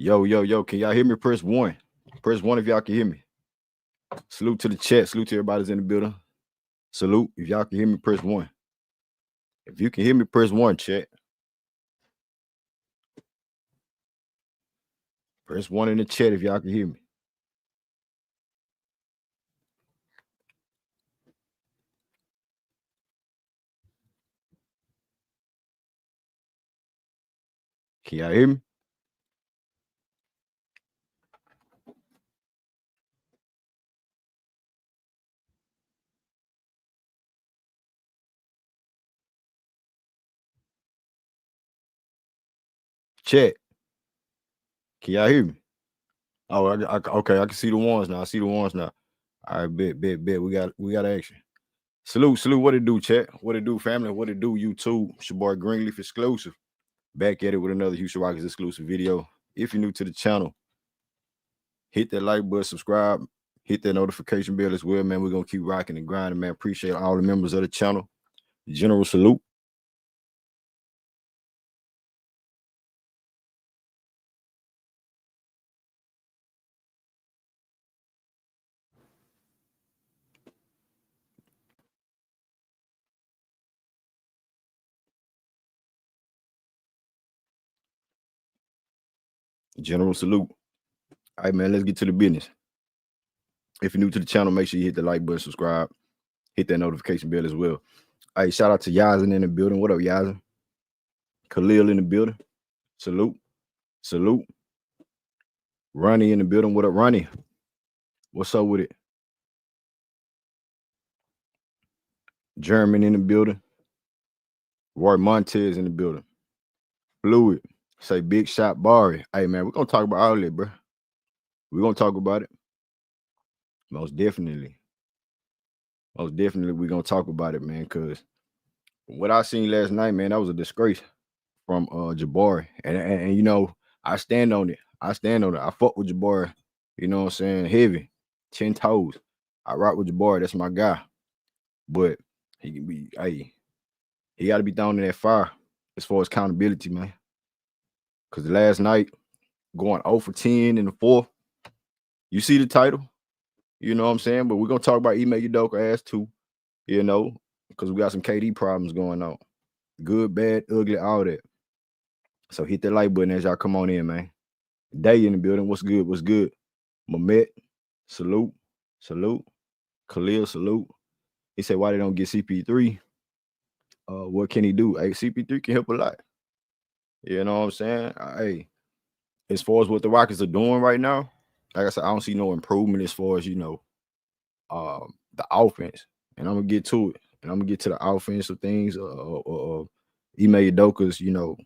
Yo. Can y'all hear me? Press one. Press one if y'all can hear me. Salute to the chat. Salute to everybody's in the building. Salute. If y'all can hear me, press one. If you can hear me, press one, chat. Press one in the chat if y'all can hear me. Can y'all hear me? Chat. Can y'all hear me? Oh, okay. I can see the ones now. I see the ones now. All right, bet. We got action. Salute. What it do, chat? What it do, family? What it do, YouTube? It's your boy Greenleaf exclusive. Back at it with another Houston Rockets exclusive video. If you're new to the channel, hit that like button, subscribe, hit that notification bell as well, man. We're gonna keep rocking and grinding, man. Appreciate all the members of the channel. General salute. General salute. All right, man, let's get to the business. If you're new to the channel, make sure you hit the like button, subscribe, hit that notification bell as well. All right, shout out to Yazin in the building. What up, Yazin? Khalil in the building. Salute. Ronnie in the building. What up, Ronnie? What's up with it? German in the building. Roy Montez in the building. Fluid. Say big shot Barry. Hey, man, we're going to talk about all that, bro. We're going to talk about it. Most definitely. We're going to talk about it, man, because what I seen last night, man, that was a disgrace from Jabari. And you know, I stand on it. I fuck with Jabari. You know what I'm saying? Heavy. 10 toes. I rock with Jabari. That's my guy. But he got to be thrown in that fire as far as accountability, man. Because last night, going 0 for 10 in the fourth, you see the title. You know what I'm saying? But we're going to talk about Ime Udoka ass too, you know, because we got some KD problems going on. Good, bad, ugly, all that. So hit that like button as y'all come on in, man. Day in the building. What's good? Mamet, salute. Khalil, salute. He said, why they don't get CP3? What can he do? Hey, CP3 can help a lot. You know what I'm saying? Hey, as far as what the Rockets are doing right now, like I said, I don't see no improvement as far as, you know, the offense. And I'm going to get to it. And I'm going to get to the offensive things. Ime Udoka's, you know,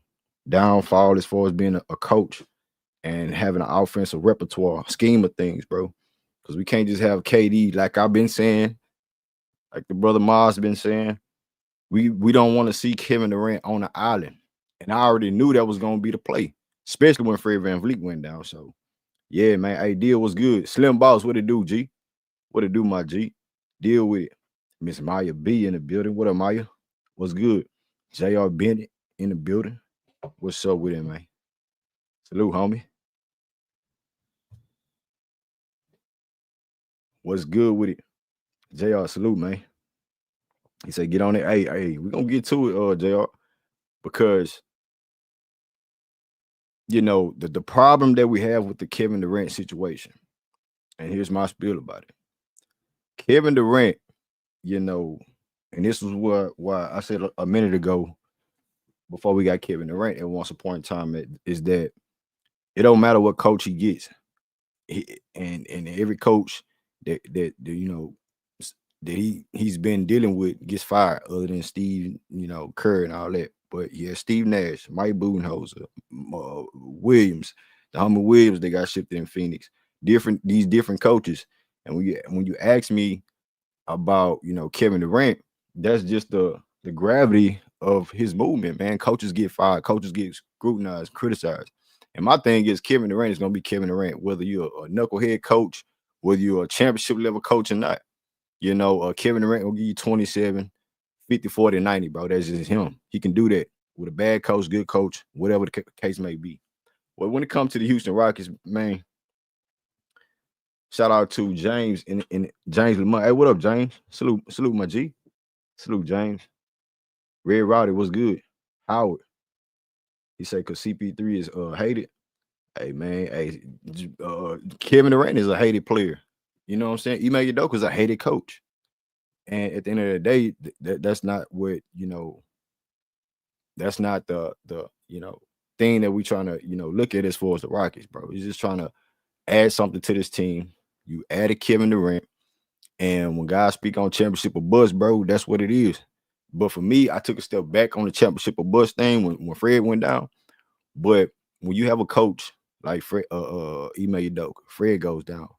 downfall as far as being a coach and having an offensive repertoire scheme of things, bro. Because we can't just have KD, like I've been saying, like the brother Mars been saying, we don't want to see Kevin Durant on the island. And I already knew that was going to be the play, especially when Fred VanVleet went down. So, yeah, man, hey, deal was good. Slim Boss, what it do, G? What it do, my G? Deal with it. Miss Maya B in the building. What up, Maya? What's good? J.R. Bennett in the building. What's up with it, man? Salute, homie. What's good with it? JR, salute, man. He said, get on it. Hey, we're going to get to it, JR, because, you know, the problem that we have with the Kevin Durant situation, and here's my spiel about it. Kevin Durant, you know, and this was why I said a minute ago before we got Kevin Durant at once upon a time, is that it don't matter what coach he gets. And every coach that you know, that he's been dealing with gets fired, other than Steve, you know, Kerr and all that. But yeah, Steve Nash, Mike Budenholzer, Williams, the homie Williams, they got shifted in Phoenix. These different coaches. And when you ask me about, you know, Kevin Durant, that's just the gravity of his movement, man. Coaches get fired, coaches get scrutinized, criticized. And my thing is, Kevin Durant is gonna be Kevin Durant, whether you're a knucklehead coach, whether you're a championship level coach or not. You know, Kevin Durant will give you 27, 50, 40, 90, bro. That's just him. He can do that with a bad coach, good coach, whatever the case may be. Well, when it comes to the Houston Rockets, man, shout out to James and James Lamont. Hey, what up, James? Salute my G. Salute James. Red Rowdy, what's good? Howard. He said because CP3 is hated. Hey man, hey, Kevin Durant is a hated player. You know what I'm saying? Ime Udoka is a hated coach. And at the end of the day, that's not what, that's not the thing that we trying to, look at as far as the Rockets, bro. He's just trying to add something to this team. You added Kevin Durant, and when guys speak on championship or bust, bro, that's what it is. But for me, I took a step back on the championship or bust thing when Fred went down. But when you have a coach like Fred, Ime Udoka, Fred goes down,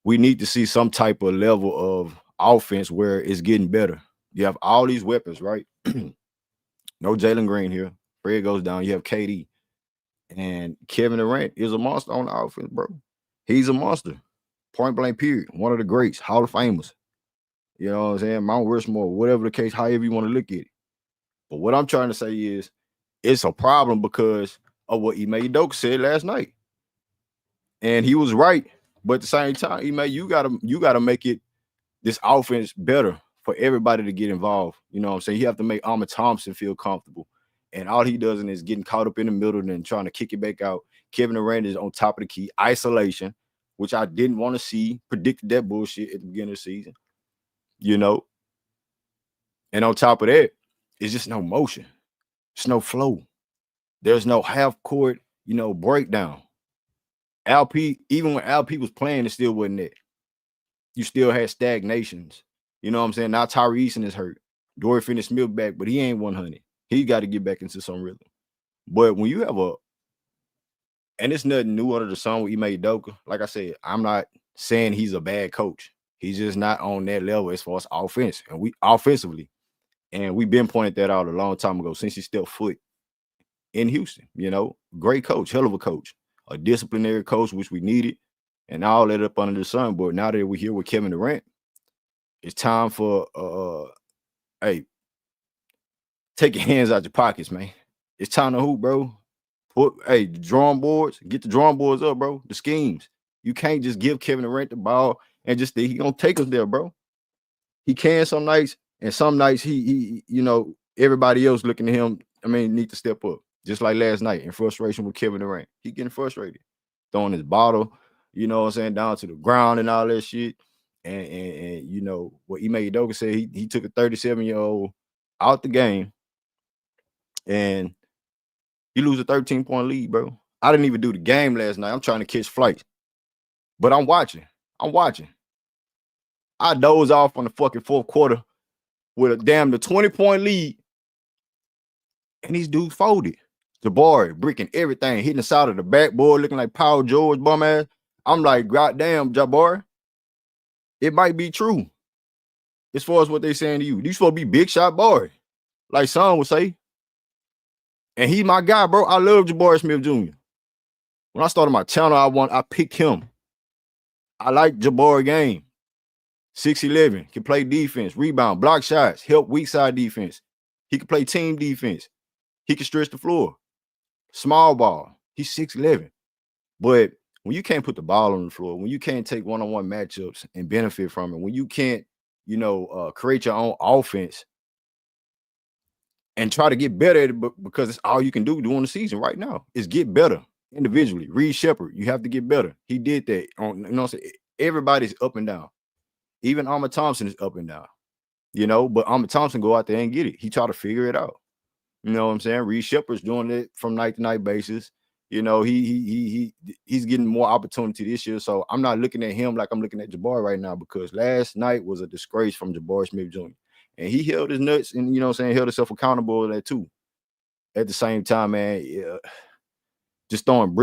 we need to see some type of level of offense where it's getting better. You have all these weapons, right? No Jalen Green here. Fred goes down. You have KD. And Kevin Durant is a monster on the offense, bro. He's a monster. Point blank, period. One of the greats, Hall of Famers. You know what I'm saying? Mount Rushmore, whatever the case, however you want to look at it. But what I'm trying to say is it's a problem because of what Ime Udoka said last night. And he was right. But at the same time, Ime, you gotta make it this offense better for everybody to get involved. You know what I'm saying? You have to make Ime Thompson feel comfortable. And all he does is getting caught up in the middle and trying to kick it back out. Kevin Durant is on top of the key. Isolation, which I didn't want to see. Predicted that bullshit at the beginning of the season. And on top of that, it's just no motion. It's no flow. There's no half court, breakdown. LP, even when LP was playing, it still wasn't it. You still had stagnations. You know what I'm saying? Now Tyree Eason is hurt. Dorian Finney-Smith back, but he ain't 100. He got to get back into some rhythm. But when you have and it's nothing new under the sun with Ime Udoka. Like I said, I'm not saying he's a bad coach. He's just not on that level as far as offense. And we offensively. And we've been pointing that out a long time ago since he stepped foot in Houston. Great coach, hell of a coach, a disciplinary coach, which we needed, and all that up under the sun. But now that we're here with Kevin Durant, it's time for hey, take your hands out your pockets, man. It's time to hoop, bro. The drawing boards, get the drawing boards up, bro. The schemes. You can't just give Kevin Durant the ball and just think he's gonna take us there, bro. He can some nights, and some nights he everybody else looking at him, need to step up. Just like last night in frustration with Kevin Durant. He getting frustrated. Throwing his bottle, down to the ground and all that shit. And what Ime Udoka said, he took a 37-year-old out the game and you lose a 13-point lead, bro. I didn't even do the game last night. I'm trying to catch flights. But I'm watching. I dozed off on the fucking fourth quarter with a damn the 20-point lead. And these dudes folded. Jabari bricking everything, hitting the side of the backboard, looking like Paul George, bum ass. I'm like, goddamn, Jabari. It might be true. As far as what they saying to you. You supposed to be big shot boy. Like Son would say. And he's my guy, bro. I love Jabari Smith Jr. When I started my channel, I picked him. I like Jabari game. 6'11", can play defense, rebound, block shots, help weak side defense. He can play team defense. He can stretch the floor. Small ball. He's 6'11". But when you can't put the ball on the floor, when you can't take one-on-one matchups and benefit from it, when you can't, create your own offense and try to get better at it because it's all you can do during the season right now is get better individually. Reed Shepard, you have to get better. He did that. Everybody's up and down. Even Ime Thompson is up and down. But Ime Thompson go out there and get it. He try to figure it out. You know what I'm saying? Reed Shepard's doing it from night to night basis. He's getting more opportunity this year. So I'm not looking at him like I'm looking at Jabari right now because last night was a disgrace from Jabari Smith Jr. And he held his nuts and, held himself accountable to that too. At the same time, man, just throwing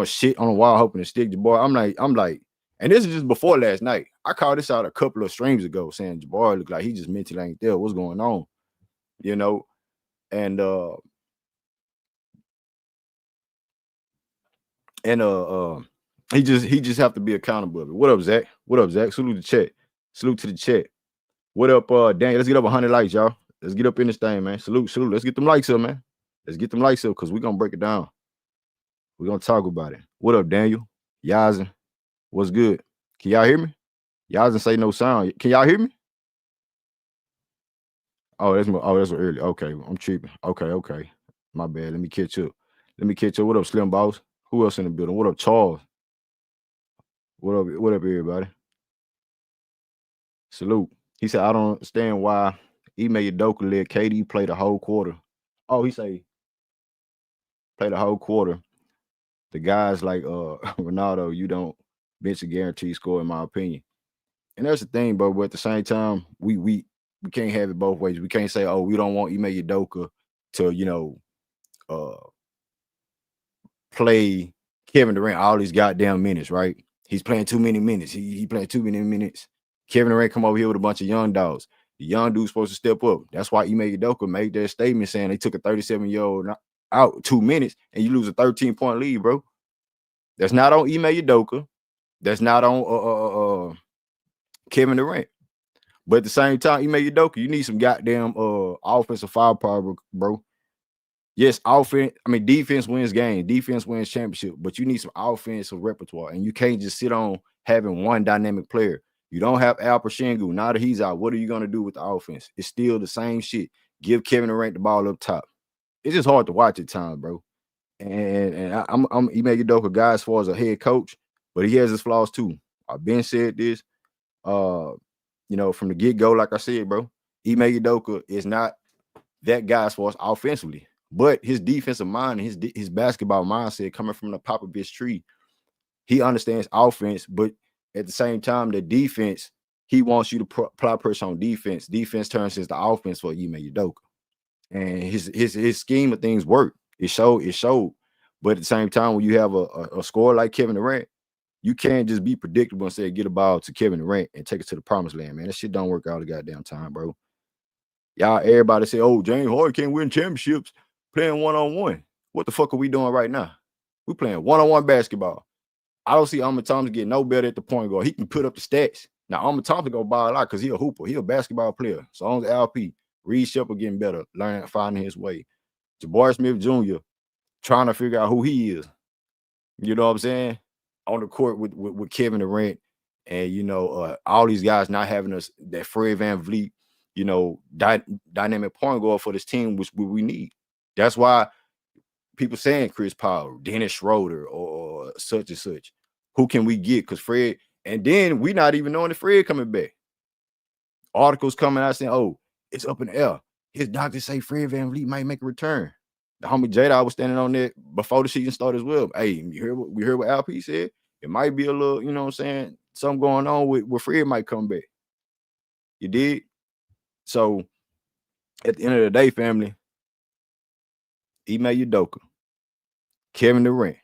shit on the wall, hoping to stick Jabari. I'm like, and this is just before last night. I called this out a couple of streams ago saying Jabari looked like he just mentally ain't there. What's going on? And he just have to be accountable. What up, Zach? Salute to the chat. What up, Daniel? Let's get up 100 likes, y'all. Let's get up in this thing, man. Salute. Let's get them likes up, man. Let's get them likes up because we're gonna break it down. We're gonna talk about it. What up, Daniel? Yazin, what's good? Can y'all hear me? Yazin say no sound. Can y'all hear me? That's early. Okay, I'm tripping. Okay. My bad. Let me catch up. What up, Slim Boss? Who else in the building? What up, Charles? What up, everybody? Salute. He said, I don't understand why Ime Udoka let KD play the whole quarter. Oh, he say play the whole quarter. The guys like Ronaldo, you don't bench a guaranteed score, in my opinion. And that's the thing, bro. But at the same time, we can't have it both ways. We can't say, oh, we don't want Ime Udoka to, play Kevin Durant all these goddamn minutes, right? He's playing too many minutes. He playing too many minutes. Kevin Durant come over here with a bunch of young dogs. The young dude's supposed to step up. That's why Ime Udoka made that statement saying they took a 37-year-old out 2 minutes and you lose a 13-point lead, bro. That's not on Ime Udoka. That's not on Kevin Durant. But at the same time, Ime Udoka, you need some goddamn offensive firepower, bro. Yes, defense wins games, defense wins championship, but you need some offensive repertoire, and you can't just sit on having one dynamic player. You don't have Al Pachingu. Now that he's out, what are you going to do with the offense? It's still the same shit. Give Kevin Durant the ball up top. It's just hard to watch at times, bro. And I'm Ime Udoka guy as far as a head coach, but he has his flaws too. I've been said this, from the get-go, like I said, bro. Ime Udoka is not that guy as far as offensively. But his defensive mind and his basketball mindset coming from the Popovich tree, he understands offense, but at the same time, the defense, he wants you to apply pressure on defense. Defense turns into the offense for Ime Udoka. And his scheme of things work. It showed. But at the same time, when you have a scorer like Kevin Durant, you can't just be predictable and say, get a ball to Kevin Durant and take it to the promised land, man. That shit don't work all the goddamn time, bro. Y'all, everybody say, oh, James Harden can't win championships playing one-on-one. What the fuck are we doing right now? We playing one-on-one basketball. I don't see Ime Thompson getting no better at the point guard. He can put up the stats. Now, Ime Thompson go ball a lot because he a hooper. He a basketball player. So on the LP, Reed Shepard getting better, learning, finding his way. Jabari Smith Jr. trying to figure out who he is. You know what I'm saying? On the court with Kevin Durant and, all these guys not having us that Fred VanVleet, dynamic point guard for this team, which we need. That's why people saying Chris Paul, Dennis Schroeder, or such and such. Who can we get? Because Fred, and then we not even knowing if Fred coming back. Articles coming out saying, oh, it's up in the air. His doctors say Fred VanVleet might make a return. The homie Jada was standing on that before the season started as well. Hey, we heard what LP said? It might be a little, you know what I'm saying, something going on with Fred might come back. You did? So at the end of the day, family, Ime Udoka, Kevin Durant.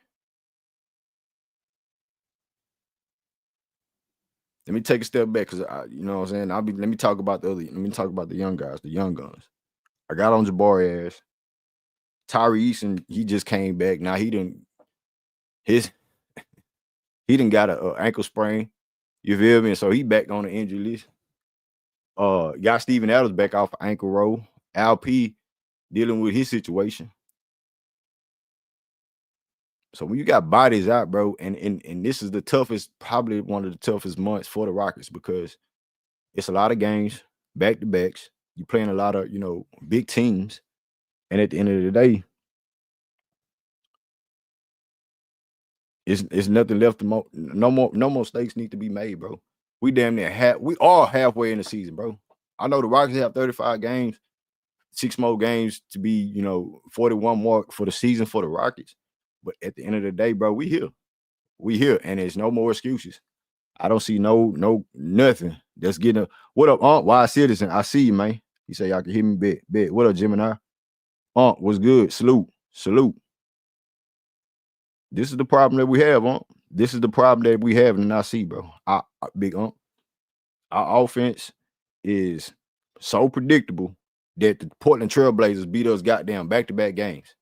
Let me take a step back because you know what I'm saying. Let me talk about the young guys, the young guns. I got on Jabari ass. Tyrese, and he just came back. Now he didn't got a ankle sprain. You feel me? So he back on the injury list. Got Steven Adams back off ankle roll. Al P dealing with his situation. So when you got bodies out, bro, and this is the toughest, probably one of the toughest months for the Rockets because it's a lot of games, back-to-backs. You're playing a lot of, big teams. And at the end of the day, it's nothing left. No more stakes need to be made, bro. We damn near we are halfway in the season, bro. I know the Rockets have 35 games, 6 more games to be, 41 more for the season for the Rockets. But at the end of the day, bro, we here. We here, and there's no more excuses. I don't see nothing that's getting a what up, Aunt? Wise citizen. I see you, man. You say y'all can hear me bet. What up, Gemini? Aunt, what's good? Salute. This is the problem that we have, Aunt. This is the problem that we have in I see, bro. Big Aunt. Our offense is so predictable that the Portland Trailblazers beat us goddamn back-to-back games.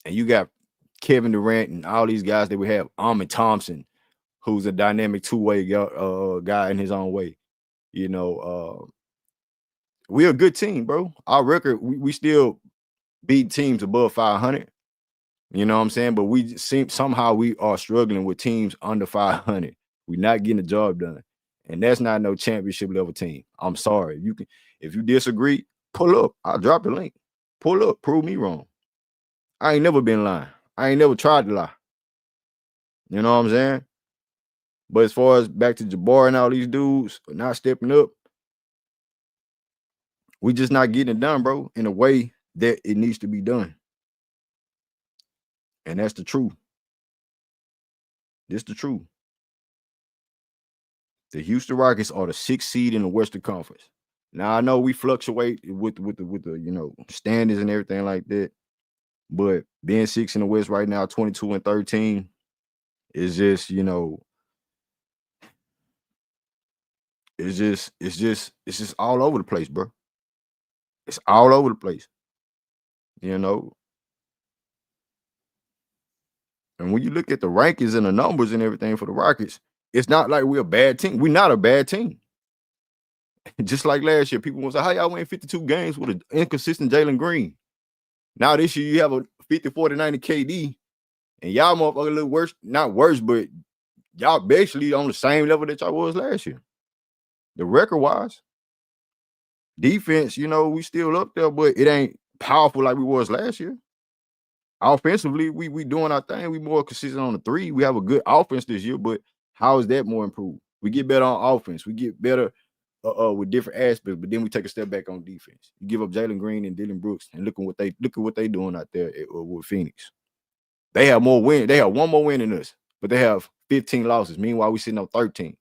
And you got Kevin Durant and all these guys that we have. Ime Thompson, who's a dynamic two-way guy in his own way. We're a good team, bro. Our record, we still beat teams above 500. You know what I'm saying? But we seem somehow we are struggling with teams under 500. We're not getting the job done, and that's not no championship level team. I'm sorry. You can, if you disagree, pull up. I'll drop the link. Pull up. Prove me wrong. I ain't never been lying. I ain't never tried to lie. You know what I'm saying? But as far as back to Jabbar and all these dudes not stepping up, we just not getting it done, bro, in a way that it needs to be done. And that's the truth. This the truth. The Houston Rockets are the sixth seed in the Western Conference. Now I know we fluctuate with the standings and everything like that, but being six in the West right now, 22 and 13, is just it's just all over the place, bro. It's all over the place, you know. And when you look at the rankings and the numbers and everything for the Rockets, it's not like we're a bad team. We're not a bad team. Just like last year, people will say, how y'all win 52 games with an inconsistent Jalen Green? Now this year you have a 50, 40, 90 KD, and y'all motherfucker a little worse, not worse, but y'all basically on the same level that y'all was last year. The record wise, defense, we still up there, but it ain't powerful like we was last year. Offensively, we doing our thing. We more consistent on the three. We have a good offense this year, but how is that more improved? We get better on offense. We get better with different aspects, but then we take a step back on defense. You give up Jalen Green and Dylan Brooks, and look at what they doing out there with Phoenix. They have more win. They have one more win than us, but they have 15 losses. Meanwhile, we sitting on 13.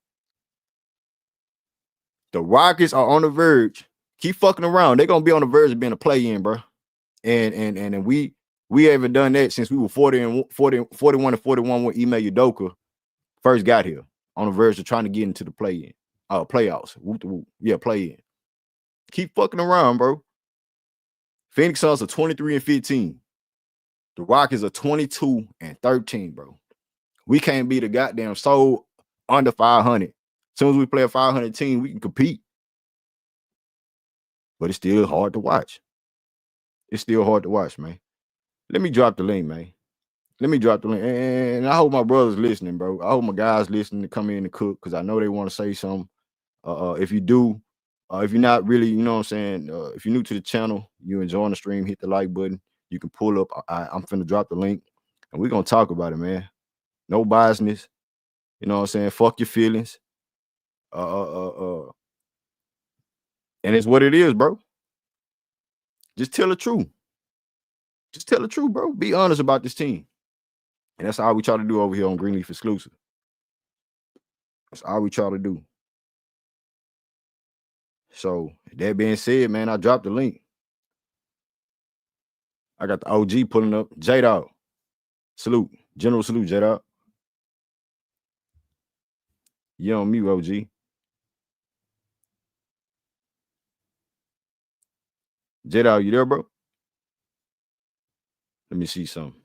The Rockets are on the verge. Keep fucking around. They're gonna be on the verge of being a play-in, bro. And we haven't done that since we were 41 and 41 when Ime Udoka first got here, on the verge of trying to get into the play-in, playoffs. Yeah, play-in. Keep fucking around, bro. Phoenix Suns are 23 and 15. The Rockets are 22 and 13, bro. We can't be the goddamn soul under 500. As soon as we play a 500 team, we can compete. But it's still hard to watch. It's still hard to watch, man. Let me drop the link, man. Let me drop the link. And I hope my brothers listening, bro. I hope my guys listening to come in and cook, because I know they want to say something. If you do, if you're not really, you know what I'm saying, if you're new to the channel, you enjoying the stream, hit the like button. You can pull up. I'm finna drop the link, and we're going to talk about it, man. No biasness. You know what I'm saying? Fuck your feelings. And it's what it is, bro. Just tell the truth. Just tell the truth, bro. Be honest about this team. And that's all we try to do over here on Greenleaf Exclusive. That's all we try to do. So, that being said, man, I dropped the link. I got the OG pulling up. J-Dog. Salute. General salute, J-Dog. You on mute, OG. J-Dog, you there, bro? Let me see something.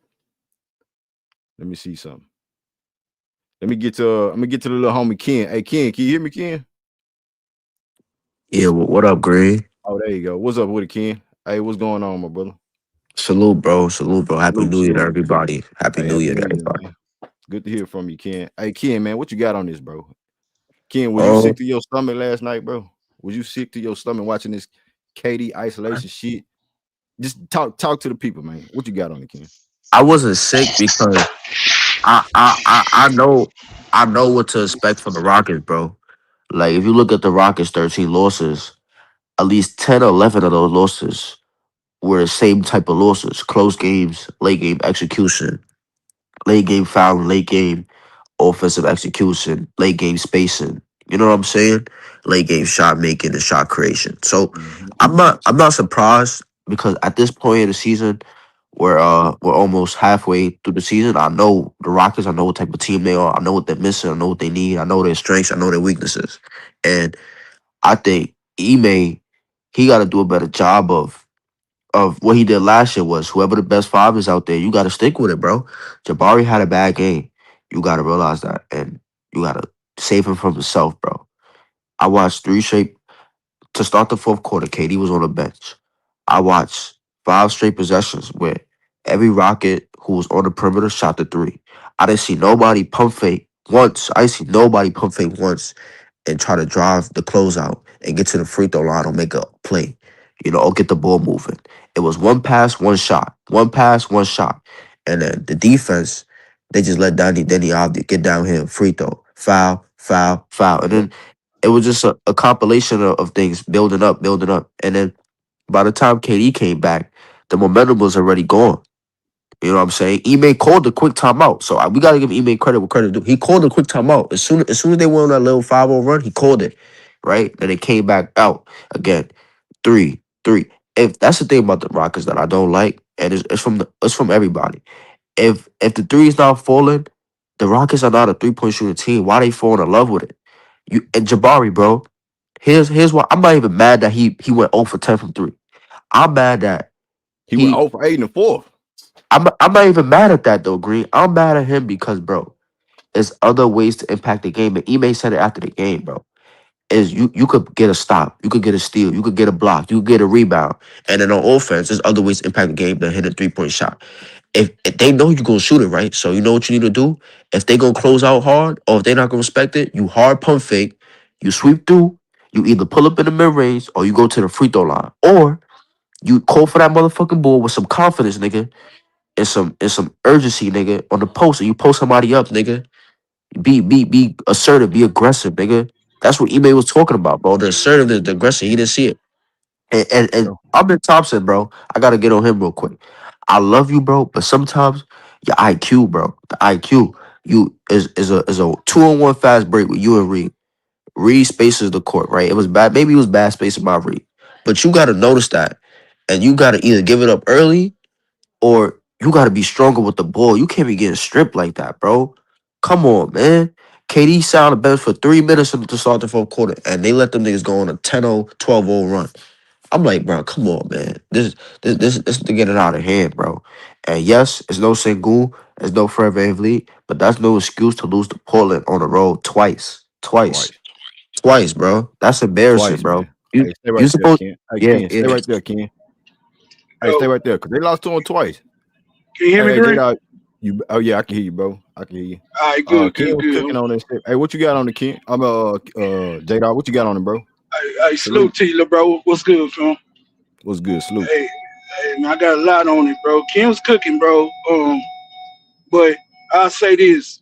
Let me see something. Let me get to I'm gonna get to the little homie Ken. Hey Ken, can you hear me, Ken? Yeah, what up, Green? Oh, there you go. What's up with it, Ken? Hey, what's going on, my brother? Salute, bro. Salute, bro. Happy Salute, New Year to salute. everybody. Happy Hey, New happy Year to New Year, everybody. man. Good to hear from you, Ken. Hey, Ken, man, what you got on this, bro? Ken, was you sick Um, to your stomach last night, bro? Was you sick to your stomach watching this KD isolation shit? Just talk to the people, man. What you got on it, Ken? I wasn't sick because I know what to expect from the Rockets, bro. Like if you look at the Rockets' 13 losses, at least 10 or 11 of those losses were the same type of losses: close games, late game execution, late game foul, late game offensive execution, late game spacing. You know what I'm saying? Late game shot making and shot creation. So Mhm. I'm not surprised because at this point in the season, we're almost halfway through the season. I know the Rockets. I know what type of team they are. I know what they're missing. I know what they need. I know their strengths. I know their weaknesses. And I think Ime, he got to do a better job of what he did last year. Was whoever the best five is out there, you got to stick with it, bro. Jabari had a bad game. You got to realize that, and you got to save him from himself, bro. I watched three straight to start the fourth quarter. KD was on the bench. I watched five straight possessions where every Rocket who was on the perimeter, shot the three. I didn't see nobody pump fake once. I didn't see nobody pump fake once and try to drive the closeout and get to the free throw line or make a play, or get the ball moving. It was one pass, one shot, one pass, one shot. And then the defense, they just let Danny Avdi get down here, free throw, foul, foul, foul. And Yep. then it was just a compilation of things building up, building up. And then by the time KD came back, the momentum was already gone. You know what I'm saying? Ime called the quick timeout. So we got to give Ime credit where credit due. He called the quick timeout. As soon as they went on that little 5-0 run, he called it, right? Then it came back out again. 3-3. If that's the thing about the Rockets that I don't like, and it's from everybody. If the three is not falling, the Rockets are not a 3-point shooting team. Why they falling in love with it? You and Jabari, bro. Here's why I'm not even mad that he went 0 for 10 from 3. I'm mad that He went he 0 for 8 in the fourth. I'm not even mad at that though, Green. I'm mad at him because, bro, there's other ways to impact the game. And Ime said it after the game, bro. Is you could get a stop, you could get a steal, you could get a block, you could get a rebound. And then on offense, there's other ways to impact the game than hit a 3-point shot. If they know you're gonna shoot it, right? So you know what you need to do? If they gonna close out hard or if they're not gonna respect it, you hard pump fake, you sweep through, you either pull up in the mid range or you go to the free throw line. Or you call for that motherfucking ball with some confidence, nigga, and some urgency, nigga, on the post, and you post somebody up, nigga. Be assertive, be aggressive, nigga. That's what Ime was talking about, bro. The assertiveness, the aggression. He didn't see it. And Yeah. I'm in Thompson, bro. I gotta get on him real quick. I love you, bro, but sometimes your IQ, bro, the IQ, you is a 2-on-1 fast break with you and Reed. Reed spaces the court, right? It was bad. Maybe it was bad spacing by Reed, but you gotta notice that, and you gotta either give it up early or you got to be stronger with the ball. You can't be getting stripped like that, bro. Come on, man. KD sat on the bench for 3 minutes to start the fourth quarter, and they let them niggas go on a 10-0, 12-0 run. I'm like, bro, come on, man. This to get it out of hand, bro. And yes, it's no Sengun, it's no Fred VanVleet, but that's no excuse to lose to Portland on the road twice. Twice. Twice. Twice, bro. That's embarrassing, Twice, bro. man. You Hey, stay you right there, supposed Ken. Hey, yeah, Ken, yeah. stay right there, Ken. Hey, stay Yo, right there, because they lost to him twice. can you hear me, Hey, Green? J-Dog, oh, yeah, I can hear you, bro. I can hear you. All right, good, Ken good, was good. cooking on this shit. Hey, what you got on the Ken? J-Dog, what you got on him, bro? Hey, Salute. salute to you, little bro. What's good, fam? What's good? Salute. Hey, man, I got a lot on it, bro. Ken was cooking, bro. But I'll say this.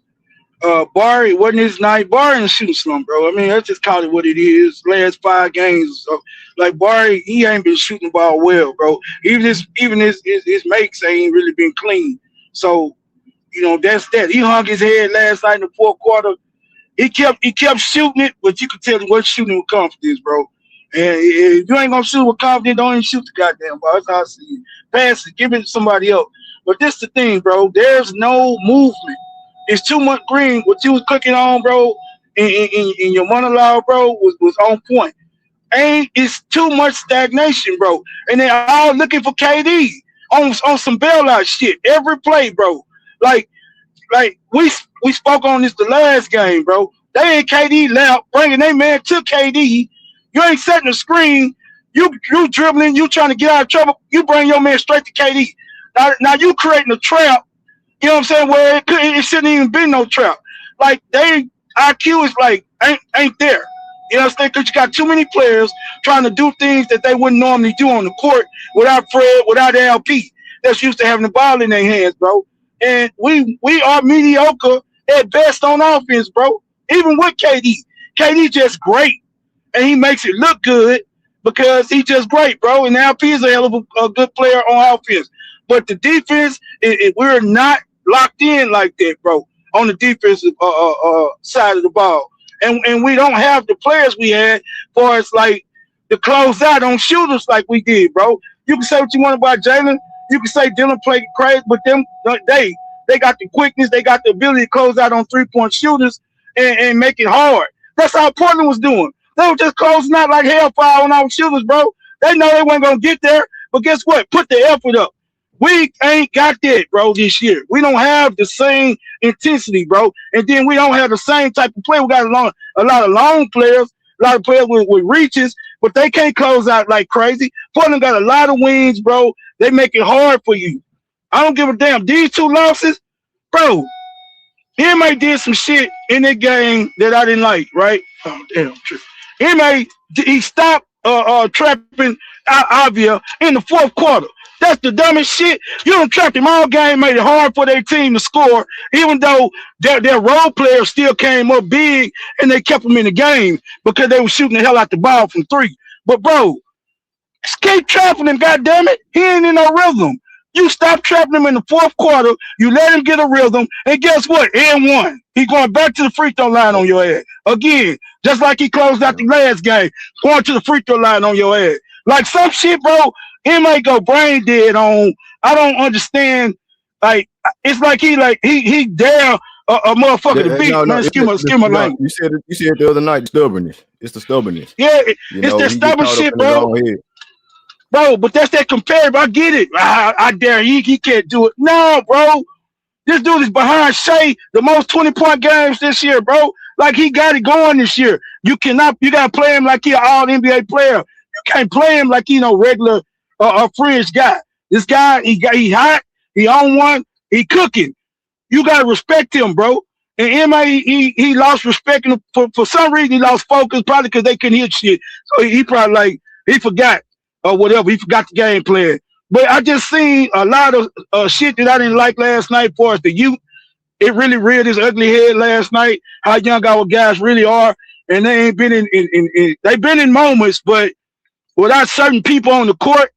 Barry wasn't his night. Barry in a shooting slump, bro. I mean, let's just call it what it is. Last 5 games, like Barry, he ain't been shooting the ball well, bro. Even his mates ain't really been clean. So that's that. He hung his head last night in the fourth quarter. He kept shooting it, but you could tell he wasn't shooting with confidence, bro. And if you ain't gonna shoot with confidence, don't even shoot the goddamn ball. That's how I see it. Pass it, give it to somebody else. But this the thing, bro. There's no movement. It's too much green. What you was clicking on, bro, in your monologue, bro, was on point. Ain't it's too much stagnation, bro. And they all looking for KD on some bailout shit every play, bro. Like like we spoke on this the last game, bro. They ain't KD left, bringing their man to KD. You ain't setting the screen. You dribbling. You trying to get out of trouble. You bring your man straight to KD. Now you creating a trap. You know what I'm saying? Where it shouldn't even be no trap. Like they IQ is like ain't there. You know what I'm saying? Because you got too many players trying to do things that they wouldn't normally do on the court without Fred, without LP. That's used to having the ball in their hands, bro. And we are mediocre at best on offense, bro. Even with KD. KD just great. And he makes it look good because he just great, bro. And LP is a hell of a good player on offense. But the defense, we're not locked in like that, bro, on the defensive side of the ball. And we don't have the players we had for us like to close out on shooters like we did, bro. You can say what you want about Jalen. You can say Dylan played crazy, but they got the quickness, they got the ability to close out on 3-point shooters and make it hard. That's how Portland was doing. They were just closing out like hellfire on our shooters, bro. They know they weren't gonna get there, but guess what? Put the effort up. We ain't got that, bro, this year. We don't have the same intensity, bro. And then we don't have the same type of play. We got a lot of long players, a lot of players with reaches, but they can't close out like crazy. Portland got a lot of wings, bro. They make it hard for you. I don't give a damn. These 2 losses, bro. Ime did some shit in that game that I didn't like, right? Oh damn, Ime he stopped trapping Avia in the 4th quarter. That's the dumbest shit. You done trapped him all game, made it hard for their team to score, even though their role players still came up big and they kept them in the game because they were shooting the hell out the ball from 3. But bro, keep trapping him, goddamn it. He ain't in no rhythm. You stop trapping him in the 4th quarter. You let him get a rhythm, and guess what? And one. He going back to the free throw line on your ass again, just like he closed out Yeah. the last game, going to the free throw line on your ass. Like some shit, bro. He might go brain dead on. I don't understand. Like it's like he dare a motherfucker to beat. No, no. Man, excuse my No, language. you said it the other night. The stubbornness. It's the stubbornness. Yeah, You it's know, that he get stubborn caught up shit, in his bro. own head. Bro, but that's that comparative. I get it. I dare he can't do it. No, bro. This dude is behind Shea the most 20-point games this year, bro. Like he got it going this year. You gotta play him like he an all NBA player. You can't play him like he no regular fringe guy. This guy, he hot, he on one, he cooking. You gotta respect him, bro. And MA, he lost respect for some reason. He lost focus, probably because they couldn't hit shit. So he probably like he forgot or whatever. He forgot the game plan. But I just seen a lot of shit that I didn't like last night. For us, the youth, it really reared his ugly head last night. How young our guys really are, and they ain't been they've been in moments, but without certain people on the court,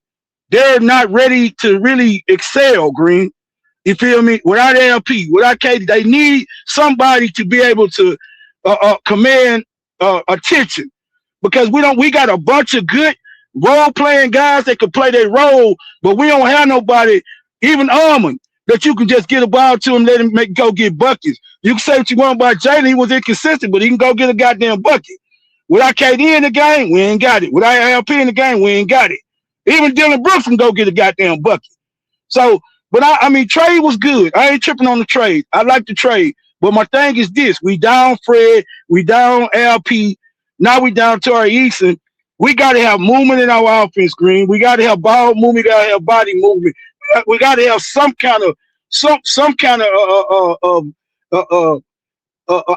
they're not ready to really excel. Green. You feel me? Without LP, without KD, they need somebody to be able to command attention because we got a bunch of good role playing guys that can play their role, but we don't have nobody, even Armand, that you can just get a ball to and let him go get buckets. You can say what you want about Jalen, he was inconsistent, but he can go get a goddamn bucket. Without KD in the game, we ain't got it. Without LP in the game, we ain't got it. Even Dylan Brooks can go get a goddamn bucket. So, but I mean, trade was good. I ain't tripping on the trade. I like the trade. But my thing is this: we down Fred, we down LP, now we down Torrey Eason. We got to have movement in our offense, Green. We got to have ball movement. We got to have body movement. We got to have some kind of some kind of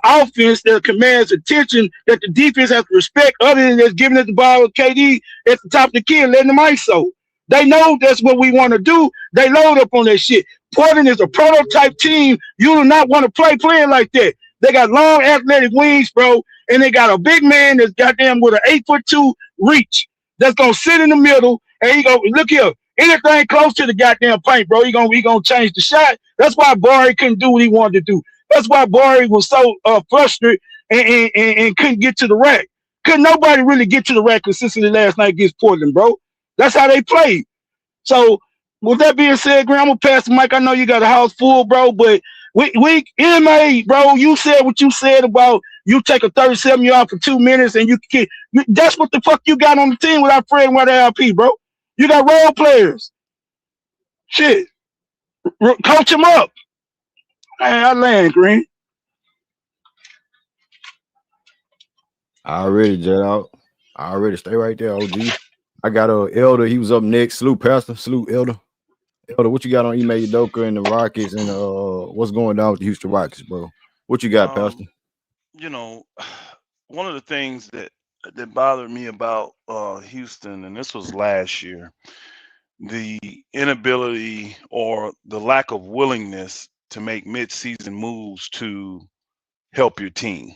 offense that commands attention that the defense has to respect, other than just giving it the ball with KD at the top of the key and letting them ISO. They know that's what we want to do. They load up on that shit. Portland is a prototype team. You do not want to playing like that. They got long athletic wings, bro, and they got a big man that's goddamn with an 8'2" reach that's gonna sit in the middle and he go look here. Anything close to the goddamn paint, bro, he gonna change the shot. That's why Barry couldn't do what he wanted to do. That's why Barry was so frustrated and couldn't get to the rack. Couldn't nobody really get to the rack consistently last night against Portland, bro. That's how they played. So with that being said, Graham, I'm gonna pass the mic. I know you got a house full, bro, but we MA, bro, you said what you said about you take a 37-year-old for 2 minutes and that's what the fuck you got on the team without Fred and without LP, bro. You got role players. Shit. Coach them up. Man, I land, Green. I already jet out. I already stay right there, OG. I got Elder. He was up next. Salute, Pastor. Salute, Elder. Elder, what you got on Ime Udoka and the Rockets and what's going down with the Houston Rockets, bro? What you got, Pastor? You know, one of the things that bothered me about Houston, and this was last year, the inability or the lack of willingness to make mid-season moves to help your team.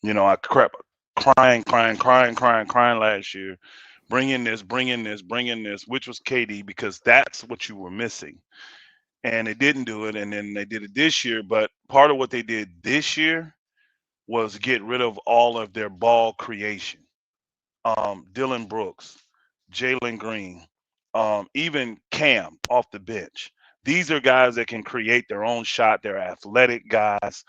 You know, I crying last year. Bring in this, which was KD, because that's what you were missing. And they didn't do it, and then they did it this year. But part of what they did this year was get rid of all of their ball creation. Dylan Brooks, Jalen Green, even Cam off the bench. These are guys that can create their own shot. They're athletic guys.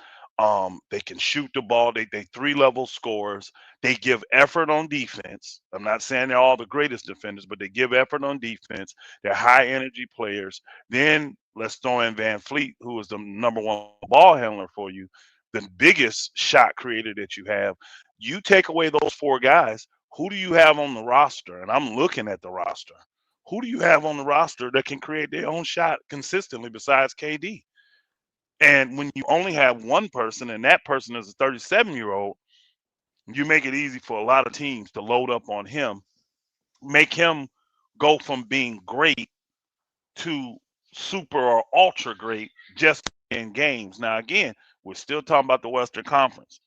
They can shoot the ball. They 3-level scorers. They give effort on defense. I'm not saying they're all the greatest defenders, but they give effort on defense. They're high energy players. Then let's throw in Van Fleet, who is the #1 ball handler for you, the biggest shot creator that you have. You take away those 4 guys, who do you have on the roster? And I'm looking at the roster. Who do you have on the roster that can create their own shot consistently besides KD? And when you only have one person, and that person is a 37-year-old, you make it easy for a lot of teams to load up on him, make him go from being great to super or ultra great just in games. Now, again, we're still talking about the Western Conference.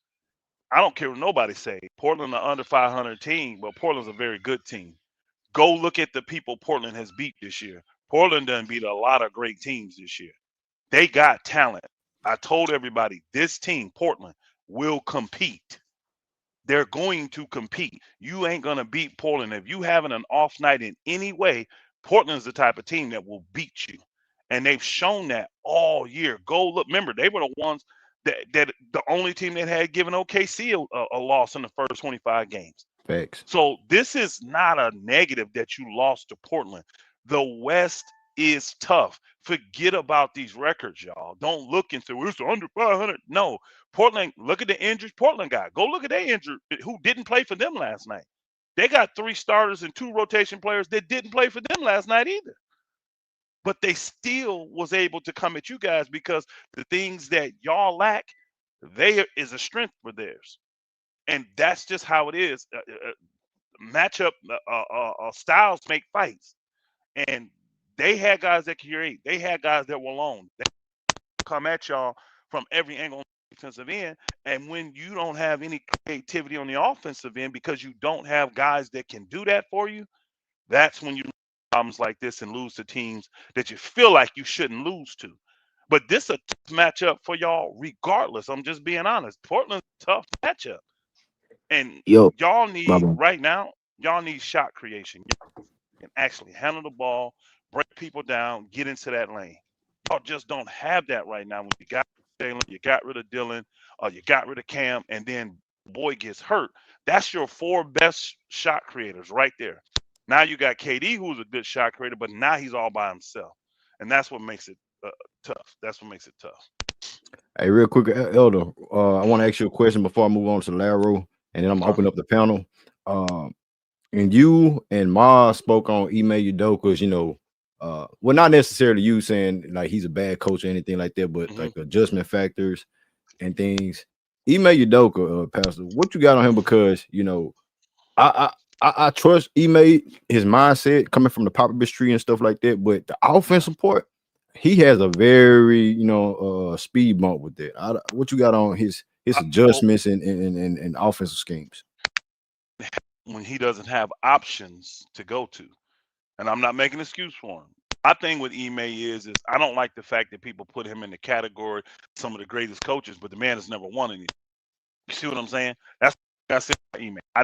I don't care what nobody say. Portland are under 500 team, but Portland's a very good team. Go look at the people Portland has beat this year. Portland done beat a lot of great teams this year. They got talent. I told everybody this team, Portland, will compete. They're going to compete. You ain't going to beat Portland. If you having an off night in any way, Portland's the type of team that will beat you. And they've shown that all year. Go look. Remember, they were the ones that the only team that had given OKC a loss in the first 25 games. Facts. So this is not a negative that you lost to Portland. The West is tough. Forget about these records, y'all. Don't look into it's under 500. No, Portland. Look at the injuries Portland got. Go look at their injury who didn't play for them last night. They got 3 starters and 2 rotation players that didn't play for them last night either. But they still was able to come at you guys because the things that y'all lack, they is a strength for theirs. And that's just how it is. Matchup styles make fights, and they had guys that could create. They had guys that were alone. They come at y'all from every angle on the defensive end. And when you don't have any creativity on the offensive end because you don't have guys that can do that for you, that's when you problems like this and lose to teams that you feel like you shouldn't lose to. But this is a tough matchup for y'all, regardless. I'm just being honest. Portland's a tough matchup. And Yo, y'all my need bad. right now, y'all need shot creation. You can actually handle the ball, break people down, get into that lane. Y'all just don't have that right now. When you got Jalen, you got rid of Dylan, or you got rid of Cam, and then boy gets hurt. That's your 4 best shot creators right there. Now you got KD, who's a good shot creator, but now he's all by himself, and that's what makes it tough. That's what makes it tough. Hey, real quick, Elder, I want to ask you a question before I move on to Laro, and then I'm gonna Okay. open up the panel. Um, and you and Ma spoke on Ime Udoka's, well, not necessarily you saying like he's a bad coach or anything like that, but hmm like adjustment factors and things. Ime Udoka, Pastor, what you got on him? Because I trust Ime, his mindset coming from the Popovich tree and stuff like that, but the offensive part, he has a very speed bump with that. What you got on his Well, adjustments and offensive schemes? when he doesn't have options to go to. And I'm not making an excuse for him. My thing with Ime is I don't like the fact that people put him in the category some of the greatest coaches, but the man has never won any. You see what I'm saying? That's what I said about Ime. I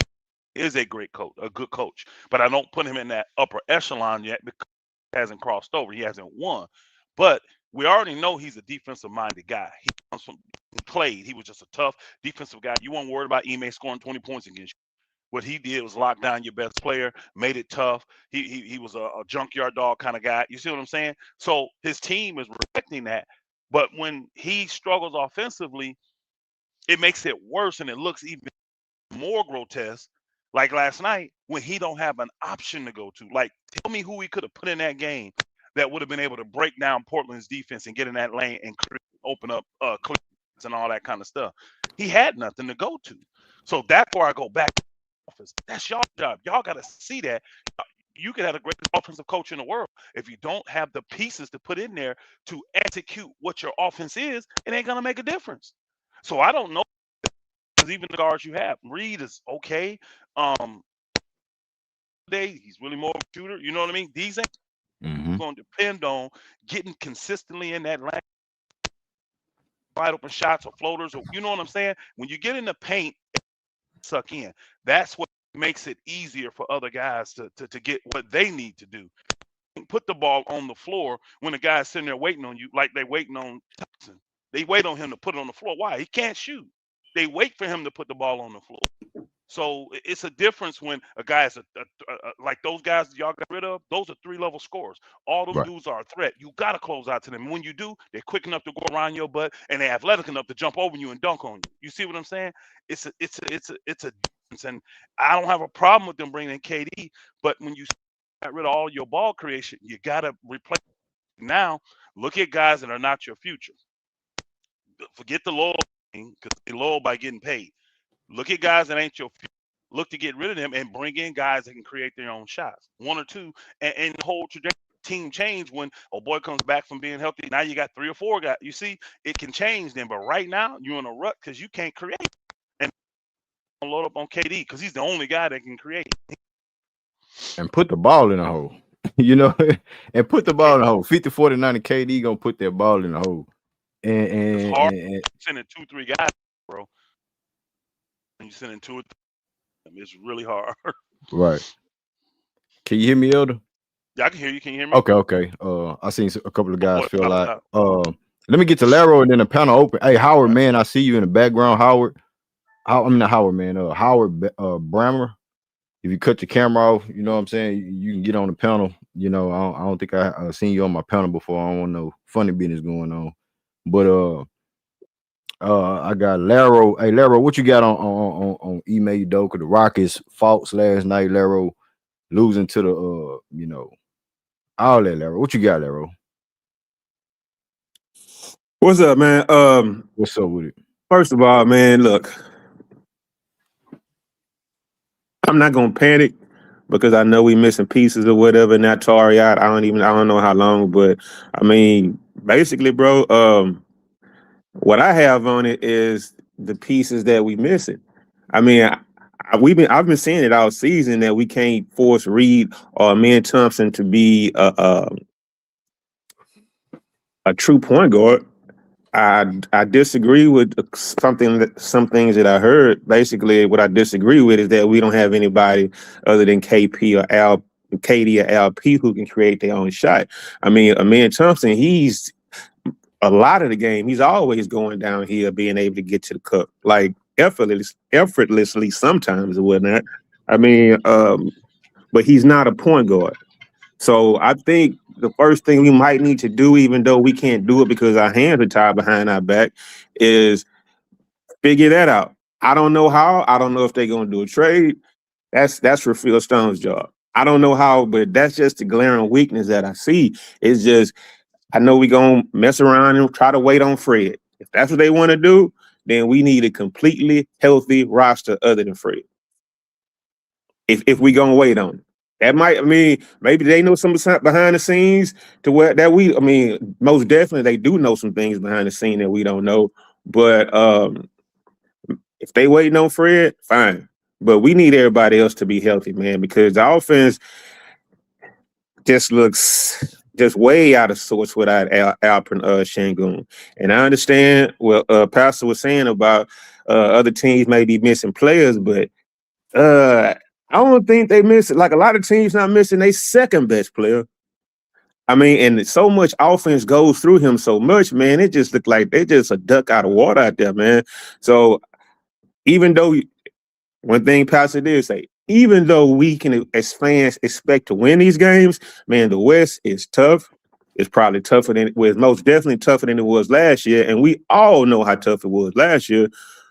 is a great coach, a good coach, but I don't put him in that upper echelon yet because he hasn't crossed over. He hasn't won. But we already know he's a defensive minded guy. He comes from he played. He was just a tough defensive guy. You weren't worried about Ime scoring 20 points against you. What he did was lock down your best player, made it tough. He was a junkyard dog kind of guy. You see what I'm saying? So his team is respecting that. But when he struggles offensively, it makes it worse and it looks even more grotesque. Like last night when he don't have an option to go to. Like tell me who he could have put in that game that would have been able to break down Portland's defense and get in that lane and open up cleats and all that kind of stuff. He had nothing to go to. So that's where I go back to the office. That's y'all job. Y'all got to see that. You could have the greatest offensive coach in the world. If you don't have the pieces to put in there to execute what your offense is, it ain't gonna make a difference. So I don't know because even the guards you have, Reed is okay. Um, he's really more of a shooter. You know what I mean? These ain't Mm-hmm. going to depend on getting consistently in that lane, wide open shots or floaters, or you know what I'm saying. When you get in the paint, suck in. That's what makes it easier for other guys to get what they need to do. Put the ball on the floor when the guy's sitting there waiting on you, like they waiting on Thompson. They wait on him to put it on the floor. Why? He can't shoot. They wait for him to put the ball on the floor. So it's a difference when a guy is like those guys y'all got rid of. Those are 3-level scorers. All them Right. dudes are a threat. You got to close out to them. And when you do, they're quick enough to go around your butt, and they're athletic enough to jump over you and dunk on you. You see what I'm saying? It's a difference, and I don't have a problem with them bringing in KD. But when you got rid of all your ball creation. You got to replace. Now, look at guys that are not your future. Forget the loyal thing because they loyal by getting paid. Look at guys that ain't your future. Look to get rid of them and bring in guys that can create their own shots. One or two, and the whole trajectory team change when a boy comes back from being healthy. Now you got 3 or 4 guys. You see, it can change then. But right now, you're in a rut because you can't create. And load up on KD because he's the only guy that can create. And put the ball in the hole. You know, and put the ball in the hole. 50, 40, 90 KD gonna put that ball in the hole. It's hard And sending 2, 3 guys, bro. And you sending 2 or 3. It's really hard. right. Can you hear me, Elder? Yeah, I can hear you. Can you hear me? Okay. I seen a couple of guys boy, feel like out. let me get to Laro and then the panel open. Hey, Howard, man, I see you in the background, Howard. I'm not Howard, man. Howard Brammer. If you cut your camera off, you know what I'm saying, you can get on the panel. You know, I don't think I seen you on my panel before. I don't want no funny business going on. But I got Laro. Hey, Laro, what you got on Ime Udoka? The Rockets faults last night, Laro, losing to the you know, all that, Laro. What you got, Laro? What's up, man? What's up with it? First of all, man, look, I'm not gonna panic because I know we missing pieces or whatever. Not Tari out. I don't know how long, but I mean, basically, bro. What I have on it is the pieces that we missing. I mean, I've been saying it all season that we can't force Reed or Amen Thompson to be a true point guard. I disagree with some things that I heard. Basically, what I disagree with is that we don't have anybody other than KP or KD or LP who can create their own shot. I mean, Amen Thompson, he's a lot of the game. He's always going down here, being able to get to the cup like effortlessly sometimes or whatnot. I mean, but he's not a point guard. So I think the first thing we might need to do, even though we can't do it because our hands are tied behind our back, is figure that out. I don't know how. I don't know if they're going to do a trade. That's for Phil Stone's job. I don't know how, but that's just the glaring weakness that I see. It's just I know we're going to mess around and try to wait on Fred. If that's what they want to do, then we need a completely healthy roster other than Fred. If we going to wait on it. That might, I mean, maybe they know some behind the scenes to where that we, I mean, most definitely they do know some things behind the scene that we don't know. But if they waiting on Fred, fine. But we need everybody else to be healthy, man, because the offense just looks just way out of sorts without Alpern Şengün. And I understand what Pastor was saying about other teams may be missing players, but I don't think they miss it. Like a lot of teams not missing their second best player. I mean, and so much offense goes through him so much, man. It just looked like they just a duck out of water out there, man. So even though one thing Pastor did say, even though we can as fans expect to win these games, man, the West is tough. It's probably tougher than most definitely tougher than it was last year, and we all know how tough it was last year.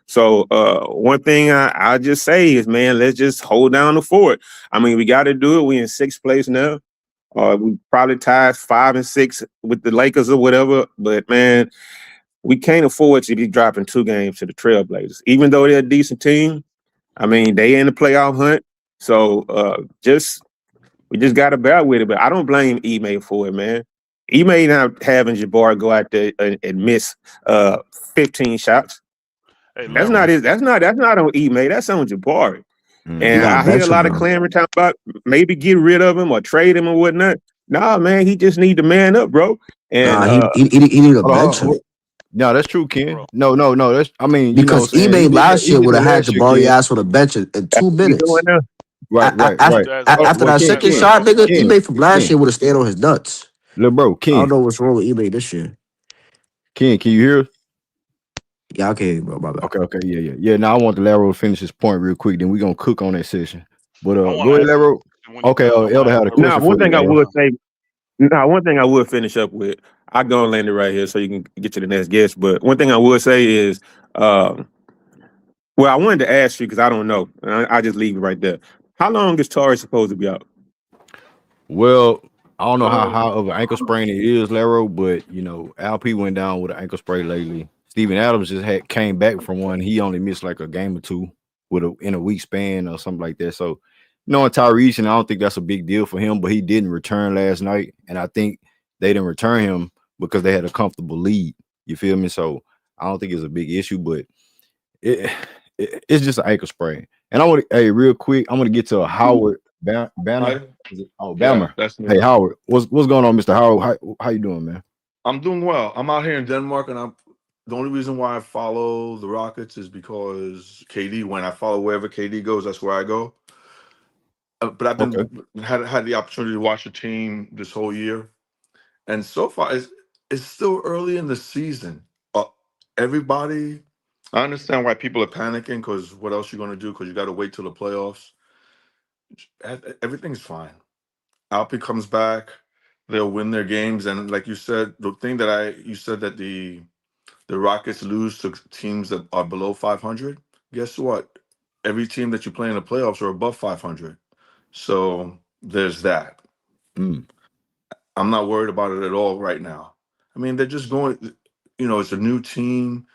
So one thing I just say is, man, let's just hold down the fort. I mean, we got to do it. We in 6th place now. We probably tied 5 and 6 with the Lakers or whatever. But, man, we can't afford to be dropping 2 games to the Trailblazers. Even though they're a decent team, I mean, they in the playoff hunt. So we just got to bear with it. But I don't blame Ime for it, man. Ime not having Jabbar go out there and miss 15 shots. Hey, That's not on Ime. That's on Jabari. And I hear a lot of clamoring talking about maybe get rid of him or trade him or whatnot. Nah, man, he just need to man up, bro. And he need a bench him. No, that's true, Ken. No. That's I mean, because Ime last year would have had Jabari ass on the bench in 2 minutes. Right. After that second shot, nigga, Ime from last year would have stayed on his nuts. Little bro, Ken. I don't know what's wrong with Ime this year. Ken, can you hear us? Yeah, okay, bro. My bad. Okay, yeah. Now I want the Laro to finish his point real quick. Then we're gonna cook on that session. But go ahead, Laro. Okay, Elder had a question. Now, one thing I would say. One thing I would finish up with. I go and land it right here so you can get to the next guest. But one thing I would say is, well, I wanted to ask you because I don't know. I just leave it right there. How long is Tari supposed to be out? Well, I don't know how of an ankle sprain it is, Laro, but Alp went down with an ankle sprain lately. Steven Adams just had came back from one. He only missed like a game or two in a week span or something like that. So, knowing Tyrese, and I don't think that's a big deal for him, but he didn't return last night, and I think they didn't return him because they had a comfortable lead. You feel me? So I don't think it's a big issue, but it, it's just an ankle sprain. And I want to, hey, real quick, I'm gonna get to a Howard Banner. Hi. Is it? Oh, Yeah, Bammer. that's me. Hey, Howard, what's going on, Mr. Howard? How you doing, man? I'm doing well. I'm out here in Denmark, and I'm the only reason why I follow the Rockets is because KD. When I follow wherever KD goes, that's where I go. But I've Okay. been had the opportunity to watch the team this whole year, and so far it's still early in the season. Everybody, I understand why people are panicking because what else you going to do? Because you got to wait till the playoffs. Everything's fine. Alpi comes back, they'll win their games, and like you said, the thing that you said that the Rockets lose to teams that are below 500. Guess what? Every team that you play in the playoffs are above 500. So there's that. Mm. I'm not worried about it at all right now. I mean, they're just going. It's a new team,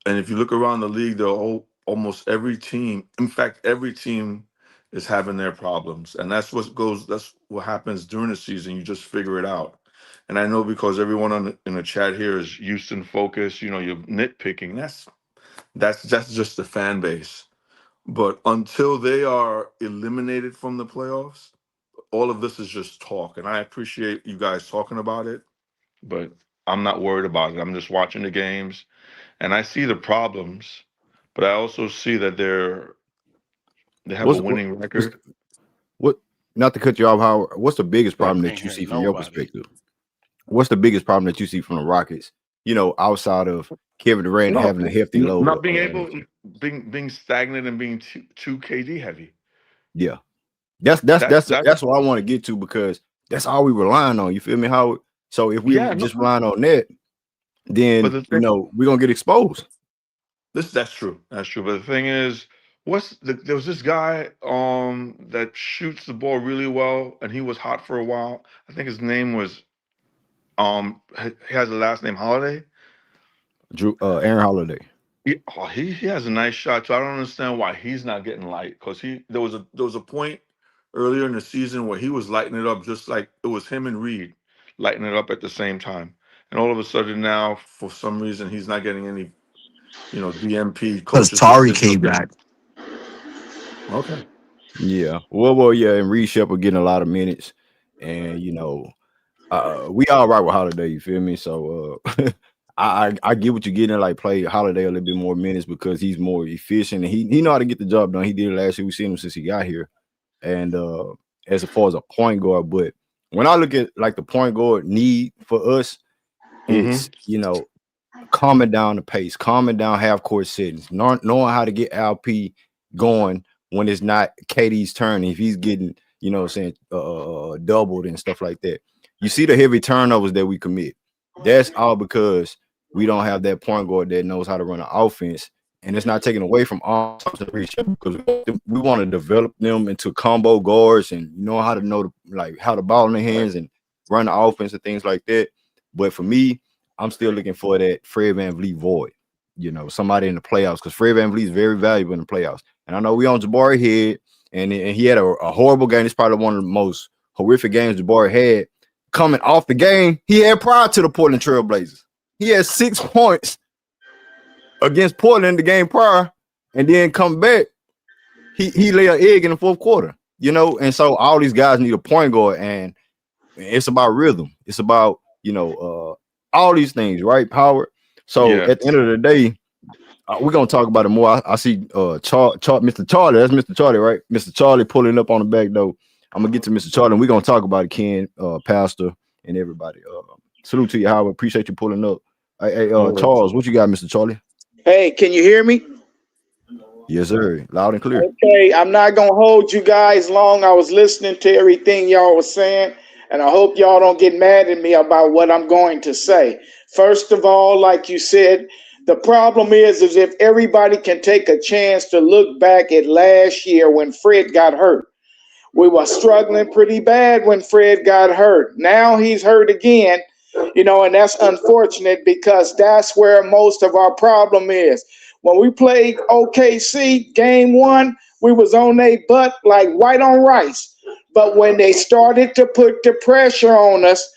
and if you look around the league, almost every team. In fact, every team is having their problems, and that's what goes. That's what happens during the season. You just figure it out. And I know because everyone in the chat here is Houston focused. You're nitpicking. That's just the fan base. But until they are eliminated from the playoffs, all of this is just talk. And I appreciate you guys talking about it, but I'm not worried about it. I'm just watching the games, and I see the problems, but I also see that they have a What's what, winning what's record. what? Not to cut you off, Howard. What's the biggest Yeah. problem Can't that you hear see from your nobody. perspective? What's the biggest problem that you see from the Rockets? Outside of Kevin Durant No, having a hefty not load. being able, being stagnant and being too KD heavy. Yeah, that's that's That's that's that's that's what I want to get to because that's all we relying on. You feel me, Howard? So if we yeah. No, just relying on that, but then the thing, we're gonna get exposed. that's true. That's true. But the thing is, there was this guy that shoots the ball really well, and he was hot for a while. I think his name was he has the last name Holiday. Aaron Holiday. He has a nice shot, so I don't understand why he's not getting light. Because there was a point earlier in the season where he was lighting it up, just like it was him and Reed lighting it up at the same time. And all of a sudden now, for some reason, he's not getting any, DMP Because coaches just Tari said, came okay, back. okay, Yeah. Well, yeah, and Reed Shepard getting a lot of minutes, and we all right with Holiday. You feel me? So I get what you're getting. Like play Holiday a little bit more minutes because he's more efficient and he know how to get the job done. He did it last year. We've seen him since he got here. And as far as a point guard, but when I look at like the point guard need for us, mm-hmm. it's calming down the pace, calming down half court settings, knowing how to get LP going when it's not KD's turn. If he's getting, doubled and stuff like that. You see the heavy turnovers that we commit. That's all because we don't have that point guard that knows how to run an offense. And it's not taken away from all because we want to develop them into combo guards and how to how to ball in their hands and run the offense and things like that. But for me, I'm still looking for that Fred VanVleet void, somebody in the playoffs because Fred VanVleet is very valuable in the playoffs. And I know we on Jabari head, and he had a horrible game. It's probably one of the most horrific games Jabari had coming off the game he had prior to the Portland Trail Blazers. He had 6 points against Portland the game prior, and then come back. He lay an egg in the fourth quarter, and so all these guys need a point guard, and it's about rhythm. It's about all these things, right, Howard? So Yeah. at the end of the day, we're gonna talk about it more. I see Mr. Charlie. That's Mr. Charlie, right? Mr. Charlie pulling up on the back door. I'm gonna get to Mr. Charlie, and we're gonna talk about it, Ken, Pastor, and everybody. Salute to you, Howard. Appreciate you pulling up. Hey, No worries. Charles, what you got, Mr. Charlie? Hey, can you hear me? Yes, sir. Loud and clear. Okay, I'm not gonna hold you guys long. I was listening to everything y'all was saying, and I hope y'all don't get mad at me about what I'm going to say. First of all, like you said, the problem is if everybody can take a chance to look back at last year when Fred got hurt. We were struggling pretty bad when Fred got hurt. Now he's hurt again, and that's unfortunate because that's where most of our problem is. When we played OKC game 1, we was on their butt like white on rice. But when they started to put the pressure on us,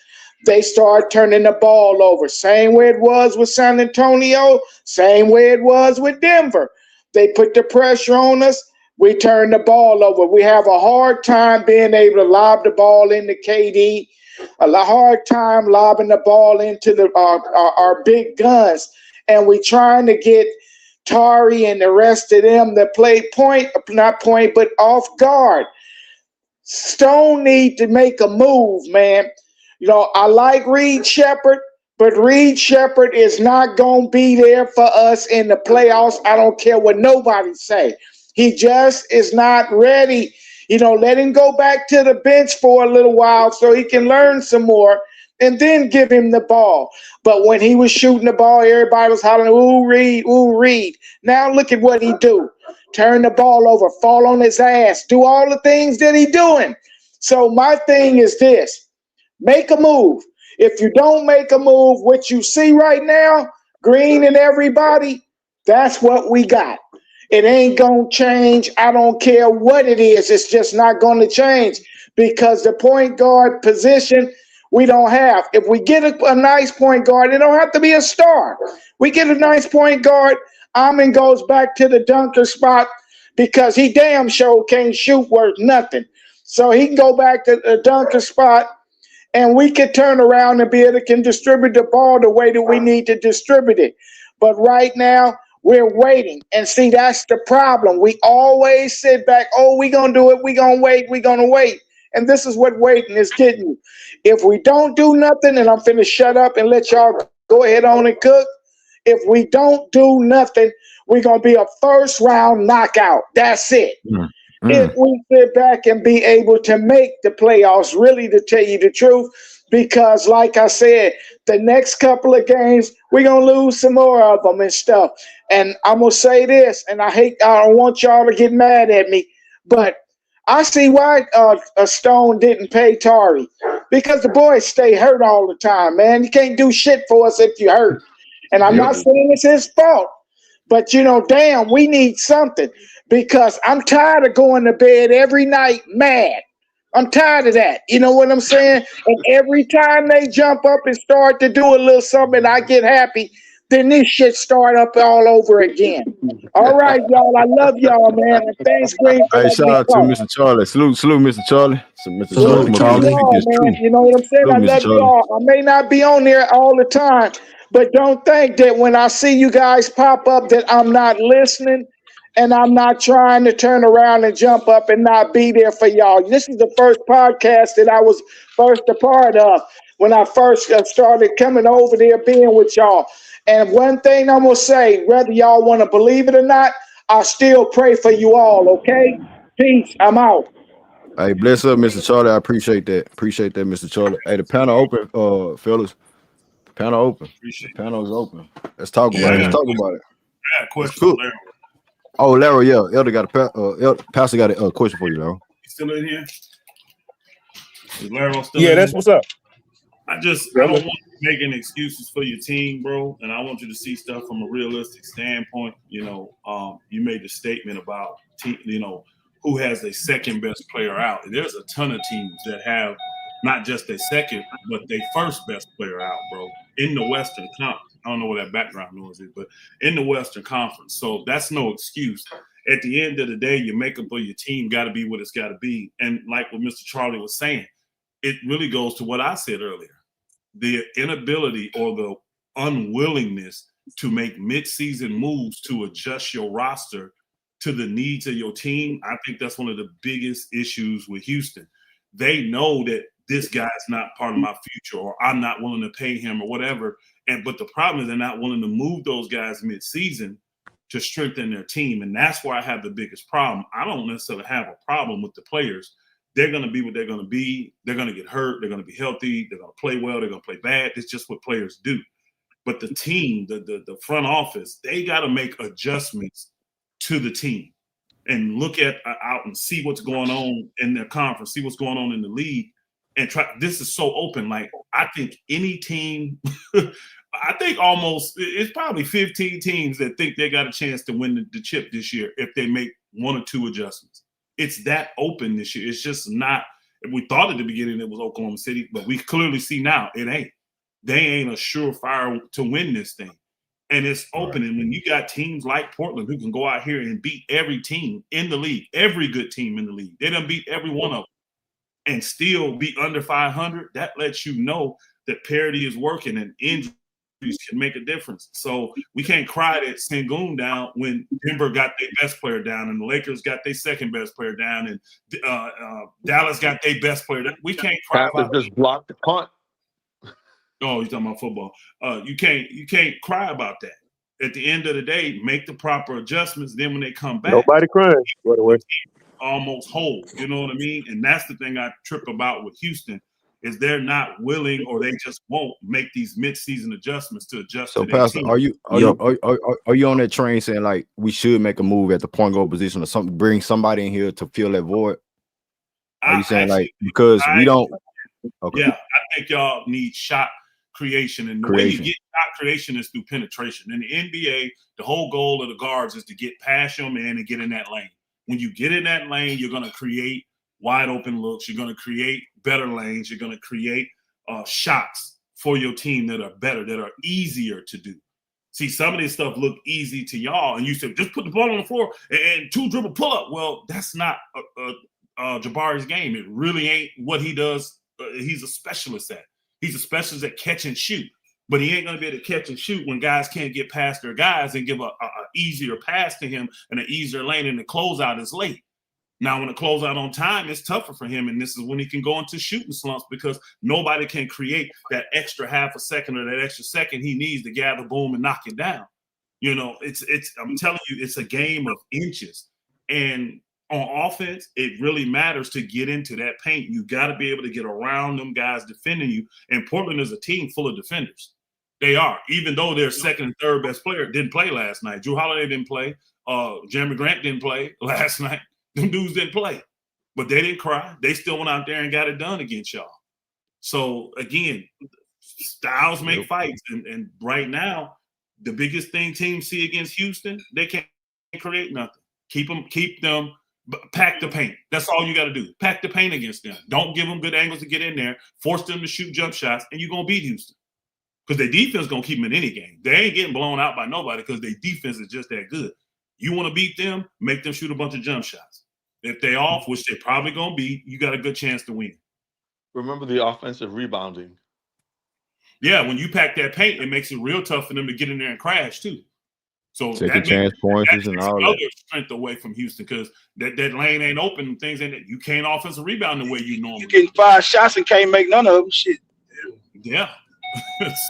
they started turning the ball over. Same way it was with San Antonio, same way it was with Denver. They put the pressure on us. We turn the ball over. We have a hard time being able to lob the ball into KD, hard time lobbing the ball into our big guns. And we trying to get Tari and the rest of them that play not point, but off guard. Stone need to make a move, man. I like Reed Shepherd, but Reed Shepherd is not going to be there for us in the playoffs. I don't care what nobody say. He just is not ready. Let him go back to the bench for a little while so he can learn some more and then give him the ball. But when he was shooting the ball, everybody was hollering, ooh, Reed, ooh, Reed. Now look at what he do. Turn the ball over, fall on his ass, do all the things that he doing. So my thing is this. Make a move. If you don't make a move, what you see right now, Green and everybody, that's what we got. It ain't going to change. I don't care what it is. It's just not going to change because the point guard position we don't have. If we get a nice point guard, it don't have to be a star. We get a nice point guard, Amin goes back to the dunker spot because he damn sure can't shoot worth nothing. So he can go back to the dunker spot and we can turn around and be able to distribute the ball the way that we need to distribute it. But right now, we're waiting. And see, that's the problem. We always sit back, we're going to do it. We're going to wait. And this is what waiting is getting you. If we don't do nothing, and I'm finna shut up and let y'all go ahead on and cook. If we don't do nothing, we're going to be a first round knockout. That's it. If we sit back and be able to make the playoffs, really, to tell you the truth, because like I said, the next couple of games, we're going to lose some more of them and stuff. And I'm going to say this, and I don't want y'all to get mad at me, but I see why Stone didn't pay Tari, because the boys stay hurt all the time, man. You can't do shit for us if you hurt. And I'm not saying it's his fault, but, damn, we need something. Because I'm tired of going to bed every night mad. I'm tired of that. You know what I'm saying? And every time they jump up and start to do a little something, I get happy. Then this shit start up all over again. All right, y'all. I love y'all, man. And thanks, Green, for Hey, letting shout me out to talk. Mr. Charlie. Salute, Mr. Charlie. So Mr. Charlie, Salute Salute, come to up here and Charlie. speak y'all, his man. truth. You know what I'm saying? I Salute, Mr. love Charlie. y'all. I may not be on there all the time, but don't think that when I see you guys pop up that I'm not listening. And I'm not trying to turn around and jump up and not be there for y'all. This is the first podcast that I was first a part of when I first started coming over there being with y'all. And one thing I'm going to say, whether y'all want to believe it or not, I still pray for you all, okay? Peace. I'm out. Hey, bless up, Mr. Charlie. I appreciate that. Appreciate that, Mr. Charlie. Hey, the panel open, fellas. The panel open. The Appreciate it. panel is open. Let's talk Yeah, about it. Let's Yeah. talk about it. I got a Let's question for cook. Larry. Oh, Larry, yeah. Elder got Pastor got a question for you, Larry. You still in here? Is Larry still Yeah, in that's here? what's up. I don't want you making excuses for your team, bro. And I want you to see stuff from a realistic standpoint. You made the statement about who has a second best player out. And there's a ton of teams that have not just a second, but their first best player out, bro, in the Western Conference. I don't know what that background noise is, but in the Western Conference. So that's no excuse. At the end of the day, your makeup of your team got to be what it's got to be. And like what Mr. Charlie was saying, it really goes to what I said earlier. The inability or the unwillingness to make midseason moves to adjust your roster to the needs of your team, I think that's one of the biggest issues with Houston. They know that this guy's not part of my future, or I'm not willing to pay him, or whatever. But the problem is they're not willing to move those guys midseason to strengthen their team. And that's where I have the biggest problem. I don't necessarily have a problem with the players. They're going to be what they're going to be. They're going to get hurt. They're going to be healthy. They're going to play well. They're going to play bad. It's just what players do. But the team, the front office, they got to make adjustments to the team. and look at out and see what's going on in their conference, see what's going on in the league, and try. This is so open. Like I think any team, I think almost it's probably 15 teams that think they got a chance to win the chip this year if they make one or two adjustments. It's that open this year. It's just not. We thought at the beginning it was Oklahoma City, but we clearly see now it ain't. They ain't a surefire to win this thing. And it's open. And when you got teams like Portland who can go out here and beat every team in the league, every good team in the league, they done beat every one of them and still be under 500, that lets you know that parity is working and injuries can make a difference. So we can't cry that Sengun down when Denver got their best player down and the Lakers got their second best player down and Dallas got their best player down. We can't cry about just blocked the punt. Oh, you're talking about football. You can't cry about that. At the end of the day, make the proper adjustments. Then when they come back, Nobody crying, by the way. Almost whole. You know what I mean? And that's the thing I trip about with Houston is they're not willing or they just won't make these mid-season adjustments to adjust. So, to their Pastor, team. are you on that train saying like we should make a move at the point guard position or something, bring somebody in here to fill that void? Are you saying like because we don't? Okay. Yeah, I think y'all need shot creation, and the way you get shot creation is through penetration. In the NBA, the whole goal of the guards is to get past your man and get in that lane. When you get in that lane, you're going to create wide open looks. You're going to create better lanes. You're going to create shots for your team that are better, that are easier to do. See, some of this stuff look easy to y'all, and you say, just put the ball on the floor and two dribble pull up. Well, that's not Jabari's game. It really ain't what he does. He's a specialist at. He's a specialist at catch and shoot, but he ain't going to be able to catch and shoot when guys can't get past their guys and give a easier pass to him and an easier lane, and the closeout is late. Now, when the closeout on time, it's tougher for him, and this is when he can go into shooting slumps because nobody can create that extra half a second or that extra second he needs to gather, boom, and knock it down. You know, it's. I'm telling you, it's a game of inches, and on offense, it really matters to get into that paint. You got to be able to get around them guys defending you. And Portland is a team full of defenders. They are, even though their second and third best player didn't play last night. Drew Holiday didn't play. Jeremy Grant didn't play last night. Them dudes didn't play, but they didn't cry. They still went out there and got it done against y'all. So again, styles make fights, and right now, the biggest thing teams see against Houston, they can't create nothing. Keep them. Pack the paint. That's all you got to do. Pack the paint against them. Don't give them good angles to get in there. Force them to shoot jump shots, and you're going to beat Houston. Because their defense is going to keep them in any game. They ain't getting blown out by nobody because their defense is just that good. You want to beat them, make them shoot a bunch of jump shots. If they off, which they're probably going to be, you got a good chance to win. Remember the offensive rebounding. Yeah, when you pack that paint, it makes it real tough for them to get in there and crash, too. So second chance points and all another that. Strength away from Houston because that lane ain't open. Things ain't. You can't offensive rebound the way you normally. You getting 5 shots and can't make none of them. Shit. Yeah.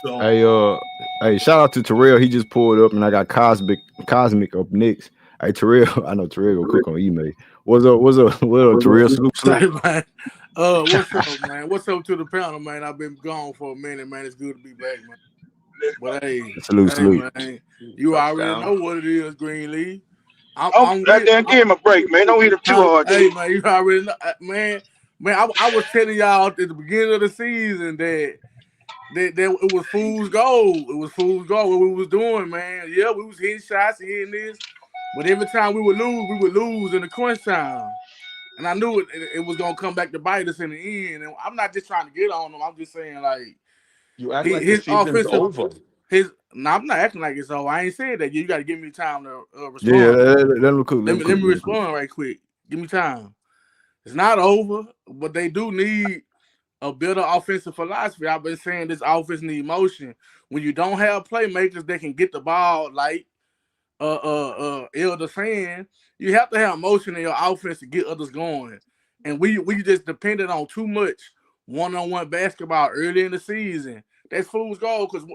So hey, shout out to Terrell. He just pulled up, and I got Cosmic up next. Hey, Terrell, I know Terrell go quick on email. What's up, Terrell? Salute. Man. What's up, man? What's up to the panel, man? I've been gone for a minute, man. It's good to be back, man. But hey, salute. Man, you already know what it is, Greenleaf. I'm give him a break, man. Don't hit him too hard. Hey, man, you already know, man. I was telling y'all at the beginning of the season that it was fool's gold. It was fool's gold what we was doing, man. Yeah, we was hitting shots and hitting this, but every time we would lose in the crunch time. And I knew it was gonna come back to bite us in the end. And I'm not just trying to get on them. I'm just saying, like, you act like the season's over. I'm not acting like it's over. I ain't saying that. You got to give me time to respond. Yeah, let me respond right quick. Give me time. It's not over, but they do need a better offensive philosophy. I've been saying this offense needs motion. When you don't have playmakers that can get the ball, like Elder saying, you have to have motion in your offense to get others going. And we just depended on too much one-on-one basketball early in the season. That's fool's gold because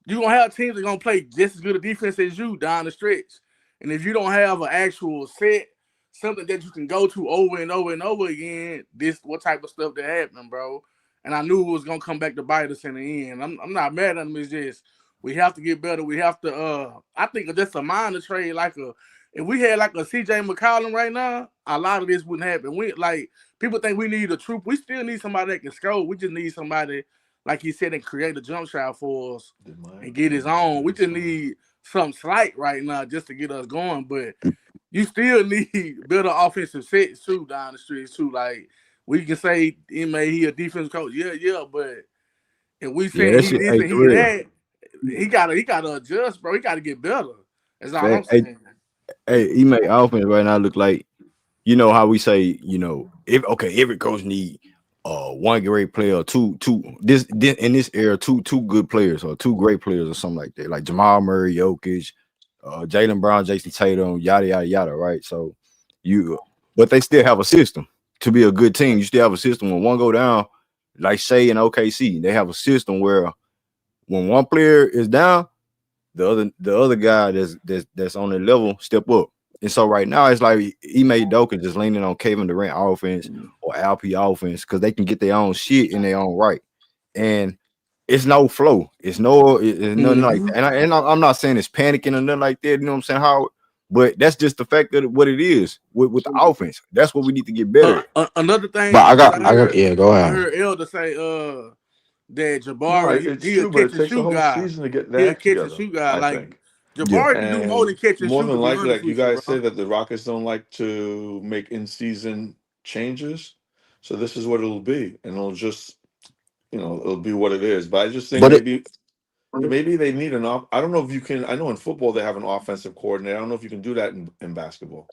you're going to have teams that are going to play just as good a defense as you down the stretch. And if you don't have an actual set, something that you can go to over and over and over again, this what type of stuff that happened, bro. And I knew it was going to come back to bite us in the end. I'm not mad at them. It's just we have to get better. We have to, I think that's a minor trade, like a if we had like a CJ McCollum right now, a lot of this wouldn't happen. We like people think we need a troop. We still need somebody that can score. We just need somebody, like he said, and create a jump shot for us and get his own. We just need something slight right now just to get us going. But you still need better offensive sets too down the streets too. Like we can say he a defensive coach. Yeah, but if we Yeah, saying that he shit. this Hey, and he Terrell. that, he gotta adjust, bro. He gotta get better. That's all Hey, I'm saying. he make offense right now look like how we say if every coach need one great player or two this in this era two good players or two great players or something like that, like Jamal Murray, Jokic, Jalen Brown, Jason Tatum, yada yada yada, right? So you but they still have a system to be a good team. You still have a system. When one go down, like Shea and OKC, they have a system where when one player is down, the other guy that's on the level step up. And so right now it's like Ime Udoka just leaning on Kevin Durant offense or LP offense because they can get their own shit in their own right. And it's no flow. It's nothing like Mm-hmm. that. I'm not saying it's panicking or nothing like that. You know what I'm saying? How but that's just the fact that what it is with the offense. That's what we need to get better at. Another thing But too, because I got, yeah, go I ahead. heard Elder say that No, Jabari it's he a true, but catch it and takes a shoot whole guy. season to get He a that catch and together, shoot guy. I Like think. Yeah. Jabari can do more than And catch and more shoot. than To be likely, honest like you with you, guys bro. say, that the Rockets don't like to make in-season changes. So this is what it'll be. And it'll just, it'll be what it is. But I just think But it maybe they need an off. I don't know if you can. I know in football they have an offensive coordinator. I don't know if you can do that in basketball.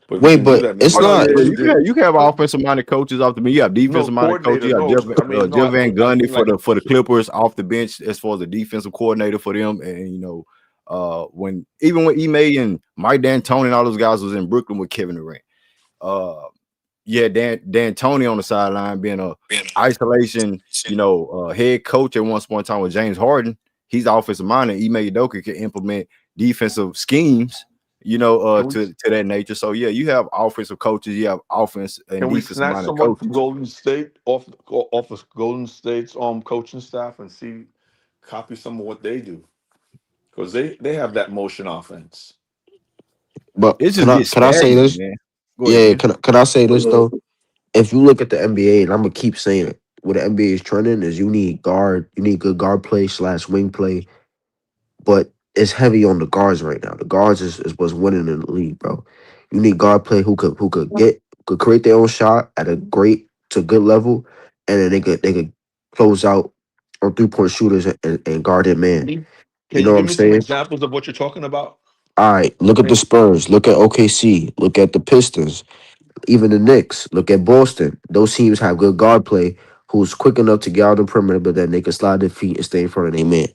But if you wait, can do but that, it's Oh maybe no, that's not. yeah, what they do. you can have offensive minded coaches off the bench. You have No, defensive minded coaches. coordinator. You have No, I mean, no, Jeff Van I Gundy mean for like, the Clippers off the bench as far as the defensive coordinator for them. And when even when Ime and Mike D'Antoni and all those guys was in Brooklyn with Kevin Durant. Uh, yeah, Dan Tony on the sideline being a isolation, head coach at one point in time with James Harden. He's offensive minded. Ime Udoka can implement defensive schemes, can we to that nature. So yeah, you have offensive coaches, you have offense and can we defensive snatch minded someone from coaches. Golden State off of Golden State's coaching staff and see copy some of what they do, because they have that motion offense. But It can just I gets can I say stagnant, this? man. Go ahead, Yeah, man. can I say this though? If you look at the NBA, and I'm gonna keep saying it, what the NBA is trending is you need good guard play / wing play, but it's heavy on the guards right now. The guards is what's winning in the league, bro. You need guard play who could create their own shot at a great to good level, and then they could close out on 3-point shooters and guard their man. You Can know you what give I'm me some saying? examples of what you're talking about? All right, look I at the mean, Spurs, look at OKC, look at the Pistons, even the Knicks. Look at Boston. Those teams have good guard play who's quick enough to get out the perimeter, but then they can slide their feet and stay in front of their man.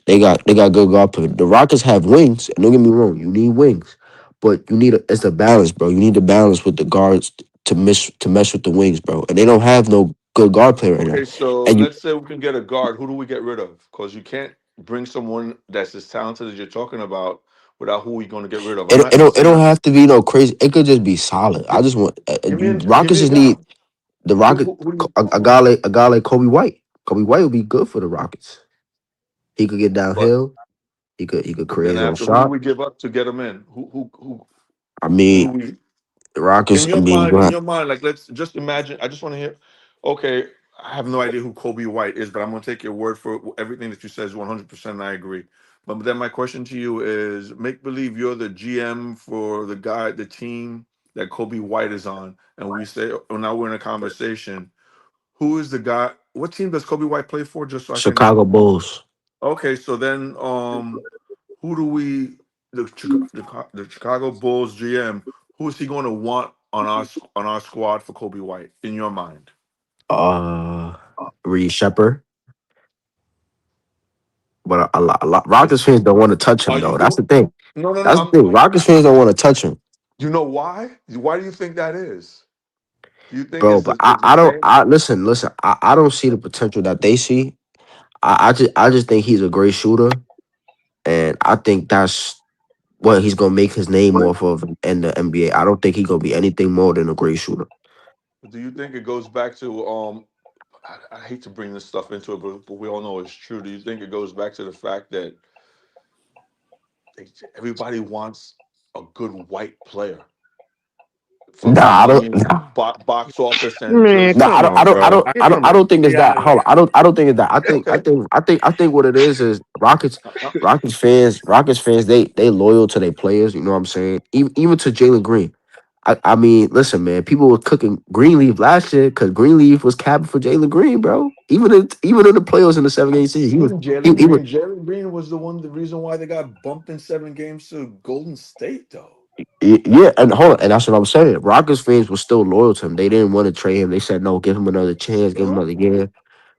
They got good guard play. The Rockets have wings, and don't get me wrong, you need wings. But it's a balance, bro. You need the balance with the guards to mesh with the wings, bro. And they don't have no good guard play right now. okay, so And you let's say we can get a guard. Who do we get rid of? Because you can't bring someone that's as talented as you're talking about without who we're going to get rid of. I'm not it don't saying. have to be no crazy. It could just be solid. I just want Give me Rockets a just guy. need the Rocket a guy like Kobe White. Kobe White would be good for the Rockets. He could get But downhill. He could but create then his own after, who do shot. we give up to get him in? I Who do mean, we? the Rockets. I mean, you In got your mind, like, let's just imagine. I just want to hear. Okay, I have no idea who Kobe White is, but I'm going to take your word for it. Everything that you said is 100%. I agree. But then my question to you is: make believe you're the GM for the team that Kobe White is on, and we say, oh, now we're in a conversation. Who is the guy? What team does Kobe White play for? Just so I can. Chicago Bulls. Okay, so then, who do we the Chicago Bulls GM? Who is he going to want on our squad for Kobe White in your mind? Uh, Reed Shepard. But a lot Rockets fans don't want to touch him Are you though. That's going? the thing. No, no, no. That's the thing. Rockets fans don't want to touch him, You know why? Why do you think that is? Do you think bro. But it's the I don't. same? I listen. I don't see the potential that they see. I just think he's a great shooter, and I think that's what he's gonna make his name off of in the NBA. I don't think he's gonna be anything more than a great shooter. Do you think it goes back to I hate to bring this stuff into it, but we all know it's true. Do you think it goes back to the fact that everybody wants a good white player for Nah, I don't. money, box office, and Man, No, jersey. come on, bro. I Come I on. don't think it's get that. out of Hold on, there. I don't think it's that. Okay. I think what it is Rockets fans, they loyal to their players. You know what I'm saying? Even to Jalen Green. I mean, listen, man. People were cooking Greenleaf last year because Greenleaf was capping for Jalen Green, bro. Even in the playoffs in the 7 game season, he was. Jalen Green was the reason why they got bumped in 7 games to Golden State, though. Yeah, and hold on, and that's what I'm saying. Rockets fans were still loyal to him. They didn't want to trade him. They said no, give him another chance, give him Really? another year.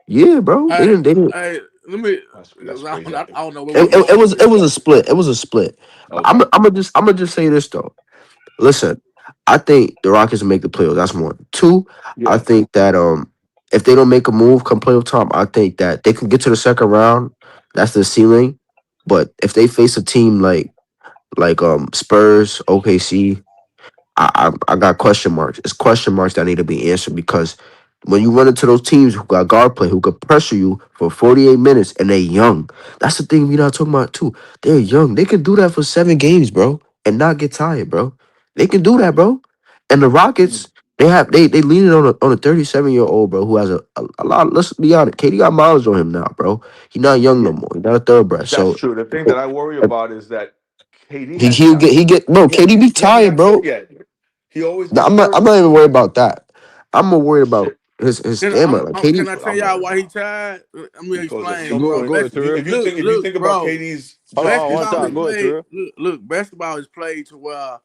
Yeah, bro. They Hey, didn't. They didn't. hey, let me. That's I crazy. don't, I don't know where It, we it, going it with was it this. was a split. It was a split. But Okay. I'm gonna just say this though. Listen, I think the Rockets will make the playoffs. That's one. Two, I Yeah. think that if they don't make a move come playoff time, I think that they can get to the second round. That's the ceiling. But if they face a team like Spurs, OKC, I got question marks. It's question marks that need to be answered because when you run into those teams who got guard play, who could pressure you for 48 minutes and they young. That's the thing we're not talking about too. They're young. They can do that for 7 games, bro, and not get tired, bro. They can do that, bro. And the Rockets, they leaning on a 37-year-old, bro, who has a lot. Let's be honest. KD got miles on him now, bro. He's not young Yeah. no more. He's not a thoroughbred. That's So true. The thing that I worry about is that KD hasn't he get bro, KD be he hasn't tired, got fit bro. yet. He always No, gets hurt. I'm not even worried about that. I'm more worried about Shit. his stamina. Like Can Katie, I That's what tell I'm y'all worried why he about. tired? Let me Because at explain, some Go bro. point, go ahead, Terrell. if you Look, think about bro. KD's Hold on, one Basketball is time. history. Go ahead, played. Terrell. Look, basketball is played to where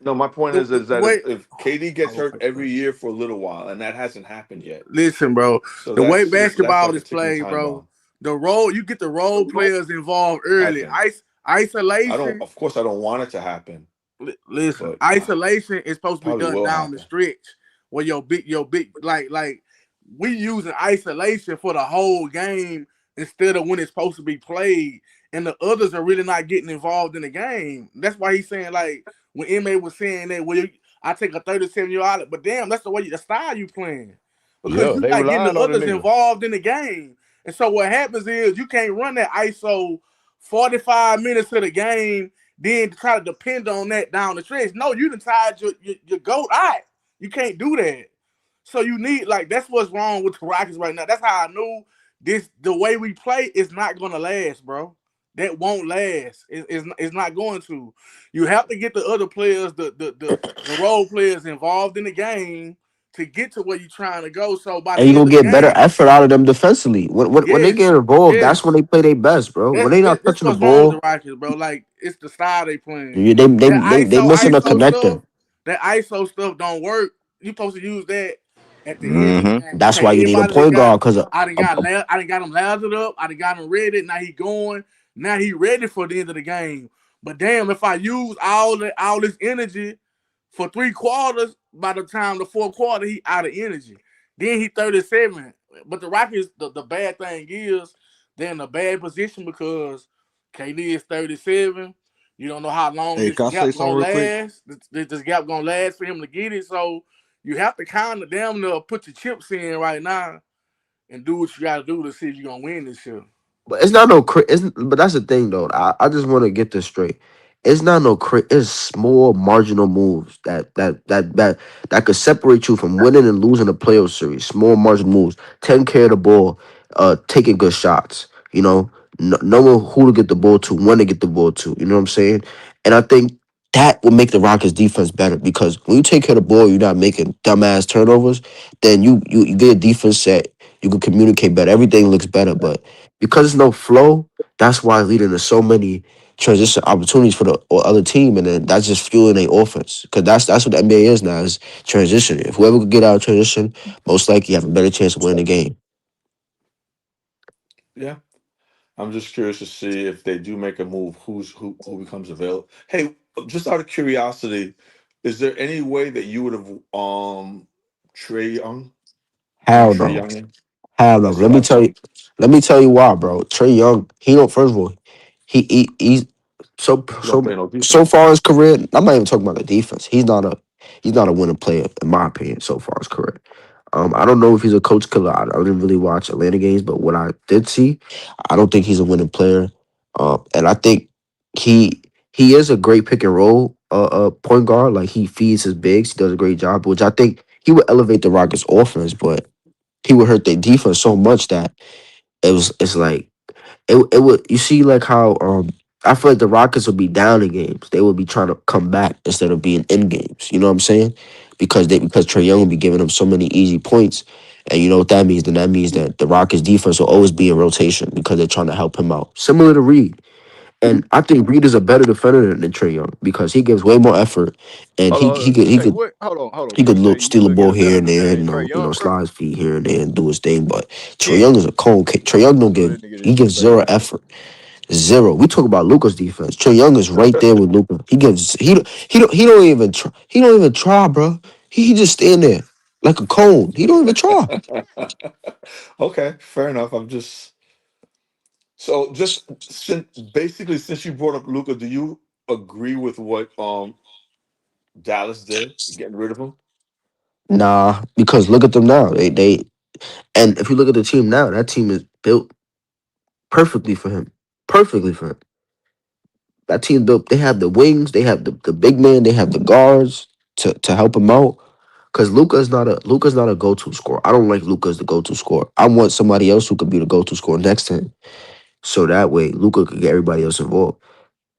No, my point is the that way. if KD gets Oh hurt my every God. year for a little while, and that hasn't happened yet, Listen, bro. so The way that's basketball like a is ticking played, time bro. bomb. The role you get the role players involved early. Happen. Isolation. Of course, I don't want it to happen, Listen, but isolation is supposed to be probably done will down the happen. stretch where your big like we using isolation for the whole game instead of when it's supposed to be played, and the others are really not getting involved in the game. That's why he's saying like when Ime was saying that I take a 37-year out, but damn, that's the style you playing because Yeah, you're they not getting the relying on the others nigga. involved in the game, and so what happens is you can't run that ISO 45 minutes of the game then to try to depend on that down the stretch. No, you done tired your goat out. You can't do that. So you need like that's what's wrong with the Rockets right now. That's how I knew the way we play is not gonna last, bro. That won't last. It's not going to. You have to get the other players, the role players involved in the game to get to where you're trying to go. So by and the you end gonna of the get better game, effort out of them defensively. When they yes, get involved, that's when yes. they play their best, bro. When they not That's touching the what's wrong with the ball, Rockets, bro. Like it's the style they playing. That they missing a ISO stuff, connector. that ISO stuff don't work. You supposed to use that at the end of the Mm-hmm. game. That's Okay, why you need a everybody that point got guard because I done got him lathered up. I done got him ready. Now he going. Now he ready for the end of the game. But damn, if I use all this energy for 3 quarters, by the time the fourth quarter, he out of energy. Then he 37. But the Rockets, the bad thing is they're in a bad position because KD is 37. You don't know how long Hey, this can I say gap something gonna real quick? last. This gap gonna last for him to get it. So you have to kind of damn near put your chips in right now and do what you got to do to see if you're gonna win this shit. but it's not no but that's the thing though. I just want to get this straight. It's not no it's small marginal moves that could separate you from winning and losing a playoff series. Small marginal moves, taking care of the ball, taking good shots. You know, knowing who to get the ball to, when to get the ball to. You know what I'm saying? And I think that will make the Rockets defense better because when you take care of the ball, you're not making dumbass turnovers. Then you get a defense set. You can communicate better. Everything looks better, but because there's no flow, that's why it's leading to so many transition opportunities for the other team, and then that's just fueling their offense. Because that's what the NBA is now is transition. If whoever could get out of transition, most likely have a better chance of winning the game. Yeah. I'm just curious to see if they do make a move, who becomes available. Hey, just out of curiosity, is there any way that you would have Trey Young bring Hell Trey no. Young in Hell no. as a backup? Let me tell you why, bro. Trey Young, he don't first of all, he's so He don't play no so defense. far in his career. I'm not even talking about the defense. He's not a winning player in my opinion. So far in his career, I don't know if he's a coach killer. I didn't really watch Atlanta games, but what I did see, I don't think he's a winning player. And I think he he is a great pick and roll point guard. Like he feeds his bigs. He does a great job, which I think he would elevate the Rockets offense, but he would hurt their defense so much that it's like it would you see like how I feel like the Rockets would be down in games. They would be trying to come back instead of being in games. You know what I'm saying? Because Trey Young would be giving them so many easy points. And you know what that means? Then that means that the Rockets defense will always be in rotation because they're trying to help him out. Similar to Reed. And I think Reed is a better defender than Trey Young because he gives way more effort and Hold on. he You say could what? Hold on. he You could say you steal a look at ball a here better and there, defender than Trey you know, Young, bro? slide his feet here and there and do his thing. But Trey Ken. Young is a cold. Trey Young don't Oh, give that nigga he gives zero disrespectful. effort. Zero. We talk about Luca's defense. Trey Young is right there with Luca. He gives he don't even try. He don't even try, bro. He just stand there like a cone. He don't even try. Okay, fair enough. I'm just so just since you brought up Luca, do you agree with what Dallas did, getting rid of him? Nah, because look at them now. They and if you look at the team now, that team is built perfectly for him. Perfectly for him. That team built. They have the wings. They have the big man. They have the guards to help him out. Cause Luca's not a go to scorer. I don't like Luca as the go to scorer. I want somebody else who could be the go to scorer next to him. So that way Luca could get everybody else involved.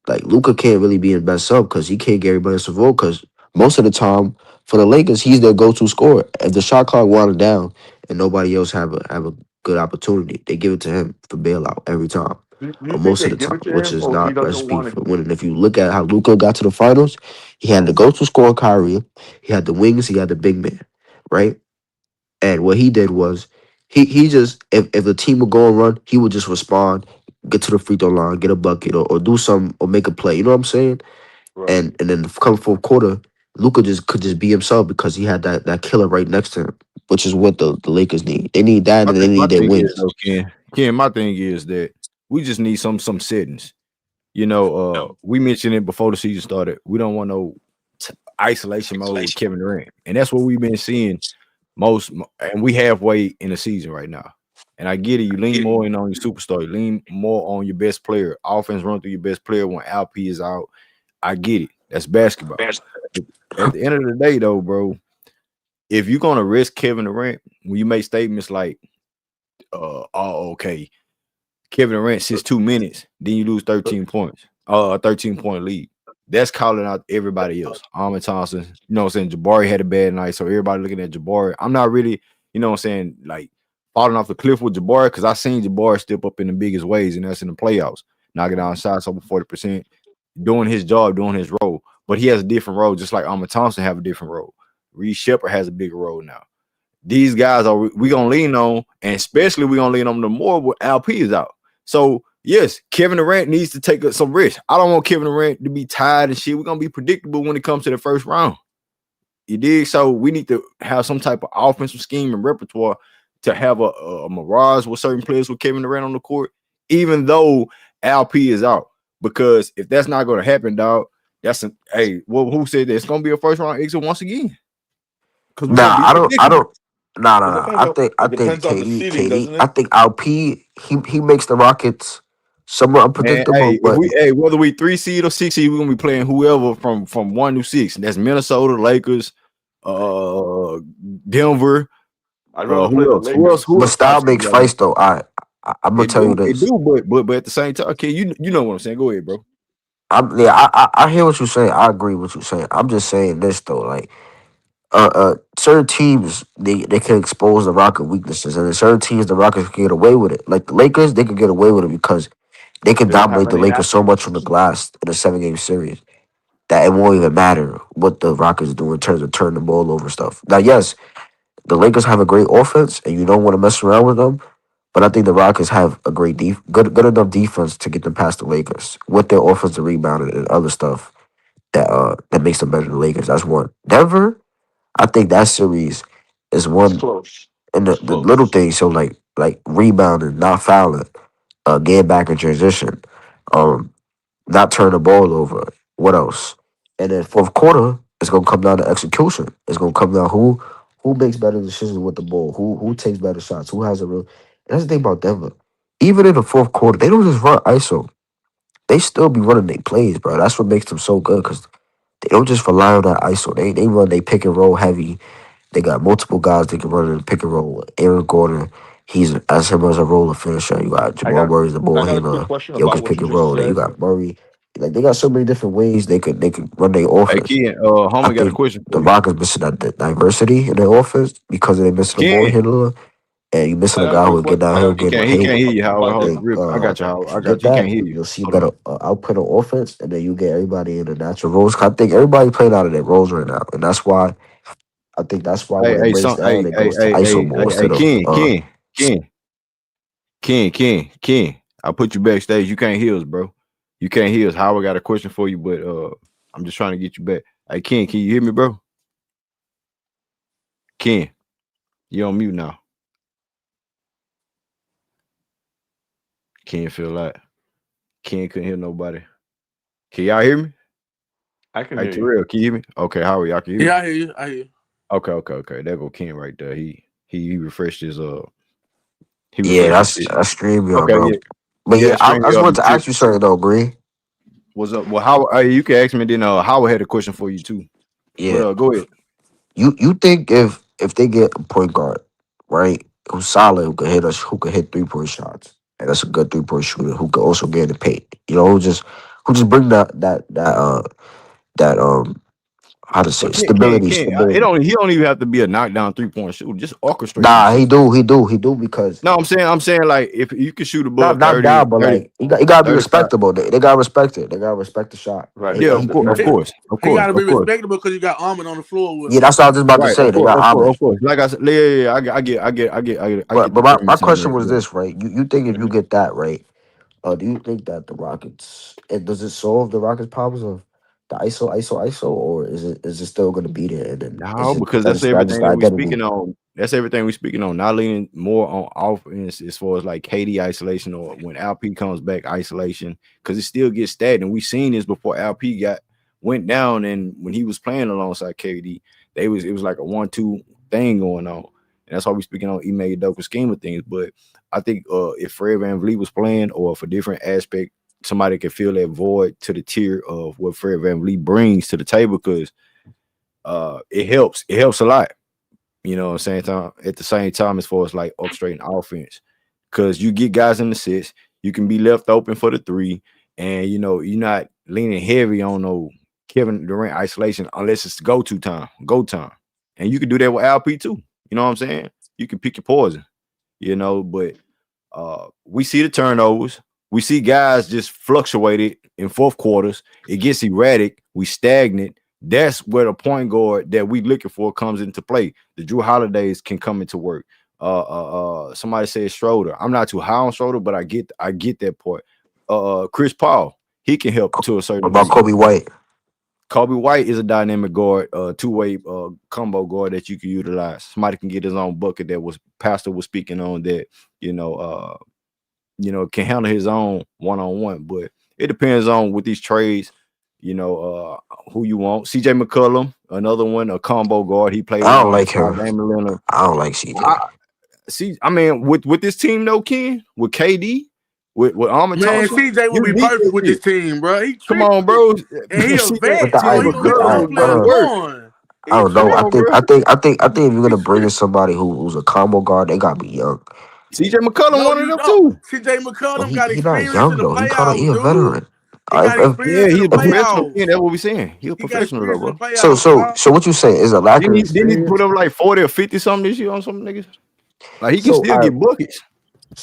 Like Luca can't really be in best sub because he can't get everybody else involved. Because most of the time for the Lakers, he's their go to scorer. If the shot clock wound down and nobody else have a good opportunity, they give it to him for bailout every time. Do you Or think most of they the give time, it to which him, is or he not doesn't recipe want for to? winning. If you look at how Luca got to the finals, he had the go to scorer Kyrie, he had the wings, he had the big man, right? And what he did was he just if the team would go and run, he would just respond, get to the free throw line, get a bucket or do something or make a play. You know what I'm saying? Right. And then come fourth quarter, Luca just could just be himself because he had that killer right next to him, which is what the Lakers need. They need that and they My need their thing is wings. though, Ken, my thing is that we just need some settings. You know, we mentioned it before the season started. We don't want no isolation mode with Kevin Durant, and that's what we've been seeing and we halfway in the season right now. And I get it. You lean more in on your superstar. You lean more on your best player. Offense run through your best player when LP is out. I get it. That's basketball. But at the end of the day, though, bro, if you're gonna risk Kevin Durant when you make statements like, "Oh, okay, Kevin Durant sits 2 minutes, then you lose 13 points, 13-point lead." That's calling out everybody else. Armin Thompson, you know what I'm saying? Jabari had a bad night, so everybody looking at Jabari. I'm not really, you know what I'm saying, like falling off the cliff with Jabari because I seen Jabari step up in the biggest ways, and that's in the playoffs, knocking down shots over 40%, doing his job, doing his role. But he has a different role, just like Armin Thompson have a different role. Reed Shepard has a bigger role now. These guys are we gonna lean on, and especially we gonna lean on them more when LP is out. So yes, Kevin Durant needs to take some risk. I don't want Kevin Durant to be tired and shit. We're gonna be predictable when it comes to the first round. You dig? So we need to have some type of offensive scheme and repertoire to have a mirage with certain players with Kevin Durant on the court, even though LP is out. Because if that's not gonna happen, dog, well, who said that it's gonna be a first round exit once again? Because we're gonna Nah, be I predictable. don't. Nah, It nah, nah. depends on I it think depends on the seating, doesn't I it? think LP he makes the Rockets somewhat Man, unpredictable, hey, if but we whether we 3 seed or 6 seed, we're gonna be playing whoever from 1 to 6. That's Minnesota, Lakers, uh Denver, I'd rather play who the else? Who else? Lakers. Who but else top style seed makes right now? fights though. I'm gonna It tell you do, it this. do, but at the same time, okay, you know what I'm saying. Go ahead, bro. I hear what you're saying. I agree with what you're saying. I'm just saying this though, like certain teams they can expose the Rocket weaknesses, and in certain teams the Rockets can get away with it. Like the Lakers, they can get away with it because they can They don't have dominate the any Lakers so athletes. much from the glass in a 7 game series that it won't even matter what the Rockets do in terms of turning the ball over stuff. Now, yes, the Lakers have a great offense, and you don't want to mess around with them. But I think the Rockets have a good enough defense to get them past the Lakers with their offensive rebounding and other stuff that makes them better than the Lakers. That's one. Denver, I think that series is It's one close. and It's the little close. things. So like rebounding, not fouling, getting back in transition, um, not turn the ball over. What else? And then fourth quarter, it's gonna come down to execution. It's gonna come down who makes better decisions with the ball, who takes better shots, who has a real. And that's the thing about Denver. Even in the fourth quarter, they don't just run ISO. they still be running their plays, bro. That's what makes them so good because they don't just rely on that ISO. They run they pick and roll heavy. They got multiple guys that can run in the pick and roll. Aaron Gordon, he's as him as a roller finisher. You got I Jamal got Murray's the ball I got a quick handler. question about Jokic what pick you and just roll. Then you said. got Murray. Like they got so many different ways they could run their Hey, offense. Ken, I homie got a think question the for you. Rockets missing that diversity in their offense because they missing a ball Ken, handler, and you missing I a got a guy who quick will get I got downhill, a he quick getting can't he question can't paint. hear you, Howard. about Hold that. on, Then real. I got you, Howard. I you got get you. He that, can't hear you. you'll see Hold on. better output on offense, and then you get everybody in the natural roles. I think everybody playing out of their roles right now, and that's why I think that's why when Hey, it hey, breaks down, it goes to ISO more instead of Ken. I put you backstage. You can't hear us, bro. You can't hear us. Howard got a question for you, but I'm just trying to get you back. Hey, Ken, can you hear me, bro? Ken, you on mute now. Ken feel like Ken couldn't hear nobody. Can y'all hear me? I can Hey, hear you. Terrell, can you hear me? Okay, Howard, y'all can hear me? Yeah, I hear you. I hear you. Okay. There go Ken right there. He refreshed his he yeah, refreshed his that's shit. StreamYard, Okay, bro. yeah. But Yeah, yeah, I just StreamYard be wanted to ask tripping. you something though, Green. What's up? Well, how you can ask me then Howard had a question for you too. Yeah, But go ahead. you think if they get a point guard, right, who's solid, who can hit us, who can hit 3-point shots, and that's a good 3-point shooter, who can also get in the paint, who just bring that how to say But it, stability, It stability. don't he don't even have to be a knockdown 3-point shooter. Just orchestrate some Nah, shit. he do because No, I'm saying like if you can shoot not above knock 30, down, but 30, like he gotta be 35. respectable. They gotta respect it. They gotta respect the shot. Right. He, Yeah, he, he, of He, course, of he course, got to be of course. respectable because you got Armin on the floor with yeah, him. that's what I was just about to Right, say. They got of homage. course. Like I said, yeah, I But get the my premise on question that. was Yeah. this, right? You think if you Mhm. get that right, do you think that the Rockets and does it solve the Rockets' problems of the ISO, or is it still gonna be there? And then No, because that's that just everything the that we identity? speaking on. That's everything we speaking on. Not leaning more on offense as far as like KD isolation or when LP comes back isolation, because it still gets stagnant. We seen this before LP went down, and when he was playing alongside KD, it was like a 1-2 thing going on. And that's why we speaking on Ime Udoka scheme of things. But I think if Fred VanVleet was playing, or if a different aspect, somebody could fill that void to the tier of what Fred VanVleet brings to the table, because it helps a lot, you know what I'm saying, at the same time, as far as like orchestrating offense, because you get guys in the six, you can be left open for the three, and you're not leaning heavy on no Kevin Durant isolation unless it's go time, and you can do that with LP too. You know what I'm saying? You can pick your poison, but we see the turnovers. We see guys just fluctuated in fourth quarters. It gets erratic. We stagnant. That's where the point guard that we looking for comes into play. The Drew Holidays can come into work. Somebody said Schroeder. I'm not too high on Schroeder, but I get that part. Chris Paul, he can help to a certain What about degree. Kobe White? Kobe White is a dynamic guard, two-way combo guard that you can utilize. Somebody can get his own bucket. That was Pastor was speaking on that. Can handle his own one-on-one, but it depends on with these trades, who you want. CJ McCollum, another one, a combo guard. He played I don't like him. alongside Damian Lillard. I don't like CJ. I see. I mean, with this team though, Ken, with KD, with Armin Man, Thompson, CJ will you be need perfect that with this shit. team, bro. He Come on, tripping. bro. And he a But vet. the CJ He I gonna get but them I young McCollum hold players doing on. work. going. I He don't know. Come I on, tripping. think bro. I think I think I think if you're He gonna bring in tripping. somebody who's a combo guard, they gotta be young. CJ McCollum No, one of you them don't. too. CJ But McCollum got he not experience in young the though. He playoffs, a dude. veteran. He got If Yeah, experience in he's the a professional. playoffs. Yeah, that's what we're saying. He's a He got professional though, experience in the bro. so playoffs, so dog. so what you saying is a lack of Didn't he put experience. up like 40 or 50 something this year on some niggas? Like he can So still get buckets.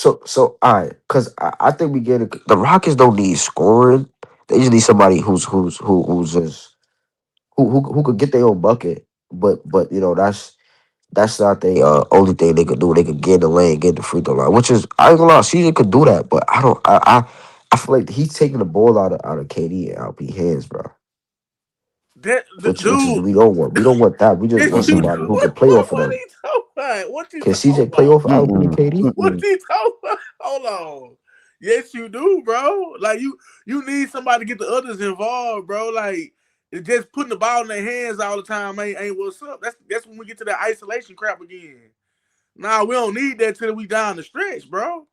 all right, because I think we get it. The Rockets don't need scoring. They just need somebody who's just who could get their own bucket. But that's not the only thing they could do. They could get in the lane, get in the free throw line, which is I ain't gonna lie, CJ could do that, but I don't. I feel like he's taking the ball out of KD and LP hands, bro. Which is Dude, we don't want. We don't want that. We just want yes, you Mm-mm, somebody do. who can play off of What are them. you talking about? What you Can talking CJ play about? off of LP and mm-mm, KD? What mm-mm. you talking about? Hold on. Yes, you do, bro. Like you need somebody to get the others involved, bro. Like it's just putting the ball in their hands all the time ain't what's up. That's when we get to that isolation crap again. Nah, we don't need that till we down the stretch, bro.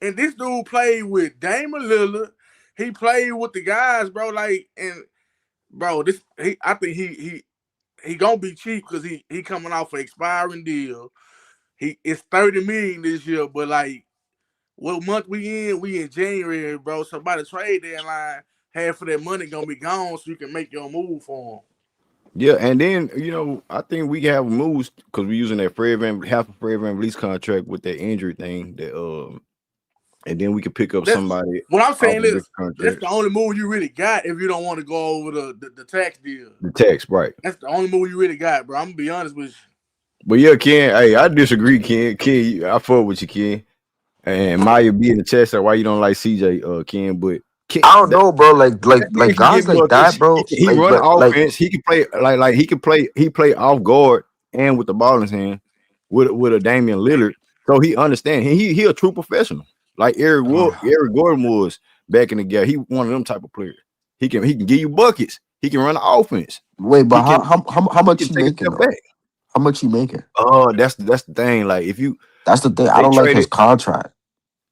And this dude played with Damian Lillard. he played with the guys, bro. Like, and bro, I think he gonna be cheap because he coming off an expiring deal. It's $30 million this year, but like what month we in? We in January, bro. So by the trade deadline, half of that money gonna be gone, so you can make your move for him. Yeah, and then I think we can have moves because we're using that half of Fred VanVleet's contract with that injury thing. And then we could pick up somebody. What I'm off saying of is this that's contract. the only move you really got if you don't want to go over the tax deal. The tax, right? That's the only move you really got, bro. I'm gonna be honest with you. But yeah, Ken. Hey, I disagree, Ken. Ken, I fuck with you, Ken. And Maya be in the chest. That's why you don't like CJ, Ken. But Ken, I don't know, bro. Like you forget guys like about that, this. bro. He run offense. He can play like he can play. He play off guard and with the ball in his hand with a Damian Lillard. So he understand. He a true professional. Like Eric Gordon was back in the game. He one of them type of players. He can give you buckets. He can run the offense. Wait, but how much he he can take a making step though? back. How much he making? Oh, that's the thing. Like that's the thing. I don't like his contract.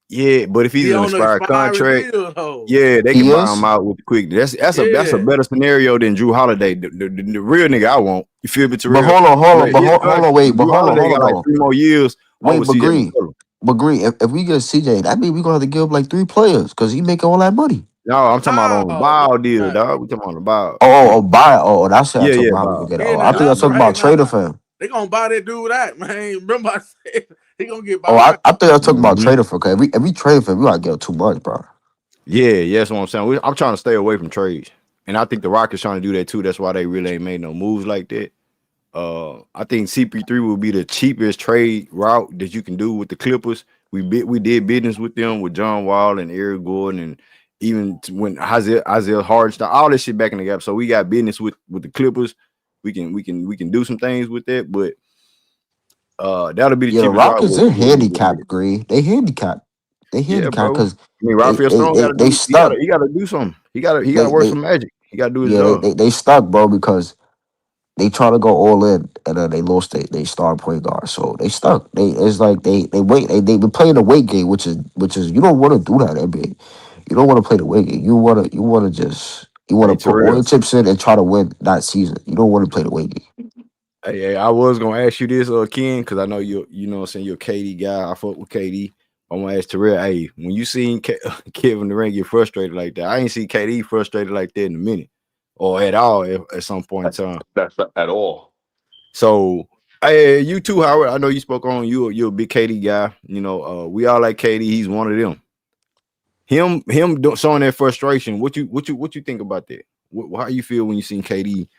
Yeah, but if he's an expired contract, deal, they can buy him out with the quick. That's a better scenario than Drew Holiday. The real nigga I want. You feel me? But hold on, wait. But Drew hold Holiday got on. like 3 more years. Wait, but Green. If we get CJ, that means we're gonna have to give up like 3 players because he making all that money. No, I'm talking about on the buy deal, dog. We talking on the buy. Buy. Oh, that's what I talking about. I think I talking about trading for him. They gonna buy that dude out, man. Remember I said he gonna get bought. I think I was talking about trading for him. If we trade for him, we gotta give too much, bro. Yeah, that's what I'm saying. I'm trying to stay away from trades, and I think the Rockets trying to do that too. That's why they really ain't made no moves like that. I think CP3 will be the cheapest trade route that you can do with the Clippers. We did business with them with John Wall and Eric Gordon, and even when Isaiah Hardenstein, all this shit back in the gap. So we got business with the Clippers. We can do some things with that, but that'll be the cheapest Rockets are handicapped, Green. They handicapped. They handicapped because Rafael Stone they stuck. He gotta do something. He gotta work some magic. He gotta do his job. They stuck, bro, because they try to go all in and then they lost they star point guard. So they stuck. It's like they wait. They been playing the weight game, which is you don't want to do that, NBA. You don't want to play the weight game. You want to put all the chips in and try to win that season. You don't want to play the weight game. Hey, I was gonna ask you this, Ken, because I know you know what I'm saying, you're a KD guy. I fuck with KD. I'm gonna ask Terrell, hey, when you seen Kevin Durant get frustrated like that, I ain't see KD frustrated like that in a minute or at all at some point in time. That's at all. So, hey, you too, Howard. I know you spoke on you're a big KD guy. We all like KD. He's one of them. Him showing that frustration. What you think about that? How you feel when you seen KD?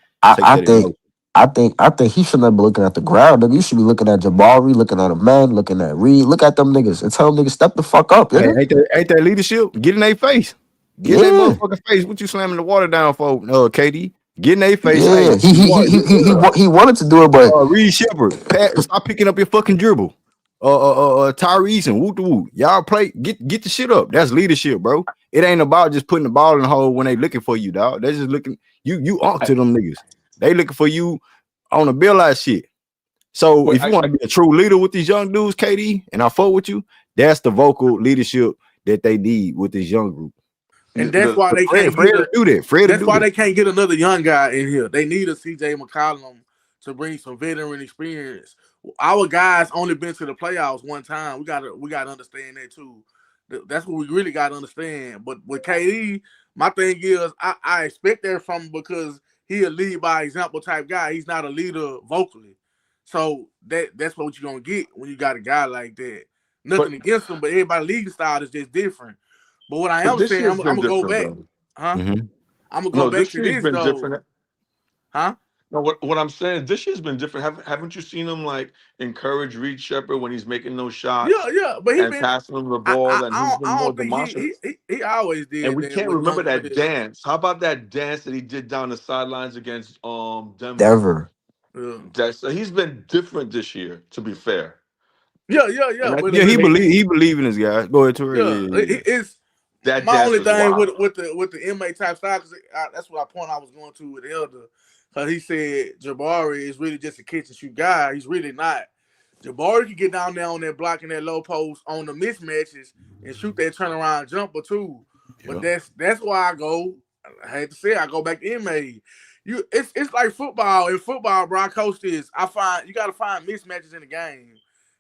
I think he shouldn't be looking at the ground. Nigga, you should be looking at Jabari, looking at a man, looking at Reed. Look at them niggas and tell them niggas step the fuck up. Hey, ain't that leadership? Get in their face. Get in their motherfucking face. What you slamming the water down for, KD? Get in their face. Yeah, hey, he wanted to do it, but Reed Shepard, stop picking up your fucking dribble. Tyrese and woo. Y'all play. Get the shit up. That's leadership, bro. It ain't about just putting the ball in the hole when they looking for you, dog. They just looking you on to them niggas. They looking for you on a bill out shit. So if you want to be a true leader with these young dudes, KD, and I fuck with you, that's the vocal leadership that they need with this young group. And that's why they can't do that. That's why they can't get another young guy in here. They need a CJ McCollum to bring some veteran experience. Our guys only been to the playoffs one time. We gotta understand that too. That's what we really gotta understand. But with KD, my thing is I expect that from him because he a lead by example type guy. He's not a leader vocally. So that's what you're gonna get when you got a guy like that. Nothing against him, but everybody's league style is just different. But what I am saying, I'm gonna go back. Huh? Mm-hmm. I'm gonna go back to this though. Different. Huh? No, what I'm saying, this year's been different. Haven't you seen him like encourage Reed Shepard when he's making those shots? Yeah, but he been passing him the ball, and he's been more demonstrative. He always did. And we can't remember that dance. How about that dance that he did down the sidelines against Denver? So he's been different this year. To be fair. Yeah. He believe in his guys. Go ahead, Tori. Yeah. It's that my only thing with the inmate type style. That's what I was going to with Elder. Because he said Jabari is really just a catch and shoot guy. He's really not. Jabari can get down there on that block and that low post on the mismatches and shoot that turnaround jumper too. But that's why I go. I had to say I go back to Ime. It's like football. In football, bro, I coach this. I find you got to find mismatches in the game.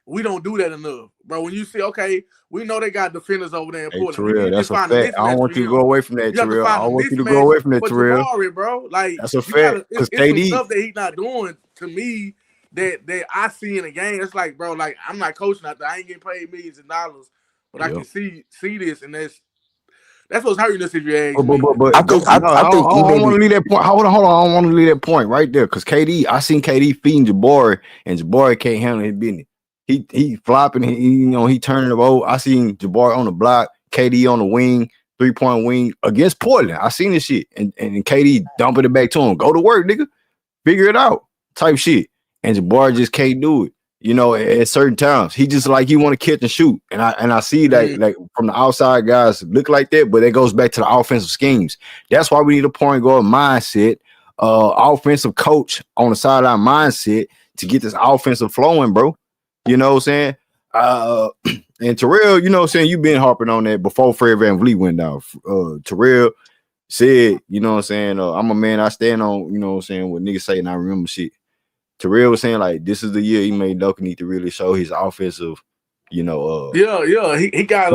We don't do that enough, bro. When you see, okay, we know they got defenders over there in Hey, Portland. We Terrell, need to that's a find a fact. I don't mismatch for want you to him. go away from that, You have to Terrell. I find a don't want you to go mismatch away from that, for Terrell. Jabari, bro. Like That's a you fact. gotta. Because It's some KD, stuff that he's not doing to me that I see in the game. It's like, bro, like I'm not coaching out there. I ain't getting paid millions of dollars, but I can see this, and that's what's hurting us if you ask me. but I think no, I think I Ime don't want be to leave that point. Hold on. I don't want to leave that point right there because KD, I seen KD feeding Jabari, and Jabari can't handle his business. He flopping, he turning the boat. I seen Jabari on the block, KD on the wing, 3-point wing against Portland. I seen this shit, and KD dumping it back to him. Go to work, nigga. Figure it out, type shit. And Jabari just can't do it. At certain times, he just like he want to catch and shoot, and I see that like from the outside guys look like that, but it goes back to the offensive schemes. That's why we need a point guard mindset, offensive coach on the sideline mindset to get this offensive flowing, bro. You know what I'm saying? And Terrell, you know what I'm saying? You've been harping on that before Fred VanVleet went down. Terrell said, you know what I'm saying? I'm a man, I stand on, you know what I'm saying, what niggas say, and I remember shit. Terrell was saying, like, this is the year Ime Udoka need to really show his offensive, He got if he ain't got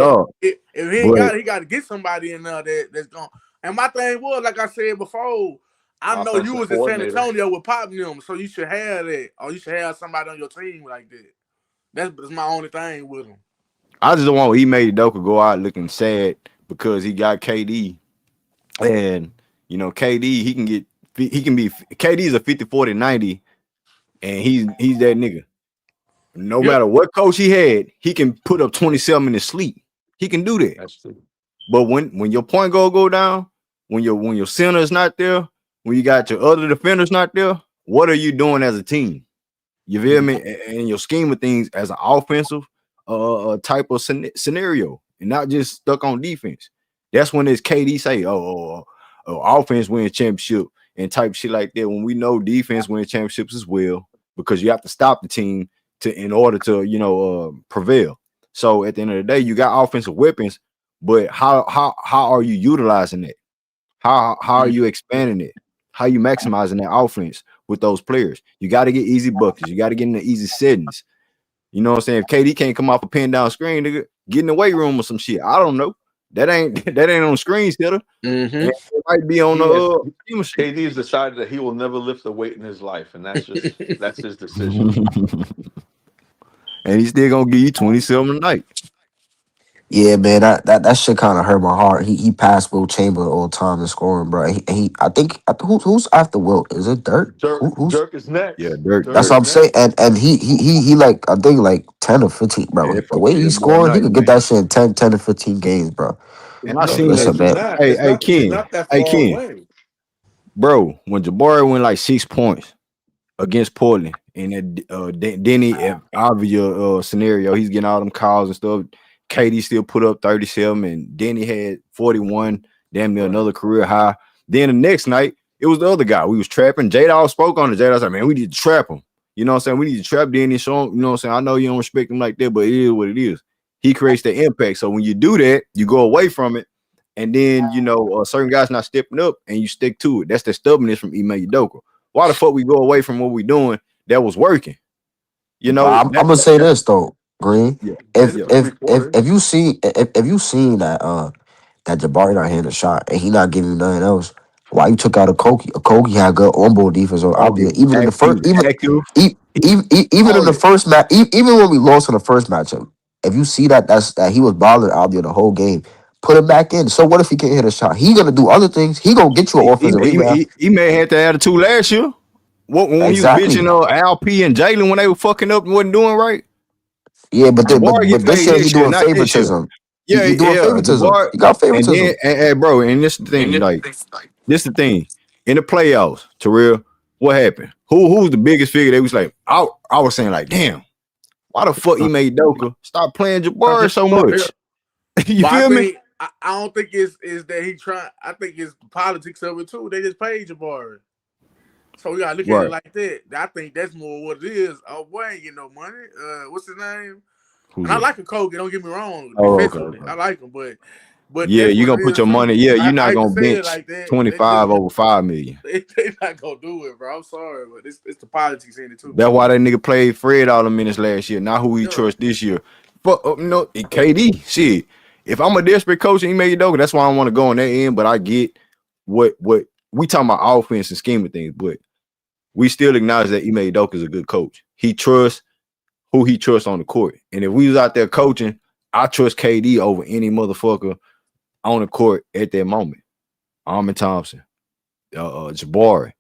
it, he got to get somebody in there that's going. And my thing was, like I said before, I know you was in San Antonio with Pop and them, so you should have that, or you should have somebody on your team like that. That's my only thing with him. I just don't want Ime Udoka go out looking sad because he got KD, and KD he can be KD is a 50-40-90, and he's that nigga. No matter what coach he had, he can put up 27 in his sleep. He can do that. That's true. But when your point guard go down, when your center is not there, when you got your other defenders not there, what are you doing as a team? You feel me? And your scheme of things as an offensive type of scenario, and not just stuck on defense. That's when it's KD say, offense wins championship and type shit like that. When we know defense wins championships as well, because you have to stop the team in order to prevail. So at the end of the day, you got offensive weapons, but how are you utilizing it? How are you expanding it? How are you maximizing that offense with those players? You got to get easy buckets. You got to get in the easy settings. You know what I'm saying? If KD can't come off a pin down screen, nigga, get in the weight room or some shit. I don't know. That ain't on the screen setter. It might be on the KD has decided that he will never lift a weight in his life, and that's his decision. And he's still gonna give you 27 a night. Yeah, man, that shit kind of hurt my heart. He passed Wilt Chamberlain all time in scoring, bro. I think who's after Wilt? Is it Dirk? Who's Dirk is next. Yeah, Dirk. That's what I'm saying. And he like I think like 10 or 15, bro. Yeah, The way he's scoring, he could get that shit in 10 to 15 games, bro. And I No, seen Listen, that. man. Hey, Ken. He's not that far away. Bro, when Jabari went like 6 points against Portland in that Denny Avia scenario, he's getting all them calls and stuff. KD still put up 37, and Denny had 41, damn near another career high. Then the next night, it was the other guy. We was trapping. J-Dawg spoke on it. J-Dawg said, man, we need to trap him. You know what I'm saying? We need to trap Denny, show him, you know what I'm saying? I know you don't respect him like that, but it is what it is. He creates the impact. So when you do that, you go away from it, and then, certain guys not stepping up, and you stick to it. That's the stubbornness from Ime Udoka. Why the fuck we go away from what we doing that was working? I'm gonna say this though, Green. Yeah. If you see if you seen that Jabari not hitting a shot and he not giving you nothing else, why you took out a Koki? A Koki had good on ball defense. Or I'll be even in the first, even in the first match, even when we lost in the first matchup. If you see that he was bothering Albia the whole game, put him back in. So what if he can't hit a shot? He gonna do other things. He gonna get you an offensive rebound. He may have had that attitude last year. When he was bitching Al P and Jalen when they were fucking up and wasn't doing right. Yeah, but this year he doing not favoritism. Yeah, he doing favoritism. Jabari, He got favoritism. And bro, and this is the thing, this is the thing. In the playoffs, Terrell, what happened? Who's the biggest figure? They was like, I was saying like, damn, why the fuck Ime Udoka stop playing Jabari so much? You feel me? I don't think it's that he trying. I think it's the politics of it too. They just paid Jabari. So we gotta look at it like that. I think that's more what it is. Oh boy, ain't getting no money. What's his name? And I like a Kobe, don't get me wrong. Defensively, I like him, but But Yeah, that's you're what it gonna put is your money. too. Yeah, you're I not hate to gonna say it bench like that. They 25 over 5 million. they not gonna do it, bro. I'm sorry, but it's the politics in it too. That's why that nigga played Fred all the minutes last year. Not who he Yeah. trust this year. But KD, shit. If I'm a desperate coach and Ime Udoka, that's why I don't want to go on that end. But I get what we talking about offense and scheme of things, but we still acknowledge that Ime Udoka is a good coach. He trusts who he trusts on the court. And if we was out there coaching, I trust KD over any motherfucker on the court at that moment. Armin Thompson, Jabari,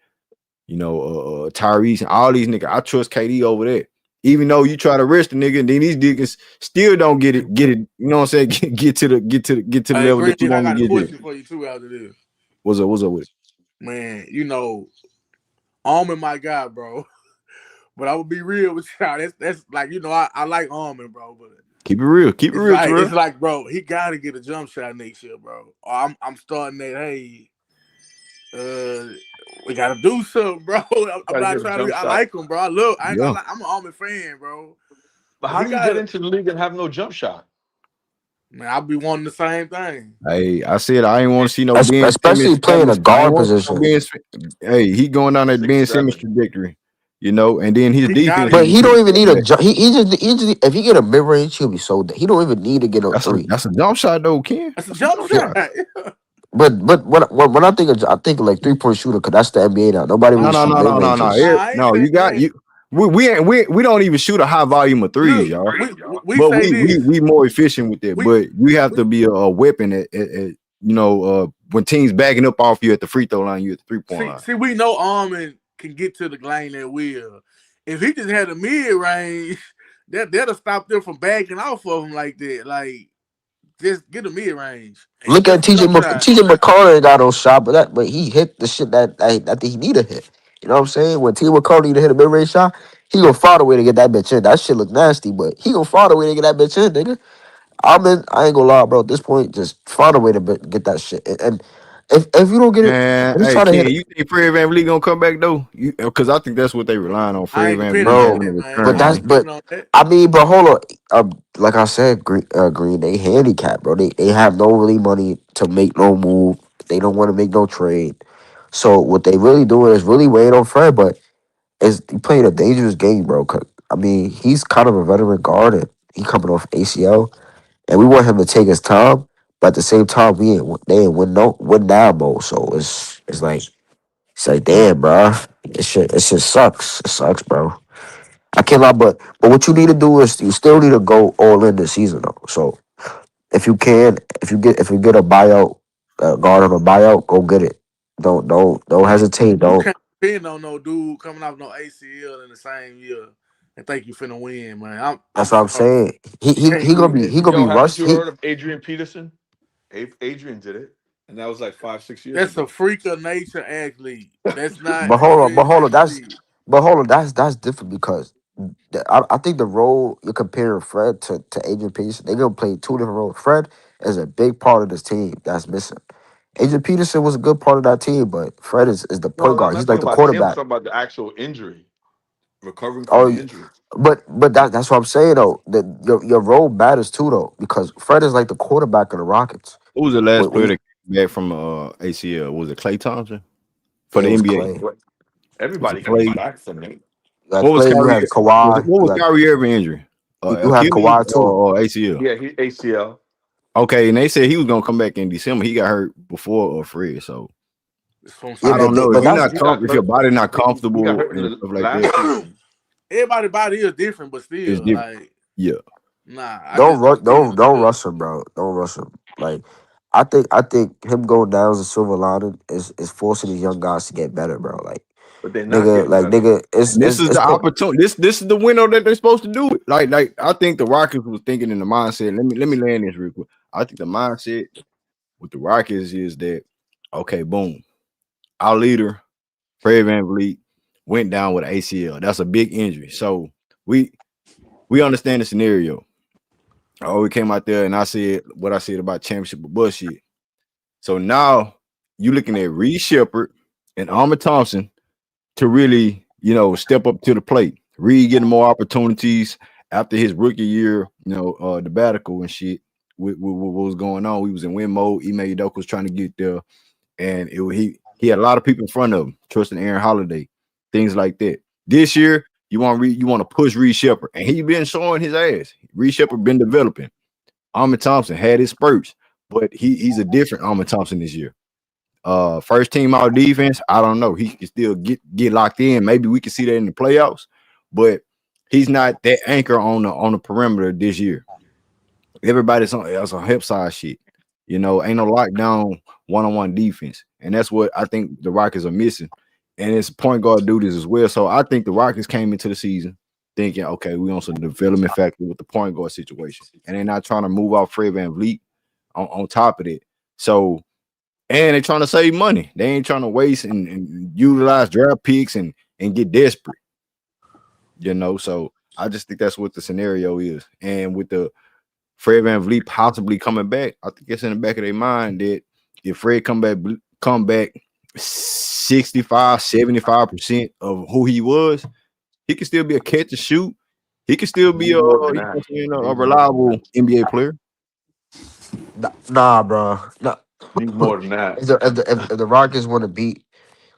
Tyrese, and all these niggas. I trust KD over that. Even though you try to rest the nigga, and then these niggas still don't get it. You know what I'm saying? Get to the Hey, level that you Greenleaf, I want to got a get question there. for you too after this. What's up with it? Man, Almond my guy, bro. But I would be real with y'all. That's like, I like Almond, bro, but Keep it real. Keep it real, it's like, bro, he gotta get a jump shot next year, bro. Or I'm starting that, hey, we gotta do something, bro. I'm not trying to. I like him, bro. I ain't gonna lie. I'm an Almond fan, bro. But how do you get into the league and have no jump shot? Man, I'll be wanting the same thing. Hey, I said I ain't want to see no Ben especially Simmons. playing a guard position. Hey, he going down that Ben Simmons trajectory, and then his defense. But he don't even need a jump. He just if he get a mid range, he'll be so. He don't even need to get a three. That's a jump shot though, Ken. That's a jump shot. But when I think like 3-point shooter, because that's the NBA now. Nobody really shoot mid ranges. No, you got you. We don't even shoot a high volume of threes, y'all. We but say we more efficient with that. But you have to be a weapon at when teams backing up off you at the free throw line, you at the 3-point line. See, we know Almond can get to the lane at will. If he just had a mid range, that'll stop them from backing off of him like that. Like, just get a mid range. Look at TJ McConnell ain't got no shot, but he hit the shit that I think he need to hit. You know what I'm saying? When TJ McConnell need to hit a mid range shot, he gonna find a way to get that bitch in. That shit look nasty, but he gonna find a way to get that bitch in, nigga. I ain't gonna lie, bro. At this point, just find a way to get that shit. And if you don't get it, Man, he's hey, trying to hit Ken, it. you think Fred VanVleet gonna come back though? Because I think that's what they relying on. Fred VanVleet having a return. But hold on. Like I said, Green, they handicapped, bro. They have no really money to make no move. They don't want to make no trade. So what they really doing is really waiting on Fred, but he playing a dangerous game, bro. 'Cause, he's kind of a veteran guard, and he coming off ACL, and we want him to take his time. But at the same time, they ain't win now mode. So it's like damn, bro. It just sucks. It sucks, bro. I can't lie, but what you need to do is you still need to go all in this season though. So if you get a buyout, guard on a buyout, go get it. Don't hesitate. You Don't. can't depend on no dude coming off no ACL in the same year and think you finna win, man. That's what I'm saying. He gonna be rushed. Haven't you heard of Adrian Peterson? Adrian did it, and that was like 5-6 years That's ago. a freak of nature athlete. That's not. But hold on. That's different because I think the role you're comparing Fred to Adrian Peterson, they're gonna play two different roles. Fred is a big part of this team that's missing. Adrian Peterson was a good part of that team, but Fred is the No, point I'm guard. not He's talking like the about him. I'm quarterback. talking about the actual injury, recovering from Oh, the injury. but that's what I'm saying though. That your role matters too though, because Fred is like the quarterback of the Rockets. Who was the last player that came back from ACL? Was it Klay Thompson for the It was NBA? Clay. Everybody Clay. comes back from it. Like What was Clay, you Kyrie? had Kawhi. What was Kyrie Irving injury? You have Achilles Kawhi too. or ACL? Yeah, he ACL. Okay, and they said he was gonna come back in December. He got hurt before Fred, so Yeah, I don't know but if your body not He got comfortable hurt and stuff like last that. season. Everybody's body is different, but It's still, different. like, Yeah. nah. don't rush him, bro. Don't rush him. Like I think him going down as a silver lining is forcing these young guys to get better, bro. Like But they're not getting better. nigga, And this is the opportunity. This is the window that they're supposed to do it. Like I think the Rockets was thinking in the mindset. Let me land this real quick. I think the mindset with the Rockets is that okay, boom, our leader Fred VanVleet went down with ACL. That's a big injury. So we understand the scenario. We came out there and I said what I said about championship of bullshit. So now you looking at Reed Shepherd and Armin Thompson to really, step up to the plate. Reed getting more opportunities after his rookie year, the Batical and shit. with what was going on. We was in win mode. Ime Udoka was trying to get there, and he had a lot of people in front of him, trusting Aaron Holiday, things like that. This year, you want to push Reed Shepard, and he been showing his ass. Reed Shepard been developing. Ahmed Thompson had his spurts, but he's a different Ahmed Thompson this year. First team all defense, I don't know. He can still get locked in. Maybe we can see that in the playoffs, but he's not that anchor on the perimeter this year. Everybody's on help side shit. Ain't no lockdown one-on-one defense, and that's what I think the Rockets are missing. And it's point guard duties as well. So I think the Rockets came into the season thinking, okay, we on some development factor with the point guard situation, and they're not trying to move out Fred VanVleet on top of it. So, and they're trying to save money. They ain't trying to waste and utilize draft picks and get desperate. So I just think that's what the scenario is. And with the Fred VanVleet possibly coming back, I think it's in the back of their mind that if Fred come back 65, 75% of who he was, he can still be a catch and shoot. He can still be a reliable NBA player. Nah, bro. Nah. Need more than that. If the Rockets want to beat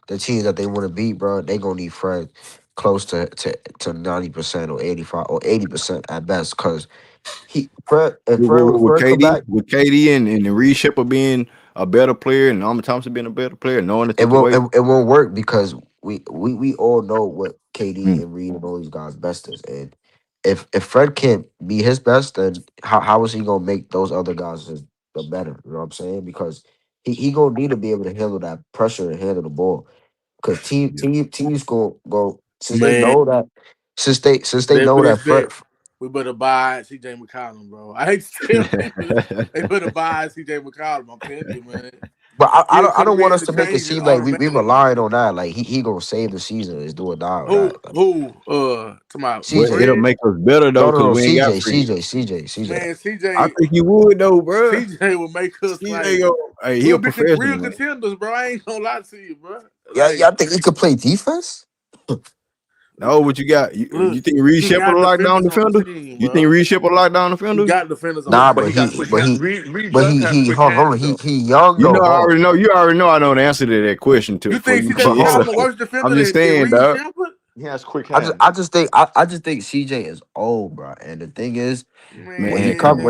the teams that they want to beat, bro, they gonna need Fred close to 90% or 85 or 80% at best. Cause Fred come back with KD and Reed Shepard being a better player and Ahmed Thompson being a better player, knowing the situation. It won't work because we all know what KD and Reed and all these guys best is, and if Fred can't be his best, then how is he gonna make those other guys better? You know what I'm saying? Because he gonna need to be able to handle that pressure and handle the ball. Because teams go since they know that Fred. We better buy CJ McCollum, bro. I hate to tell you, they better buy CJ McCollum. I'm telling you, man. But I don't want us to make it seem like we relying on that. Like he gonna save the season is do or die. Who? CJ. It'll make us better though. No, we ain't got CJ. Man, CJ. I think you would though, bro. CJ would make us he a professional, real contenders, bro. I ain't gonna lie to you, bro. Y'all think he could play defense? No, what you got? You think Reed Shepard a lockdown defender? You think Reed Shepard a lockdown defender? He got defenders on nah, the but he young though. You already know I know the answer to that question too. You think CJ McCollum a worse defender? I'm just saying, dog. He has quick hands. I just think CJ is old, bro. And the thing is, when he come here,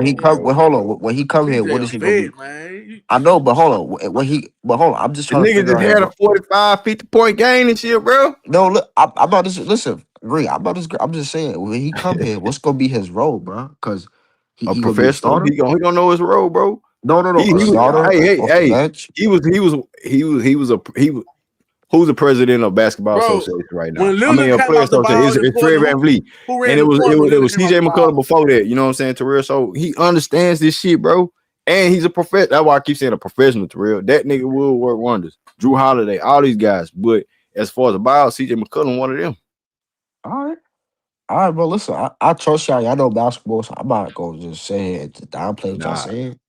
what is he gonna do? Man. I know, but hold on, I'm just trying to figure out. Nigga just had a 45, 50-point game and shit, bro. No, look, I'm about to listen. I'm just saying when he come here, what's gonna be his role, bro? Because he professional. He gonna know his role, bro. No. Who's the president of basketball association right now? A player association. It's Fred VanVleet, and it was CJ McCollum before that. You know what I'm saying, Terrell? So he understands this shit, bro. And he's a professional. That's why I keep saying a professional, Terrell. That nigga will work wonders. Drew Holiday, all these guys. But as far as the buyout, CJ McCollum, one of them. All right, bro. Listen, I trust y'all. Y'all know basketball, so I'm not gonna just say it to downplay what y'all saying.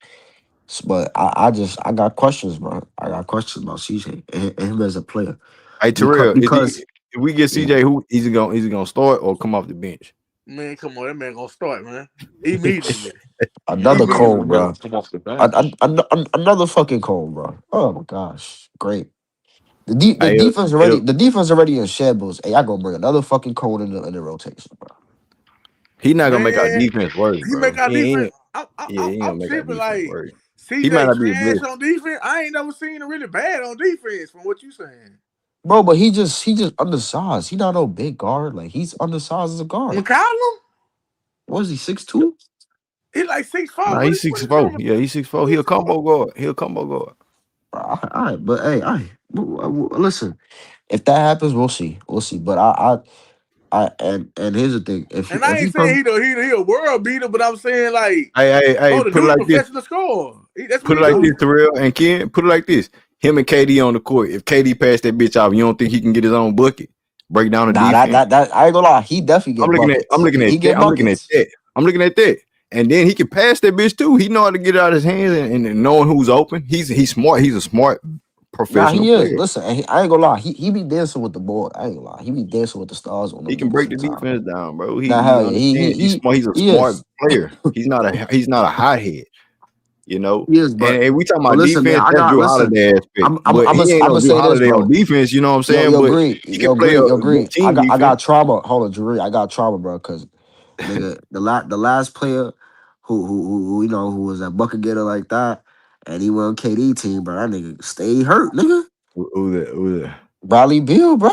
But I got questions, bro. I got questions about CJ and him as a player. Hey, Terrell, if we get CJ, who is he gonna start or come off the bench? Man, come on, that man gonna start, man. Immediately. Another cold, bro. Another fucking cold, bro. Oh my gosh, great. The defense already. The defense already in shambles. Hey, I gonna bring another fucking cold in the rotation, bro. He not gonna make our defense worse. He make our defense. I'm tripping like. CJ he might not be trash on defense. I ain't never seen him really bad on defense from what you saying. Bro, but he just undersized. He not no big guard. Like he's undersized as a guard. McCollum? What is he, 6'2"? He like 6'4". Nah, he's 6'4". Yeah, he's 6'4". He a combo guard. All right, but hey, listen. If that happens, we'll see. But and here's the thing. I ain't saying he a world beater, but I'm saying like, hey, put it like this. Score. Put it like this, Terrell and Ken. Put it like this. Him and KD on the court. If KD passed that bitch off, you don't think he can get his own bucket? Break down the defense. That I ain't gonna lie. He definitely get buckets. I'm looking at that. And then he can pass that bitch too. He know how to get it out of his hands and knowing who's open. He's smart. He's a smart professional he is. player. Listen, I ain't gonna lie. He be dancing with the ball. I ain't gonna lie. He be dancing with the stars on. He can break the defense down, bro. He's smart. He's a smart player. He's not a hothead. You know, Yes, but and we talking but about listen, man. defense. That's Drew Listen. Holiday aspect, but he ain't I'm no gonna Drew say this, Holiday on bro. defense. You know what I'm saying? Yo, But Green, he can play a Green. good team I defense. got trauma. Hold on, Drew. I got trauma, bro. Because nigga, the last player who you know who was a bucket getter like that, and he went on KD team, bro. That nigga stayed hurt, nigga. Who that? Bradley Beal, bro.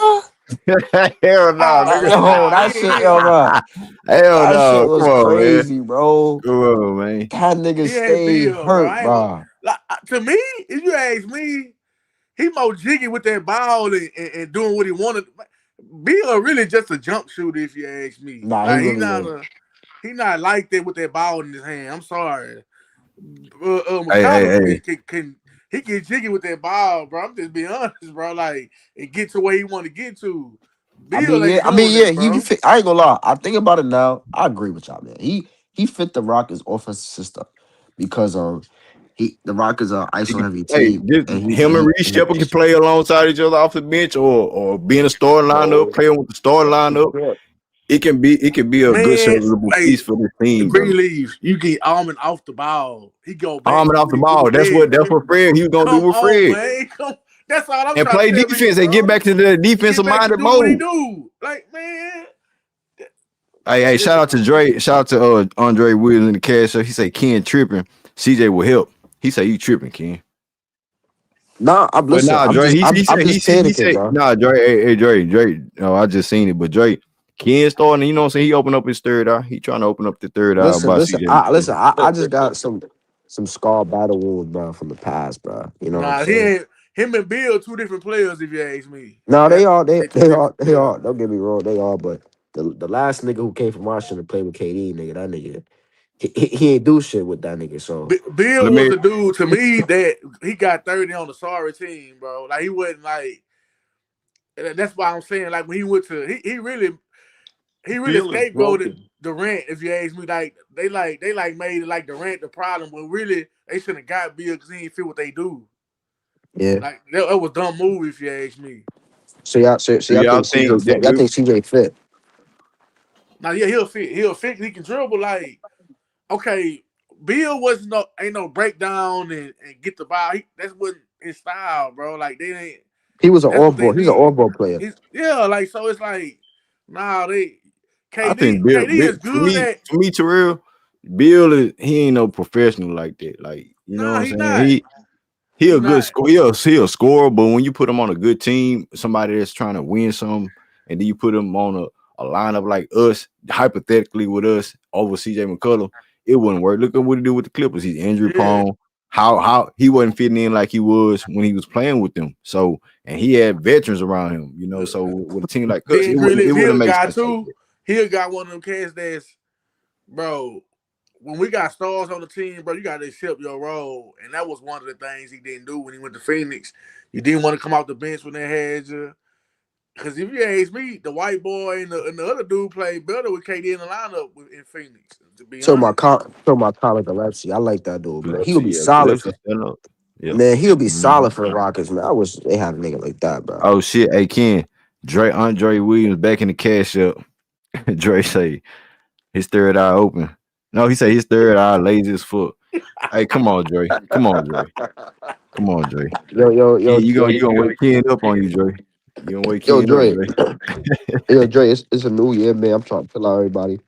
Hell no, nigga. Yo, that shit, yo, bro. Hell That shit no. was Come on, man. crazy, bro. Come on, man. That nigga He ain't stayed Bill, bro. hurt, I ain't gonna, bro. like, to me, if you ask me, he more jiggy with that ball and doing what he wanted. Bill really just a jump shooter, if you ask me. Nah, he Like really is. he not like that with that ball in his hand. I'm sorry. Hey. McConnell he get jiggy with that ball, bro. I'm just being honest, bro. Like and get to where he want to get to. Bill ain't doing Yeah. that, bro. I ain't gonna lie. I think about it now. I agree with y'all, man. He fit the Rockets' offensive system because the Rockets are ISO heavy Hey, team, just and him and Reece Shepard can play alongside each other off the bench, or being a starting lineup, playing with the starting lineup. It can be a good Man, serviceable hey, piece for this team, bro. Greenleaf, you get Almond off the ball. He go back Arming to off what the he do ball. That's what best. Fred he was gonna do Come with on, Fred. man. That's all I'm And trying to play tell niggas, defense and get bro. back to the Get defensive back to minded do what he mode. do. Like, man. Hey, shout out to Dre. Shout out to Andre Williams in the cash up. He say Ken tripping. CJ will help. He say you tripping, Ken. nah, But nah, Dre. He I'm just panicking, said bro. nah, Dre. Hey, Dre. No, I just seen it. But Dre, Ken starting. You know what I'm saying? He opened up his third eye. He trying to open up the third eye by CJ McCollum. I just got some scar battle wounds, bro, from the past, bro. You know what I'm Nah, he saying? ain't him and Bill two different players, if you ask me. No, they are. They two different They players. are. Don't get me wrong, they are. But the last nigga who came from Washington to play with KD, nigga, that nigga, he ain't do shit with that nigga. So Bill Let was me. the dude to me that he got 30 on the sorry team, bro. Like he wasn't like that's why I'm saying like when he went to he really Bill is scapegoated broken. Durant, if you ask me. Like they made it like Durant the problem when really they shouldn't have got Bill because he didn't fit what they do. yeah. Like that was a dumb move if you ask me. So Do y'all y'all think think CJ fit? Y'all think CJ fit? Now yeah, he'll fit. He can dribble like okay. Bill wasn't ain't no breakdown and get the ball. That's wasn't his style, bro. Like they ain't. He was an That's all what they ball. He's an need. all ball player. Yeah, like so it's like nah they I KD think Bill, KD is good at for me, Terrell, Bill is he ain't no professional like that. Like you know nah what I'm he saying? not. He He a good not. score. He a scorer, but when you put him on a good team, somebody that's trying to win some, and then you put him on a lineup like us, hypothetically with us over CJ McCollum, it wouldn't work. Look at what he did with the Clippers. He's injury Yeah. prone. How he wasn't fitting in like he was when he was playing with them. So and he had veterans around him, you know. So with a team like us, Then it Greenleaf, he wouldn't a make guy sense like too. that. He a guy one of them cats that's bro. When we got stars on the team, bro, you got to accept your role, and that was one of the things he didn't do when he went to Phoenix. You didn't want to come off the bench when they had you. Because if you ask me, the white boy and the other dude played better with KD in the lineup in Phoenix. To be honest, My colleague Alexi. I like that dude, man. He'll Gillespie, be yeah, solid Gillespie for stand up. Yep. man. He'll be Mhm. solid for the Rockets, man. I wish they had a nigga like that, bro. Oh shit, hey Ken, Andre Williams back in the cash up. Dre say his third eye open. No, he say his third eye lazy as fuck. Hey, come on, Dre. Come on, Dre. Come on, Dre. You gonna wake Ken up on you, Dre. You gonna wake yo, Ken up, Dre. Dre. Yo, Dre. It's a new year, man. I'm trying to chill out, everybody.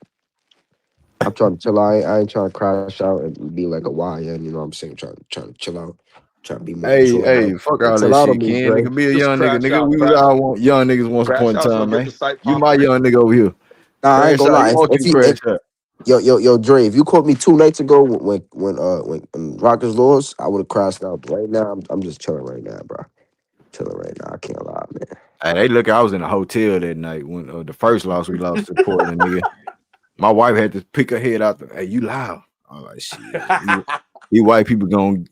I'm trying to chill out. I ain't trying to crash out and be like a YN. You know what I'm saying? Trying to chill out. Trying to be more mature. Hey, fuck Don't all chill that out on shit, me, Ken. Dre. Nigga, be a Just young nigga. crash Nigga, out. we was all want young niggas once Crash upon a out's gonna time, get man. the site You my popping. young nigga over here. Nah, I ain't Crash gonna out. lie. You want you to crash out. Yo, Dre, if you caught me 2 nights ago when Rockets lost, I would have crashed out. But right now, I'm just chilling right now, bro. Chilling right now. I can't lie, man. Hey, they look, I was in a hotel that night when the first loss we lost to Portland, nigga. My wife had to pick her head out. Hey, you loud. I'm like, shit. These white people gonna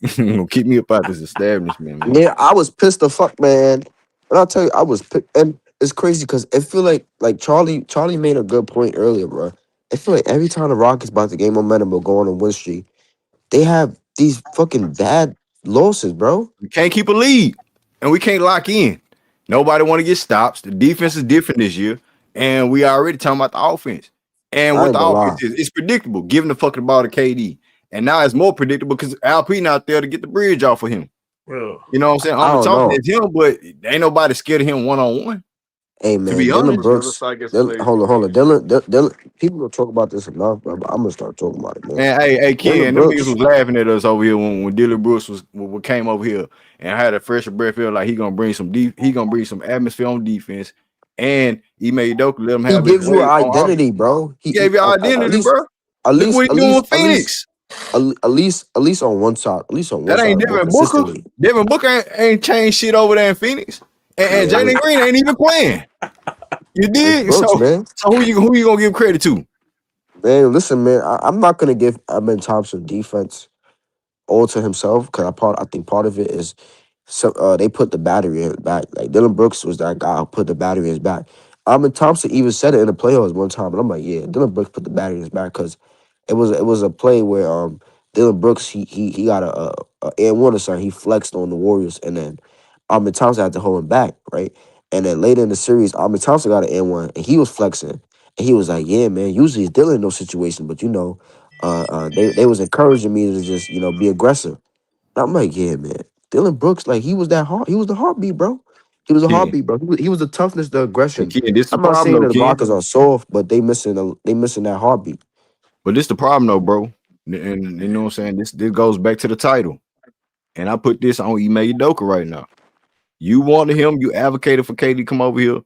keep me up out this establishment, man. Yeah, I was pissed the fuck, man. And I'll tell you, I was pissed. And it's crazy because it feel like Charlie made a good point earlier, bro. I feel like every time the Rockets about to gain momentum or go on a win streak, they have these fucking bad losses, bro. We can't keep a lead, and we can't lock in. Nobody want to get stops. The defense is different this year, and we already talking about the offense. And I what ain't the gonna offense lie. is, it's predictable. Giving the fucking ball to KD, And now it's more predictable because LP not there to get the bridge off of him. Well, You know what I'm saying? I I'm don't talking know. is him, but ain't nobody scared of him one-on-one. Hey To man, be Dylan honest. Brooks. Played Hold on. Dylan. People don't talk about this enough, bro. But I'm gonna start talking about it, man. Man, hey, Dylan Ken, them niggas Brooks. was laughing at us over here when Dylan Brooks came over here and had a fresher breath. Feel like he gonna bring some atmosphere on defense, and Ime Udoka let him He have his gives you way an on offense. identity, bro. He gave you identity, bro. At Look least, what he at doing least, with at least, Phoenix. at least on one side, That ain't more Devin Booker. consistently. Devin Booker ain't changed shit over there in Phoenix, and Yeah, Jalen Green ain't even playing. You it's dig? Brooks, man. So who you gonna give credit to? Man, listen, man. I'm not gonna give Amen Thompson defense all to himself because I think part of it is they put the battery in his back. Like Dylan Brooks was that guy who put the battery in his back. Amen Thompson even said it in the playoffs one time, and I'm like, yeah, Dylan Brooks put the battery in his back because it was a play where Dylan Brooks he got a and one or something. He flexed on the Warriors, and then Amen Thompson had to hold him back, right? And then later in the series, Amen Thompson got an N1, and he was flexing, and he was like, yeah, man. Usually it's Dylan in those situations, but they was encouraging me to just be aggressive. I'm like, yeah, man. Dylan Brooks, like he was the heartbeat, bro. He was a Ken, heartbeat, bro. He was the toughness, the hey, aggression. Ken, this the I'm not problem saying though, that the Ken. Rockets are soft, but they missing that heartbeat. But this the problem though, bro. And you know what I'm saying? This goes back to the title. And I put this on Ime Udoka right now. You wanted him, you advocated for KD to come over here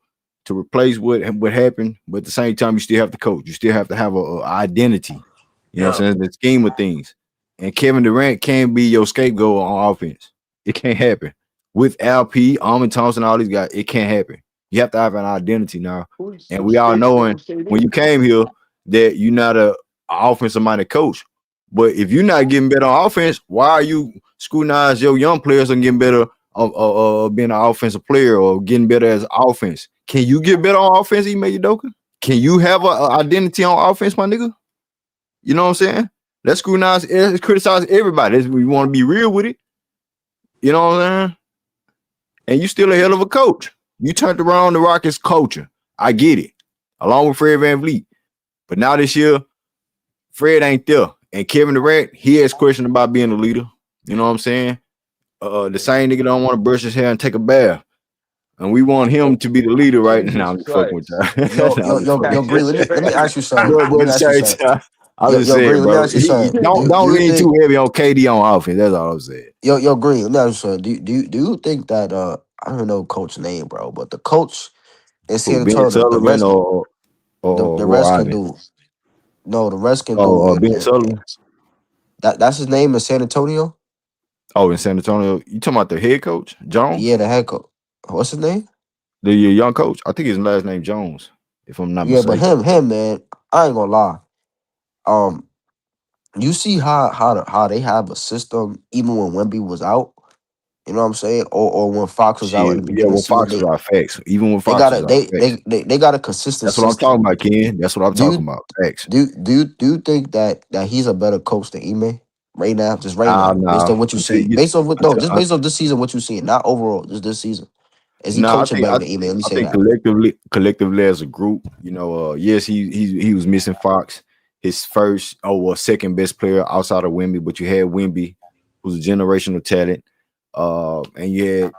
to replace what happened, but at the same time, you still have to coach. You still have to have a identity. You know what I'm saying? The scheme of things. And Kevin Durant can't be your scapegoat on offense. It can't happen. With LP, Armin Thompson, all these guys, it can't happen. You have to have an identity now. And we all knowing when you came here that you're not a offensive minded coach. But if you're not getting better on offense, why are you scrutinizing your young players and getting better being an offensive player or getting better as offense? Can you get better on offense, Ime Udoka? Can you have an identity on offense, my nigga? You know what I'm saying? Let's scrutinize, let's criticize everybody. We want to be real with it. You know what I'm saying? And you still a hell of a coach. You turned around the Rockets culture. I get it. Along with Fred VanVleet. But now this year, Fred ain't there. And Kevin Durant, he has questions about being a leader. You know what I'm saying? The same nigga don't want to brush his hair and take a bath. And we want him to be the leader right now. I'm just fucking with y'all. Yo, Green. Let me ask you something. But Let me ask you straight something. time, I was just Yo, saying, Green. Let me bro. ask you something. Do Don't you lean think too heavy on KD on offense. That's all I'm saying. yo Green? Let me ask you something. Do you think that I don't know coach name, bro, but the coach in Who, San Ben Antonio, Sullivan the or Roy rest can Ivey? do. No, the rest can do. Ben Sullivan. That's his name in San Antonio. Oh, in San Antonio. You talking about the head coach, Jones? Yeah, the head coach. What's his name? The young coach. I think his last name Jones, if I'm not Yeah, but mistaken. him, man. I ain't gonna lie. Um, you see how they have a system even when Wemby was out. You know what I'm saying? Or when Fox was out in Shit, the yeah, beginning of the when season, Fox was our facts. Even when they Fox got was a our facts. they got a consistent That's what I'm talking system. about, Ken. That's what I'm Do talking you about. Facts. do you think that he's a better coach than Ime right now? Just right Nah, now, based nah. on what you Until you see, get based on what no, until just based on this season, what you see, not overall, just this season. Is he nah, coaching better than Ime? Let me I say think that. collectively as a group, yes, he was missing Fox, his first second best player outside of Wemby, but you had Wemby, who's a generational talent. And you had,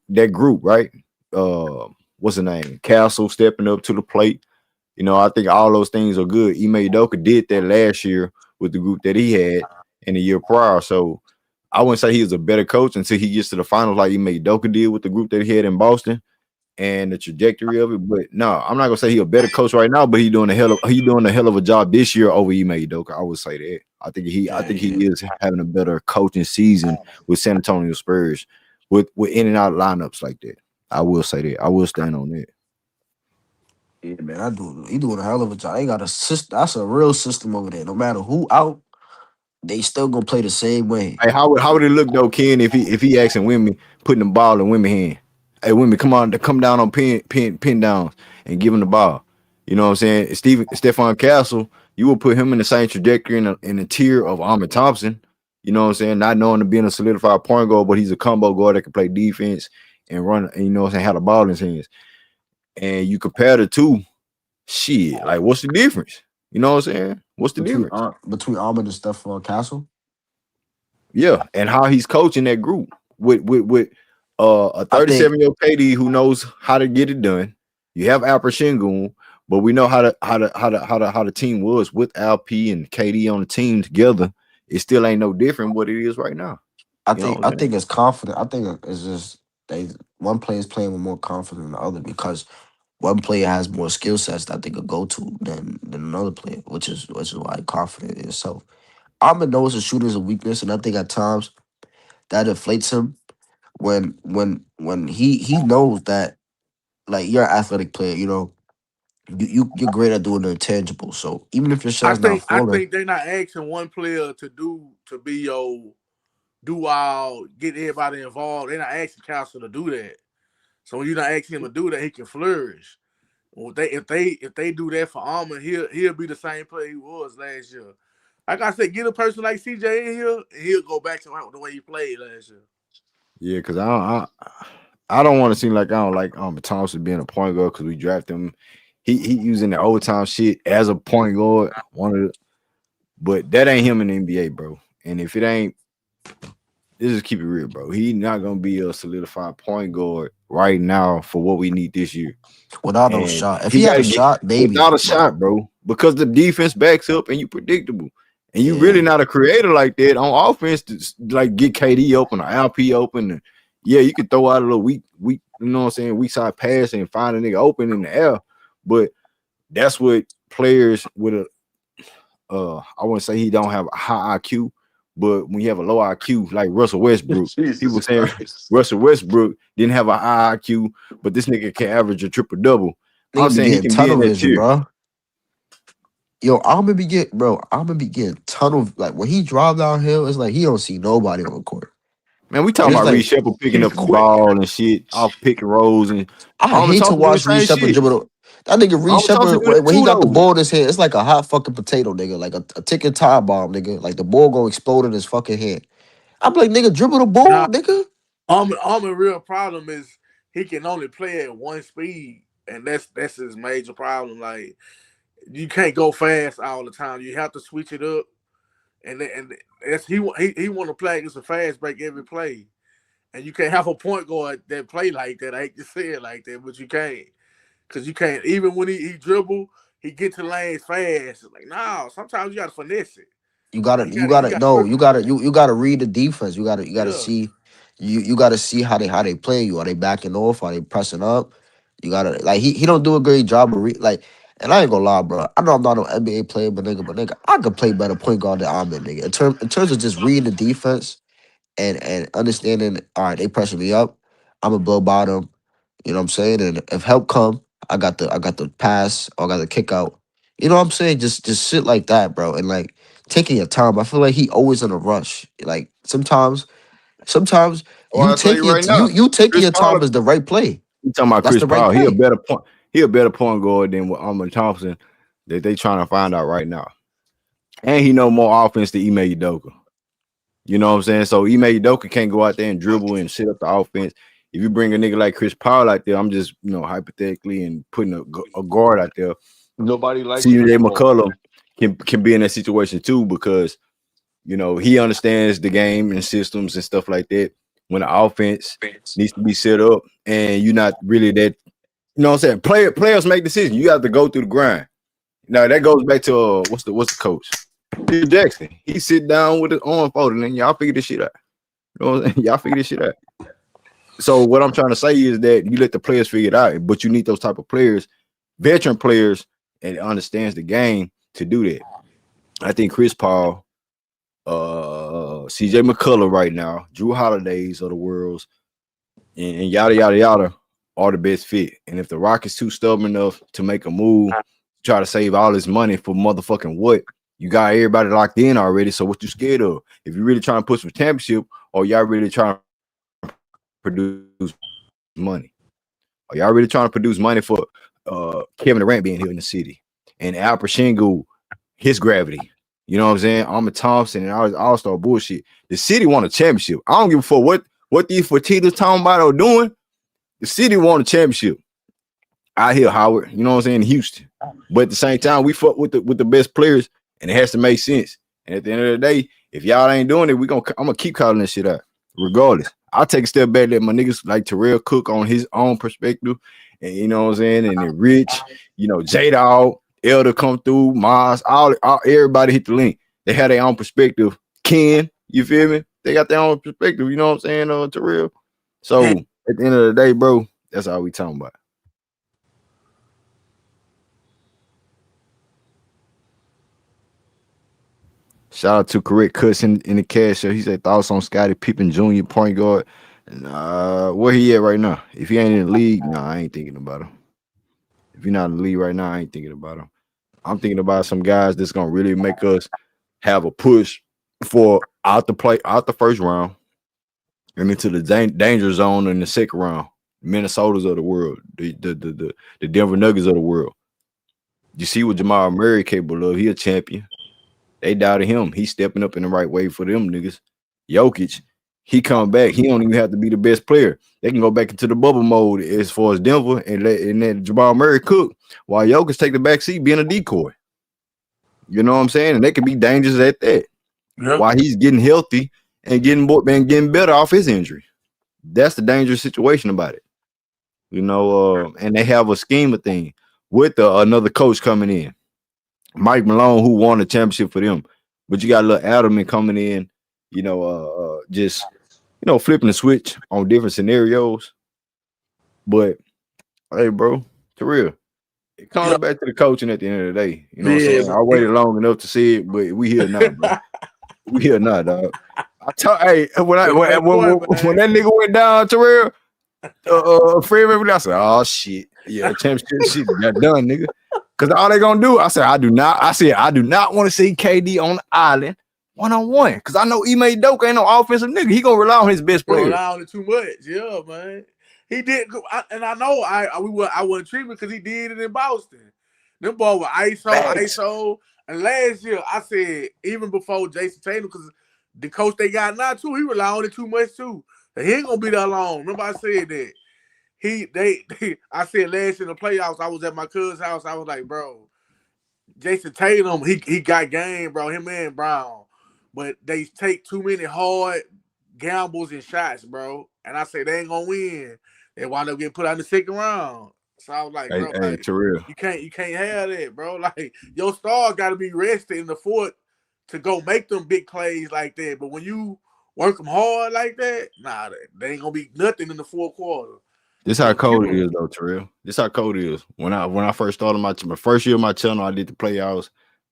that group, right? What's the name? Castle stepping up to the plate. I think all those things are good. Ime Udoka did that last year with the group that he had in the year prior. So I wouldn't say he was a better coach until he gets to the finals like Ime Udoka did with the group that he had in Boston and the trajectory of it. But no, I'm not gonna say he's a better coach right now, but he's doing a hell of a job this year over Ime Udoka. I would say that. I think he is having a better coaching season with San Antonio Spurs with in and out lineups like that. I will say that. I will stand on that. Yeah, man, he doing a hell of a job. They got a system. That's a real system over there. No matter who out, they still gonna play the same way. Hey, how would it look though, Ken, if he asking women putting the ball in women hand? Hey, women, come down on pin downs and give him the ball. You know what I'm saying? Stephon Castle, you will put him in the same trajectory in the tier of Ahmed Thompson. You know what I'm saying? Not knowing to being a solidified point guard, but he's a combo guard that can play defense and run, and you know what I'm saying, have the ball in his hands. And you compare the two, shit, like what's the difference? You know what I'm saying? What's the difference? Between Almond and Stephon Castle? Yeah, and how he's coaching that group with a 37-year-old KD who knows how to get it done. You have Alper Şengün, but we know how the team was with Alp and KD on the team together. It still ain't no different what it is right now. I think it's confident. I think it's just one player is playing with more confidence than the other because one player has more skill sets that they could go to than another player, which is why confident in yourself. Ahmed knows his shooting is a weakness, and I think at times that inflates him when he knows that like you're an athletic player, you know, you're great at doing the intangible. So even if your shot's not falling, I think they're not asking one player to be your do all, get everybody involved. They're not asking Castle to do that. So when you're not asking him to do that, he can flourish. Well, if they do that for Almond, he'll be the same player he was last year. Like I said, get a person like CJ in here, and he'll go back to the way he played last year. Yeah, because I don't want to seem like I don't like Thompson being a point guard because we drafted him. He using the old time shit as a point guard. But that ain't him in the NBA, bro. And if it ain't, let's just keep it real, bro. He not gonna be a solidified point guard right now for what we need this year. Without no shot. If he had a shot, maybe. Without a shot, bro. Because the defense backs up and you predictable. And you really not a creator like that on offense to like get KD open or LP open. And yeah, you can throw out a little weak, you know what I'm saying, weak side pass and find a nigga open in the air. But that's what players with a I wouldn't say he don't have a high IQ, but when you have a low IQ, like Russell Westbrook, people saying Russell Westbrook didn't have a high IQ, but this nigga can average a triple double. I'm saying he can be in that tier, bro. Yo, I'm gonna be getting tunnel. Like when he drive downhill, it's like he don't see nobody on the court. Man, we talking about Reed Shepard picking up the ball and shit off pick and rolls, and I hate to watch Reed Shepard dribble. That nigga Reed Shepard, when he got the ball in his hand, it's like a hot fucking potato, nigga. Like a ticking time bomb, nigga. Like the ball gonna explode in his fucking hand. I'm like, nigga, dribble the ball, nigga. Almond real problem is he can only play at one speed, and that's his major problem. Like you can't go fast all the time. You have to switch it up, and that's he want to play against a fast break every play, and you can't have a point guard that play like that. I hate to say it like that, but you can't. Because you can't, even when he dribble, he get to lanes fast. Like, no, sometimes you gotta finesse it. You gotta read the defense. You gotta see you gotta see how they play you. Are they backing off? Are they pressing up? You gotta like he don't do a great job of like. And I ain't gonna lie, bro. I know I'm not an NBA player, but nigga, I could play better point guard than I'm in, nigga. In terms of just reading the defense and understanding. All right, they pressing me up. I'm gonna blow by them. You know what I'm saying? And if help come, I got the pass or I got the kick out. You know what I'm saying? Just shit like that, bro. And like taking your time. I feel like he always in a rush. Like sometimes you take you taking your time is the right play. You talking about Chris Paul? He a better point guard than what Almond Thompson that they trying to find out right now. And he know more offense than Ime Udoka. You know what I'm saying? So Ime Udoka can't go out there and dribble and set up the offense. If you bring a nigga like Chris Paul out there, I'm just, hypothetically and putting a guard out there. Nobody likes CJ McCollum can be in that situation too because, he understands the game and systems and stuff like that. When the offense needs to be set up and you're not really that, you know what I'm saying? Players make decisions. You have to go through the grind. Now that goes back to what's the coach? Phil Jackson. He sit down with his arm folded and y'all figure this shit out. You know what I'm saying? Y'all figure this shit out. So what I'm trying to say is that you let the players figure it out, but you need those type of players, veteran players, and understands the game to do that. I think Chris Paul, CJ McCullough right now, Drew Holidays of the worlds, and yada yada yada are the best fit. And if the Rockets too stubborn enough to make a move, try to save all this money for motherfucking what? You got everybody locked in already. So what you scared of? If you're really trying to push for championship, or y'all really trying to produce money, or y'all really trying to produce money for Kevin Durant being here in the city, and Alper Şengün, his gravity. You know what I'm saying? Ime Thompson and all this all-star bullshit. The city want a championship. I don't give a fuck what these Fertitas talking about or doing. The city want a championship. Out here, Howard. You know what I'm saying? Houston. But at the same time, we fuck with the best players and it has to make sense. And at the end of the day, if y'all ain't doing it, I'm gonna keep calling this shit out, regardless. I'll take a step back, let my niggas like Terrell cook on his own perspective, and you know what I'm saying, and then Rich, you know, J-Dog, Elder come through, Maz, all everybody hit the link. They had their own perspective. Ken, you feel me? They got their own perspective, you know what I'm saying, Terrell. So at the end of the day, bro, that's all we talking about. Shout out to Correct Cuts in the cash show. He said thoughts on Scottie Pippen Jr. point guard. Where he at right now? If he ain't in the league, I ain't thinking about him. If you're not in the league right now, I ain't thinking about him. I'm thinking about some guys that's gonna really make us have a push for out the first round and into the danger zone in the second round. Minnesota's of the world, the Denver Nuggets of the world. You see what Jamal Murray capable of? He a champion. They doubted him. He's stepping up in the right way for them niggas. Jokic, he come back. He don't even have to be the best player. They can go back into the bubble mode as far as Denver and let Jamal Murray cook while Jokic take the back seat being a decoy. You know what I'm saying? And they can be dangerous at that. Yep. While he's getting healthy and getting better off his injury. That's the dangerous situation about it. You know, and they have a schema thing with another coach coming in. Mike Malone, who won the championship for them, but you got a little Adelman coming in, you know, just flipping the switch on different scenarios. But hey, bro, to real, it comes back to the coaching at the end of the day. You know what I'm saying? I waited long enough to see it, but we here now, bro. We here now, dog. When that nigga went down, Terrell, Fred, I said, oh shit, yeah, championship shit got done, nigga. Because all they gonna do, I said, I do not want to see KD on the island one-on-one. Because I know Ime Udoka ain't no offensive nigga. He gonna rely on his best player. Rely on it too much, yeah, man. He did, and I know I wasn't treating because he did it in Boston. Them boys were ISO. And last year, I said, even before Jason Tatum, because the coach they got now too, he rely on it too much too. He ain't gonna be that long. Remember I said that. I said last year in the playoffs, I was at my cousin's house. I was like, bro, Jason Tatum, he got game, bro. Him and Brown, but they take too many hard gambles and shots, bro. And I said they ain't gonna win. They wind up getting put out in the second round. So I was like, bro, you can't have that, bro. Like your star got to be rested in the fourth to go make them big plays like that. But when you work them hard like that, they ain't gonna be nothing in the fourth quarter. This how cold it is, though, Terrell. This how cold it is. When I first started my first year of my channel, I did the playoffs,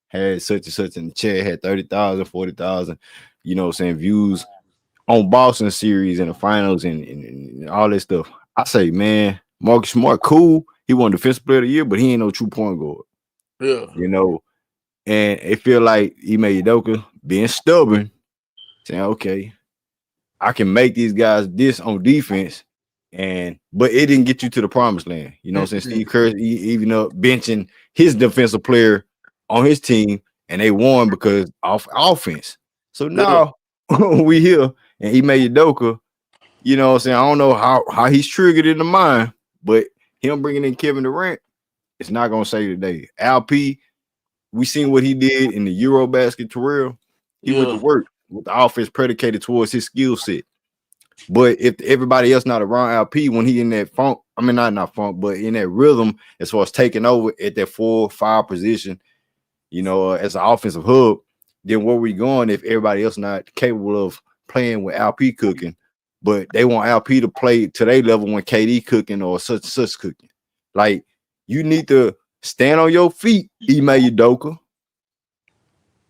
had such and such in the chat, had 30,000, 40,000, you know what I'm saying, views on Boston series and the finals and all that stuff. I say, man, Marcus Smart, cool. He won Defensive Player of the Year, but he ain't no true point guard. Yeah. You know, and it feel like Ime Udoka being stubborn, saying, okay, I can make these guys this on defense. But it didn't get you to the promised land. You know what I'm saying? Steve Kerr even up benching his defensive player on his team, and they won because of offense. So now we here, and Ime Udoka, you know what I'm saying? I don't know how he's triggered in the mind, but him bringing in Kevin Durant, it's not going to save the day. Al P, we seen what he did in the Eurobasket, Terrell. He went to work with the offense predicated towards his skill set. But if everybody else not around LP when he in that funk, I mean not funk, but in that rhythm as far as taking over at that 4-5 position, you know, as an offensive hub, then where we going if everybody else not capable of playing with LP cooking, but they want LP to play to their level when KD cooking or such and such cooking. Like you need to stand on your feet, Ime Udoka.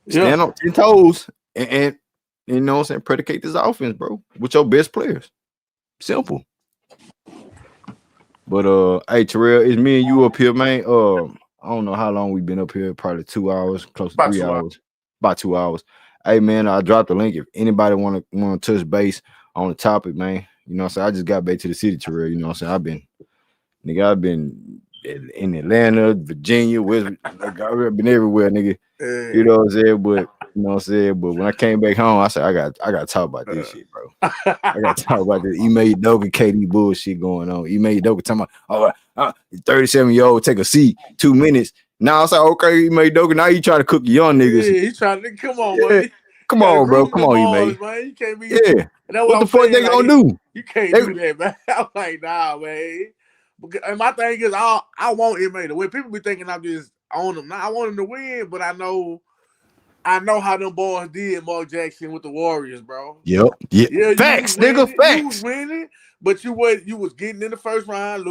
Stand on 10 toes and you know what I'm saying? Predicate this offense, bro, with your best players. Simple. But hey, Terrell, it's me and you up here, man. I don't know how long we've been up here, probably 2 hours, close to 3 hours. About 2 hours. Hey man, I dropped the link. If anybody wanna touch base on the topic, man, you know what I'm saying? I just got back to the city, Terrell. You know what I'm saying? I've been in Atlanta, Virginia, West, I've been everywhere, nigga. You know what I'm saying? But you know what I'm saying? But when I came back home, I said, I got to talk about this shit, bro. I got to talk about this Ime Udoka KD bullshit going on. Ime Udoka talking about, 37-year-old take a seat, 2 minutes. Now it's like, okay, Ime Udoka. Now you try to cook young niggas. Yeah, he trying to come on, Yeah. man. Come You gotta on, bro. groom Come them on, boys, Ime. man. You can't be. Yeah. And that's What what the I'm fuck they saying. gonna Like, do? you can't They, do that, man. I'm like, nah, man. And my thing is, I want Ime to win. People be thinking I'm just on him. Nah, I want him to win, but I know how them boys did Mark Jackson with the Warriors, bro. Yep. Yeah. Yeah, you was Facts, nigga. winning. You was Facts. winning, but you was getting in the first round,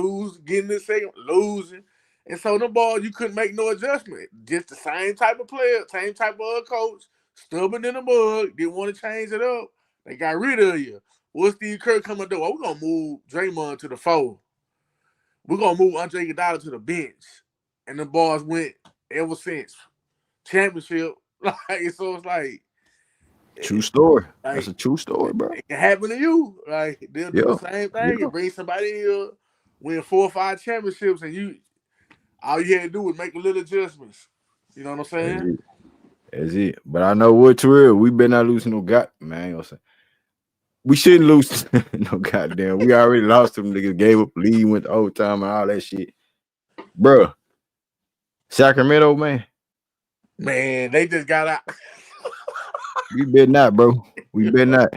getting in the second, losing. And so them boys, you couldn't make no adjustment. Just the same type of player, same type of coach, stubborn in the mud, didn't want to change it up. They got rid of you. What's Steve Kerr coming to do? We're gonna move Draymond to the 4. We're gonna move Andre Iguodala to the bench. And the boys went ever since. Championship. So it's like True story. That's like a true story, bro. it can happen to you. Like they'll do the Yeah. same thing Yeah. and bring somebody here, win 4 or 5 championships, and all you had to do was make a little adjustments. You know what I'm That's saying? it. That's it. But I know what Terrell, we better not lose no man. I ain't gonna say. We shouldn't lose no goddamn. We already lost them niggas, gave up lead, went to overtime and all that shit. Bruh. Sacramento, man. Man, they just got out. We better not, bro. We better not.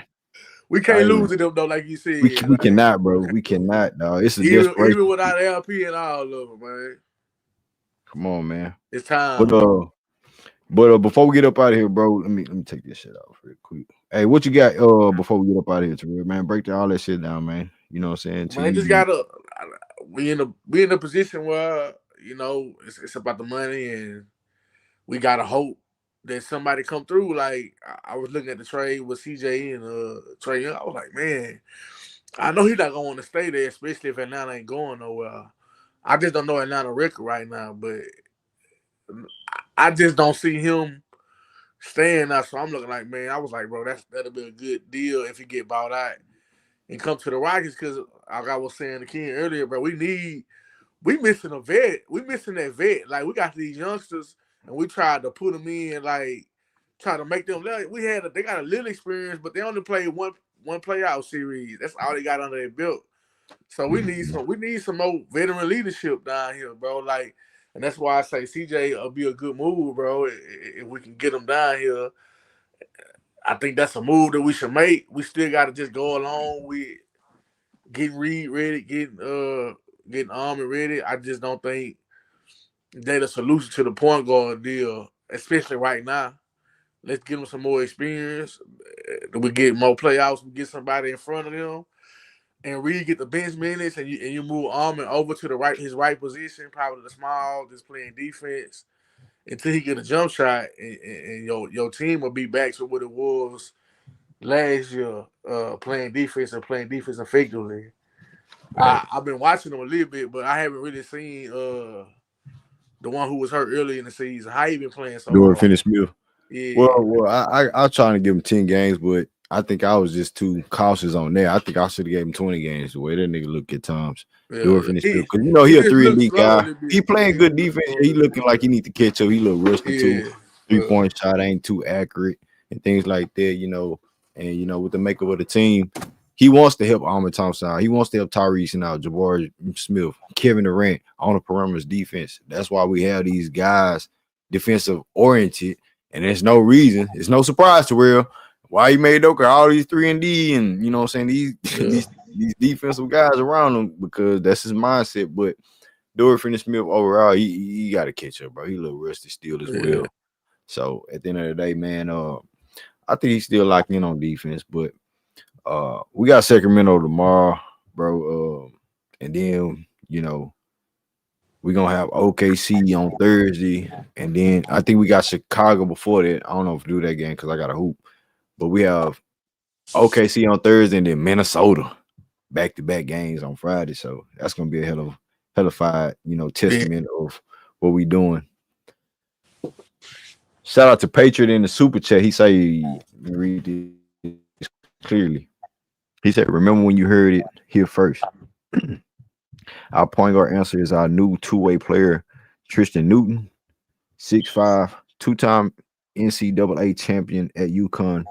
We can't lose to them though, like you said. We Like, cannot, bro. We cannot, dog. It's a even desperation. without LP and all of them, man. Come on, man. It's time. But before we get up out of here, bro, let me take this shit off real quick. Hey, what you got before we get up out of here, Terrell, man? Break all that shit down, man. You know what I'm saying? Man, just gotta we in a position where, it's about the money, and we gotta hope that somebody come through. Like I was looking at the trade with CJ and Trey Young. I was like, man, I know he's not gonna want to stay there, especially if Atlanta ain't going nowhere. I just don't know Atlanta record right now, but I just don't see him staying there. So I'm looking like, man, I was like, bro, that'll be a good deal if he get bought out and come to the Rockets, because like I was saying to Ken earlier, bro, we missing a vet. We missing that vet. Like, we got these youngsters and we tried to put them in, like, try to make them. Like, they got a little experience, but they only played one playoff series. That's all they got under their belt. So we need some more veteran leadership down here, bro. Like, and that's why I say CJ will be a good move, bro. If we can get them down here, I think that's a move that we should make. We still got to just go along with getting Reed ready, getting Army ready. I just don't think they're the solution to the point guard deal, especially right now. Let's give them some more experience. We get more playoffs. We get somebody in front of them, and Reed get the bench minutes, and you move Army over to his right position, probably the small, just playing defense until he get a jump shot, and your team will be back to what it was last year, playing defense effectively. I've been watching them a little bit, but I haven't really seen the one who was hurt early in the season. How he been playing so Dorian far? Finney-Smith. Yeah. Well, I was trying to give him 10 games, but I think I was just too cautious on there. I think I should have gave him 20 games the way that nigga look at times. Dorian Finney-Smith, because he a 3-and-D guy. He playing good defense. He looking like he need to catch up. He look rusty too. 3-point shot ain't too accurate and things like that, And with the makeup of the team, he wants to help Ahmed Thompson out. He wants to help Tyrese out, Jabari Smith, Kevin Durant on the perimeter defense. That's why we have these guys defensive oriented, and there's no reason. It's no surprise to why he made Udoka all these 3-and-D and you know what I'm saying these defensive guys around him, because that's his mindset. But Dorian Finney-Smith overall, he got to catch up, bro. He a little rusty still as well. So at the end of the day, man, I think he's still locked in on defense, but we got Sacramento tomorrow, bro. And then, we're gonna have OKC on Thursday, and then I think we got Chicago before that. I don't know if we do that game because I got a hoop, but we have OKC on Thursday and then Minnesota back-to-back games on Friday. So that's gonna be a hellified, testament of what we doing. Shout out to Patriot in the super chat. He say, let me read this clearly. He said, remember when you heard it here first. Our point guard answer is our new two-way player, Tristan Newton, 6'5", two-time NCAA champion at UConn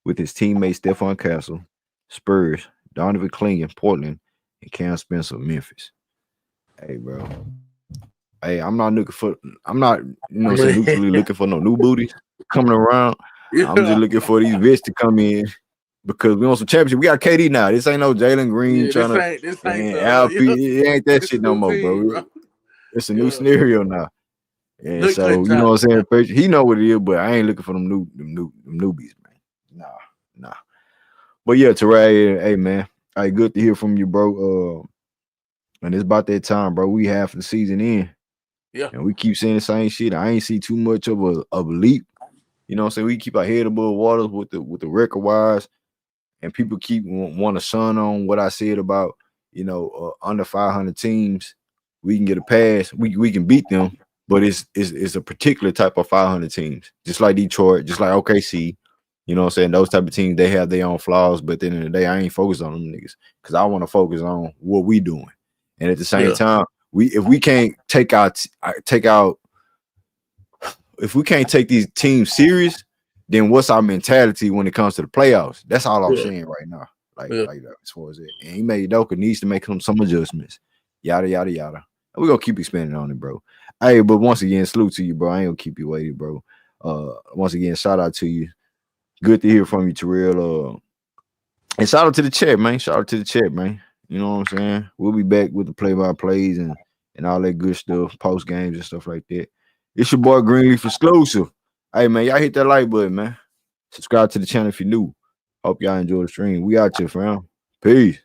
with his teammates Stephon Castle, Spurs, Donovan Clingan, Portland, and Cam Spencer, Memphis. Hey, bro. Hey, I'm not, literally looking for no new booties coming around. I'm just Yeah. looking for these vets to come in because we want some championship. We got KD now. This ain't no Jalen Green Yeah, trying to this ain't and Al yeah, P. It ain't that it's a shit no new more, team, bro. bro. It's a new Yeah. scenario now. And Look good so, you know time. what I'm saying? Patriot, he know what it is, but I ain't looking for them newbies, man. Nah. But yeah, Teray, hey man. Hey, good to hear from you, bro. And it's about that time, bro. We half the season in. Yeah. And we keep saying the same shit. I ain't see too much of a leap. You know what I'm saying? We keep our head above water with the record wise. And people keep want to sun on what I said about, under 500 teams. We can get a pass. We can beat them, but it's a particular type of 500 teams. Just like Detroit, just like OKC. You know what I'm saying? Those type of teams, they have their own flaws, but at the end of the day, I ain't focused on them niggas because I want to focus on what we doing. And at the same time, if we can't take out if we can't take these teams serious, then what's our mentality when it comes to the playoffs? That's all I'm saying right now. Like as far as it. And Ime Udoka needs to make some adjustments. Yada yada yada. We're gonna keep expanding on it, bro. Hey, but once again, salute to you, bro. I ain't gonna keep you waiting, bro. Once again, shout out to you. Good to hear from you, Terrell. And shout out to the chat, man. Shout out to the chat, man. You know what I'm saying? We'll be back with the play-by-plays and all that good stuff, post games and stuff like that. It's your boy Greenleaf exclusive. Hey man, y'all hit that like button, man. Subscribe to the channel if you're new. Hope y'all enjoy the stream. We out here, fam. Peace.